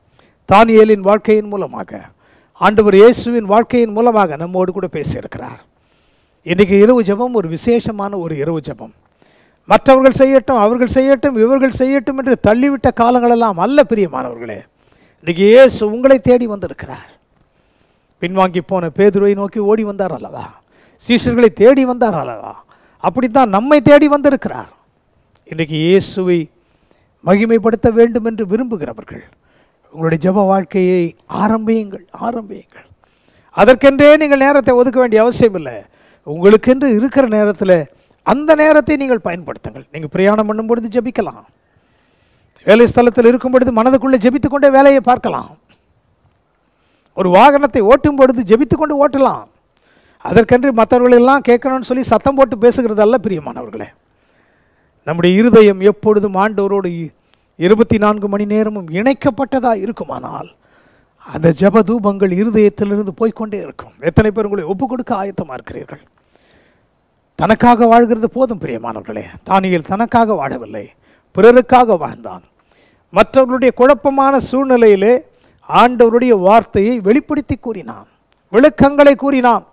தானியேலின் வாழ்க்கையின் மூலமாக, ஆண்டவர் இயேசுவின் வாழ்க்கையின் மூலமாக நம்மோடு கூட பேசியிருக்கிறார். இன்றைக்கு இரவு ஜெபம் ஒரு விசேஷமான ஒரு இரவு ஜெபம். மற்றவர்கள் செய்யட்டும், அவர்கள் செய்யட்டும், இவர்கள் செய்யட்டும் என்று தள்ளிவிட்ட காலங்களெல்லாம் அல்ல பிரியமானவர்களே. இன்றைக்கு இயேசு உங்களை தேடி வந்திருக்கிறார். பின்வாங்கி போன பேதுருவை நோக்கி ஓடி வந்தார் அல்லவா? சீஷர்களை தேடி வந்தார் அல்லவா? அப்படித்தான் நம்மை தேடி வந்திருக்கிறார். இன்றைக்கு இயேசுவை மகிமைப்படுத்த வேண்டும் என்று விரும்புகிறவர்கள் உங்களுடைய ஜெப வாழ்க்கையை ஆரம்பியுங்கள். அதற்கென்றே நீங்கள் நேரத்தை ஒதுக்க வேண்டிய அவசியம் இல்லை. உங்களுக்கென்று இருக்கிற நேரத்தில் அந்த நேரத்தை நீங்கள் பயன்படுத்துங்கள். நீங்கள் பிரயாணம் பண்ணும் பொழுது ஜெபிக்கலாம், வேலை ஸ்தலத்தில் இருக்கும் பொழுது மனதுக்குள்ளே ஜெபித்து கொண்டே வேலையை பார்க்கலாம், ஒரு வாகனத்தை ஓட்டும் பொழுது ஜெபித்து கொண்டு ஓட்டலாம். அதற்கென்று மற்றவர்களெல்லாம் கேட்கணும்னு சொல்லி சத்தம் போட்டு பேசுகிறது அல்ல பிரியமானவர்களே. நம்முடைய இருதயம் எப்பொழுதும் ஆண்டவரோடு 24 மணி நேரமும் இணைக்கப்பட்டதாக இருக்குமானால் அந்த ஜெப தூபங்கள் இருதயத்திலிருந்து போய்கொண்டே இருக்கும். எத்தனை பேர் உங்களை ஒப்பு கொடுக்க ஆயத்தமாக இருக்கிறீர்கள்? தனக்காக வாழ்கிறது போதும் பிரியமானவர்களே. தானியேல் தனக்காக வாழவில்லை, பிறருக்காக வாழ்ந்தான். மற்றவர்களுடைய குழப்பமான சூழ்நிலையிலே ஆண்டவருடைய வார்த்தையை வெளிப்படுத்தி கூறினான், விளக்கங்களை கூறினான்.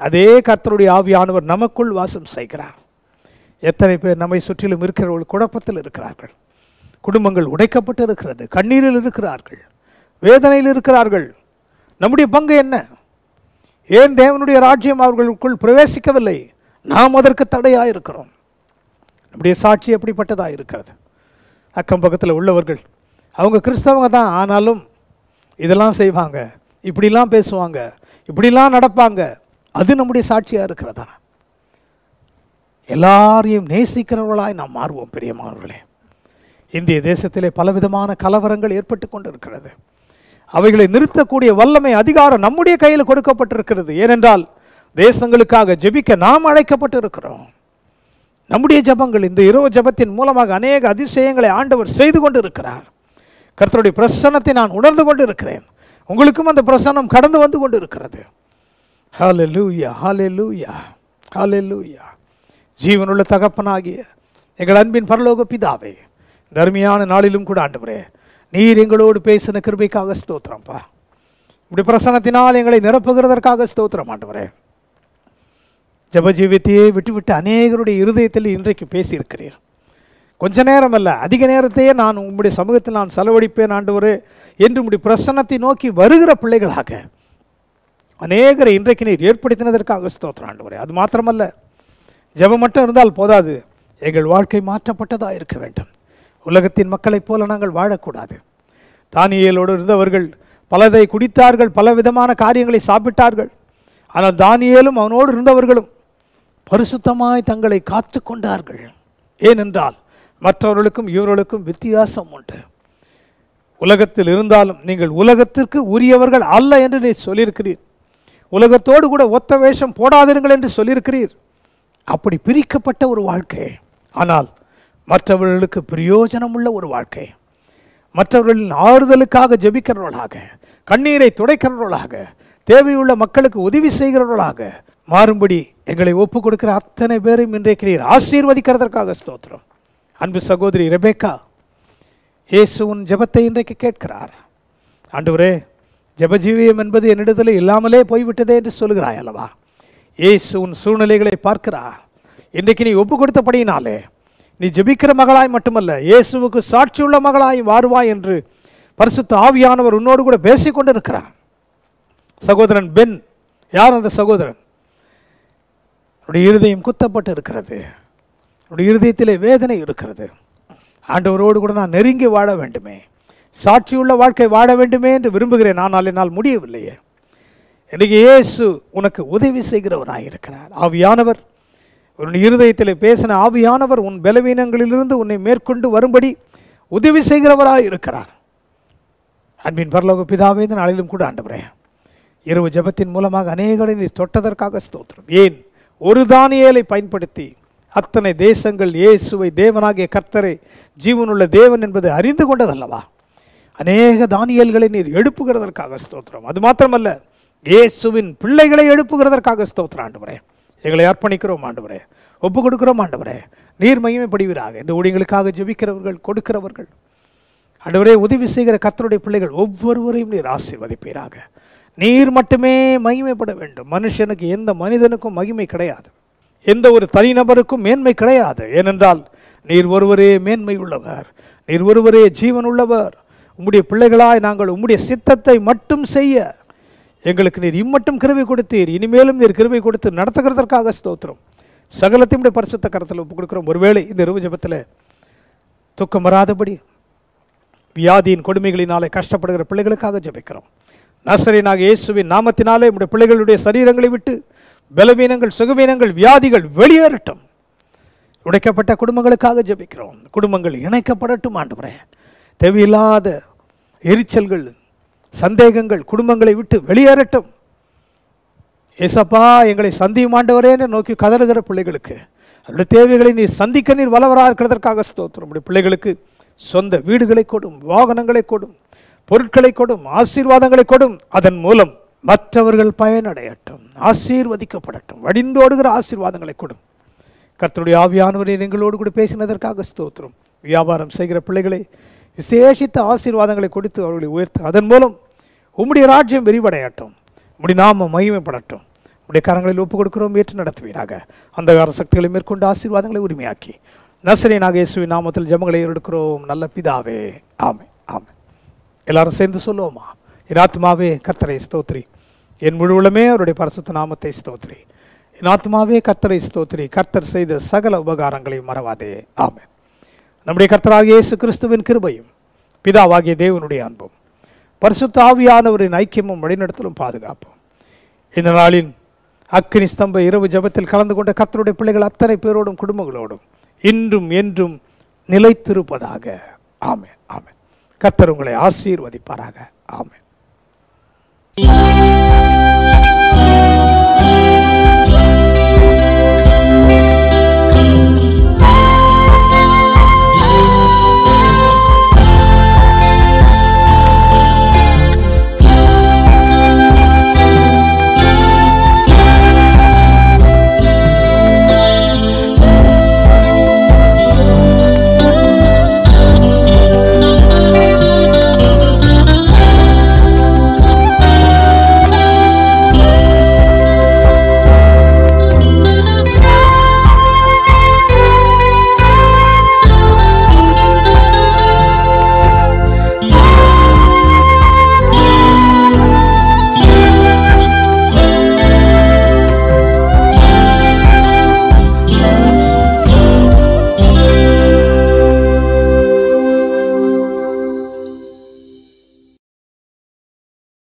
அதே கர்த்தருடைய ஆவியானவர் நமக்குள் வாசம் செய்கிறார். எத்தனை பேர் நம்மை சுற்றிலும் இருக்கிறவர்கள் குழப்பத்தில் இருக்கிறார்கள், குடும்பங்கள் உடைக்கப்பட்டு இருக்கிறது, கண்ணீரில் இருக்கிறார்கள், வேதனையில் இருக்கிறார்கள். நம்முடைய பங்கு என்ன? ஏன் தேவனுடைய ராஜ்யம் அவர்களுக்குள் பிரவேசிக்கவில்லை? நாம் அதற்கு தடையாக இருக்கிறோம். நம்முடைய சாட்சி எப்படிப்பட்டதாக இருக்கிறது? அக்கம் பக்கத்தில் உள்ளவர்கள் அவங்க கிறிஸ்தவங்க தான், ஆனாலும் இதெல்லாம் செய்வாங்க, இப்படிலாம் பேசுவாங்க, இப்படிலாம் நடப்பாங்க. அது நம்முடைய சாட்சியாக இருக்கிறதா? எல்லாரையும் நேசிக்கிறவர்களாய் நாம் மாறுவோம். பிரியமானவர்களே, இந்திய தேசத்திலே பலவிதமான கலவரங்கள் ஏற்பட்டு கொண்டு இருக்கிறது. அவைகளை நிறுத்தக்கூடிய வல்லமை, அதிகாரம் நம்முடைய கையில் கொடுக்கப்பட்டிருக்கிறது. ஏனென்றால் தேசங்களுக்காக ஜெபிக்க நாம் அழைக்கப்பட்டு இருக்கிறோம். நம்முடைய ஜபங்கள், இந்த இரவு ஜபத்தின் மூலமாக அநேக அதிசயங்களை ஆண்டவர் செய்து கொண்டு இருக்கிறார். கர்த்தருடைய பிரசன்னத்தை நான் உணர்ந்து கொண்டு இருக்கிறேன். உங்களுக்கும் அந்த பிரசன்னம் கடந்து வந்து கொண்டு இருக்கிறது. ஹல்லேலூயா, ஹல்லேலூயா, ஹல்லேலூயா. ஜீவனுள்ள தகப்பனாகிய எங்கள் அன்பின் பரலோக பிதாவே, இந்த அருமையான நாளிலும் கூட ஆண்டவரே, நீர் எங்களோடு பேசின கிருபைக்காக ஸ்தோத்திரம்ப்பா. இப்படி பிரசன்னத்தினால் எங்களை நிரப்புகிறதற்காக ஸ்தோத்திரம் ஆண்டவரே. ஜபஜீவியத்தையே விட்டுவிட்டு அநேகருடைய இருதயத்தில் இன்றைக்கு பேசியிருக்கிறீர். கொஞ்ச நேரம் அல்ல, அதிக நேரத்தையே நான் உங்களுடைய சமூகத்தில் நான் செலவழிப்பேன் ஆண்டவரே என்று உங்களுடைய பிரசன்னத்தை நோக்கி வருகிற பிள்ளைகளாக அநேகரை இன்றைக்கு நீர் ஏற்படுத்தினதற்காக ஸ்தோத்திரம் ஆண்டவரே. அது மாத்திரமல்ல, ஜெபம் மட்டும் இருந்தால் போதாது, எங்கள் வாழ்க்கை மாற்றப்பட்டதாக இருக்க வேண்டும். உலகத்தின் மக்களைப் போல நாங்கள் வாழக்கூடாது. தானியேலோடு இருந்தவர்கள் பலதை குடித்தார்கள், பல விதமான காரியங்களை சாப்பிட்டார்கள். ஆனால் தானியேலும் அவனோடு இருந்தவர்களும் பரிசுத்தமாய் தங்களை காத்து கொண்டார்கள். ஏனென்றால் மற்றவர்களுக்கும் இவர்களுக்கும் வித்தியாசம் உண்டு. உலகத்தில் இருந்தாலும் நீங்கள் உலகத்திற்கு உரியவர்கள் அல்ல என்று நீ சொல்லியிருக்கிறீர். உலகத்தோடு கூட ஒத்த வேஷம் போடாதீர்கள் என்று சொல்லியிருக்கிறீர். அப்படி பிரிக்கப்பட்ட ஒரு வாழ்க்கை, ஆனால் மற்றவர்களுக்கு பிரயோஜனம் உள்ள ஒரு வாழ்க்கை, மற்றவர்களின் ஆறுதலுக்காக ஜெபிக்கிறவர்களாக, கண்ணீரை துடைக்கிறவர்களாக, தேவையுள்ள மக்களுக்கு உதவி செய்கிறவர்களாக மாறும்படி எங்களை ஒப்பு கொடுக்கிற அத்தனை பேரையும் இன்றைக்கு நீர் ஆசீர்வதிக்கிறதற்காக ஸ்தோத்திரம். அன்பு சகோதரி ரெபேக்கா, இயேசுவின் ஜெபத்தை இன்றைக்கு கேட்கிறார். ஆண்டவரே, ஜெபஜீவியம் என்பது என்னிடத்தில் இல்லாமலே போய்விட்டதே என்று சொல்கிறாய் அல்லவா? இயேசுவின் சூழ்நிலைகளை பார்க்கிறார். இன்றைக்கு நீ ஒப்பு கொடுத்தபடியினாலே நீ ஜெபிக்கிற மகளாய் மட்டுமல்ல, இயேசுவுக்கு சாட்சியுள்ள மகளாய் வாருவாய் என்று பரிசுத்த ஆவியானவர் உன்னோடு கூட பேசிக்கொண்டு இருக்கிறார். சகோதரன் பென், யார் அந்த சகோதரன்? அவருடைய இருதயம் குத்தப்பட்டு இருக்கிறது, அவருடைய இருதயத்திலே வேதனை இருக்கிறது. ஆண்டவரோடு கூட நான் நெருங்கி வாழ வேண்டுமே, சாட்சியுள்ள வாழ்க்கை வாழ வேண்டுமே என்று விரும்புகிறேன், ஆனால் என்னால் முடியவில்லையே. இன்றைக்கு இயேசு உனக்கு உதவி செய்கிறவராக இருக்கிறார். ஆவியானவர், உன் இருதயத்தில் பேசின ஆவியானவர் உன் பலவீனங்களிலிருந்து உன்னை மேற்கொண்டு வரும்படி உதவி செய்கிறவராக இருக்கிறார். அன்பின் பரலோக பிதாவே, இந்த நாளிலும் கூட ஆண்டவரே, இரவு ஜெபத்தின் மூலமாக அநேகரை நீர் தொட்டதற்காக ஸ்தோத்திரம். ஏன் ஒரு தானியேலை பயன்படுத்தி அத்தனை தேசங்கள் இயேசுவை தேவனாகிய கர்த்தரை ஜீவனுள்ள தேவன் என்பதை அறிந்து கொண்டதல்லவா? அநேக தானியேல்களை நீர் எழுப்புகிறதற்காக ஸ்தோத்திரம். அது மாத்திரமல்ல, இயேசுவின் பிள்ளைகளை எழுப்புகிறதற்காக ஸ்தோத்திரம் ஆண்டவரே. எங்களை அர்ப்பணிக்கிறோம் ஆண்டவரே, ஒப்பு கொடுக்கிறோம் ஆண்டவரே. நீர் மகிமைப்படுவீராக. இந்த ஊழியங்களுக்காக ஜெபிக்கிறவர்கள், கொடுக்கிறவர்கள் ஆண்டவரே, உதவி செய்கிற கர்த்தருடைய பிள்ளைகள் ஒவ்வொருவரையும் நீர் ஆசீர்வதிப்பீராக. நீர் மட்டுமே மகிமைப்பட வேண்டும். மனுஷனுக்கு, எந்த மனிதனுக்கும் மகிமை கிடையாது, எந்த ஒரு தனிநபருக்கும் மேன்மை கிடையாது. ஏனென்றால் நீர் ஒருவரே மேன்மை உள்ளவர், நீர் ஒருவரே ஜீவன் உள்ளவர். உம்முடைய பிள்ளைகளாய் நாங்கள் உம்முடைய சித்தத்தை மட்டும் செய்ய எங்களுக்கு நீர் இம்மட்டும் கிருபை கொடுத்தீர். இனிமேலும் நீர் கிருபை கொடுத்து நடத்துகிறதற்காக ஸ்தோத்திரம். சகலத்தையும் பரிசுத்த கரத்தில் ஒப்புக் கொடுக்கிறோம். ஒருவேளை இந்த இரவு ஜெபத்தில் துக்கம் வராதபடி வியாதியின் கொடுமைகளினாலே கஷ்டப்படுகிற பிள்ளைகளுக்காக ஜெபிக்கிறோம். நசரேயனாகிய இயேசுவின் நாமத்தினாலே உம்முடைய பிள்ளைகளுடைய சரீரங்களை விட்டு பலவீனங்கள், சுகவீனங்கள், வியாதிகள் வெளியேறட்டும். உடைக்கப்பட்ட குடும்பங்களுக்காக ஜெபிக்கிறோம். குடும்பங்கள் இணைக்கப்படட்டும் ஆண்டவரே. தேவையில்லாத எரிச்சல்கள், சந்தேகங்கள் குடும்பங்களை விட்டு வெளியேறட்டும். ஏசப்பா, எங்களை சந்தியும் ஆண்டவரே என்று நோக்கி கதறுகிற பிள்ளைகளுக்கு அவருடைய தேவைகளை நீர் சந்திக்க நீர் வல்லவராக இருக்கிறதற்காக ஸ்தோத்திரம். நம்முடைய பிள்ளைகளுக்கு சொந்த வீடுகளை கொடும், வாகனங்களை கொடும், பொருட்களை கொடும், ஆசீர்வாதங்களை கொடும். அதன் மூலம் மற்றவர்கள் பயனடையட்டும், ஆசீர்வதிக்கப்படட்டும். வடிந்தோடுகிற ஆசீர்வாதங்களை கொடும். கர்த்தருடைய ஆவியானவரை எங்களோடு கூட பேசினதற்காக ஸ்தோத்திரம். வியாபாரம் செய்கிற பிள்ளைகளை விசேஷித்த ஆசீர்வாதங்களை கொடுத்து அவர்களை உயர்த்து அதன் மூலம் உம்முடைய ராஜ்யம் விரிவடையட்டும், உம்முடைய நாமம் மகிமைப்படட்டும். உடைய கரங்களில் ஒப்புக் கொடுக்கிறோம், ஏற்று நடத்துவீராக. அந்த சக்திகளை மேற்கொண்டு ஆசீர்வாதங்களை உரிமையாக்கி நசரேயனாகிய இயேசுவின் நாமத்தில் ஜெபங்களை எடுக்கிறோம் நல்ல பிதாவே, ஆமென். ஆமென். எல்லாரும் சேர்ந்து சொல்லுவோமா? என் ஆத்துமாவே கர்த்தரை ஸ்தோத்திரி, என் முழு உள்ளமே அவருடைய பரிசுத்த நாமத்தை ஸ்தோத்திரி. என் ஆத்துமாவே கர்த்தரை ஸ்தோத்திரி, கர்த்தர் செய்த சகல உபகாரங்களை மறவாதே. ஆமென். நம்முடைய கர்த்தராகிய இயேசு கிறிஸ்துவின் கிருபையும் பிதாவாகிய தேவனுடைய அன்பும் பரிசுத்த ஆவியானவரின் ஐக்கியமும் வழிநடத்தலும் பாதுகாப்பும் இந்த நாளின் அக்கினி ஸ்தம்ப இரவு ஜெபத்தில் கலந்து கொண்ட கர்த்தருடைய பிள்ளைகள் அத்தனை பேரோடும் குடும்பங்களோடும் இன்றும் என்றும் நிலைத்திருப்பதாக. ஆமென். ஆமென். கர்த்தர் உங்களை ஆசீர்வதிப்பாராக. ஆமென்.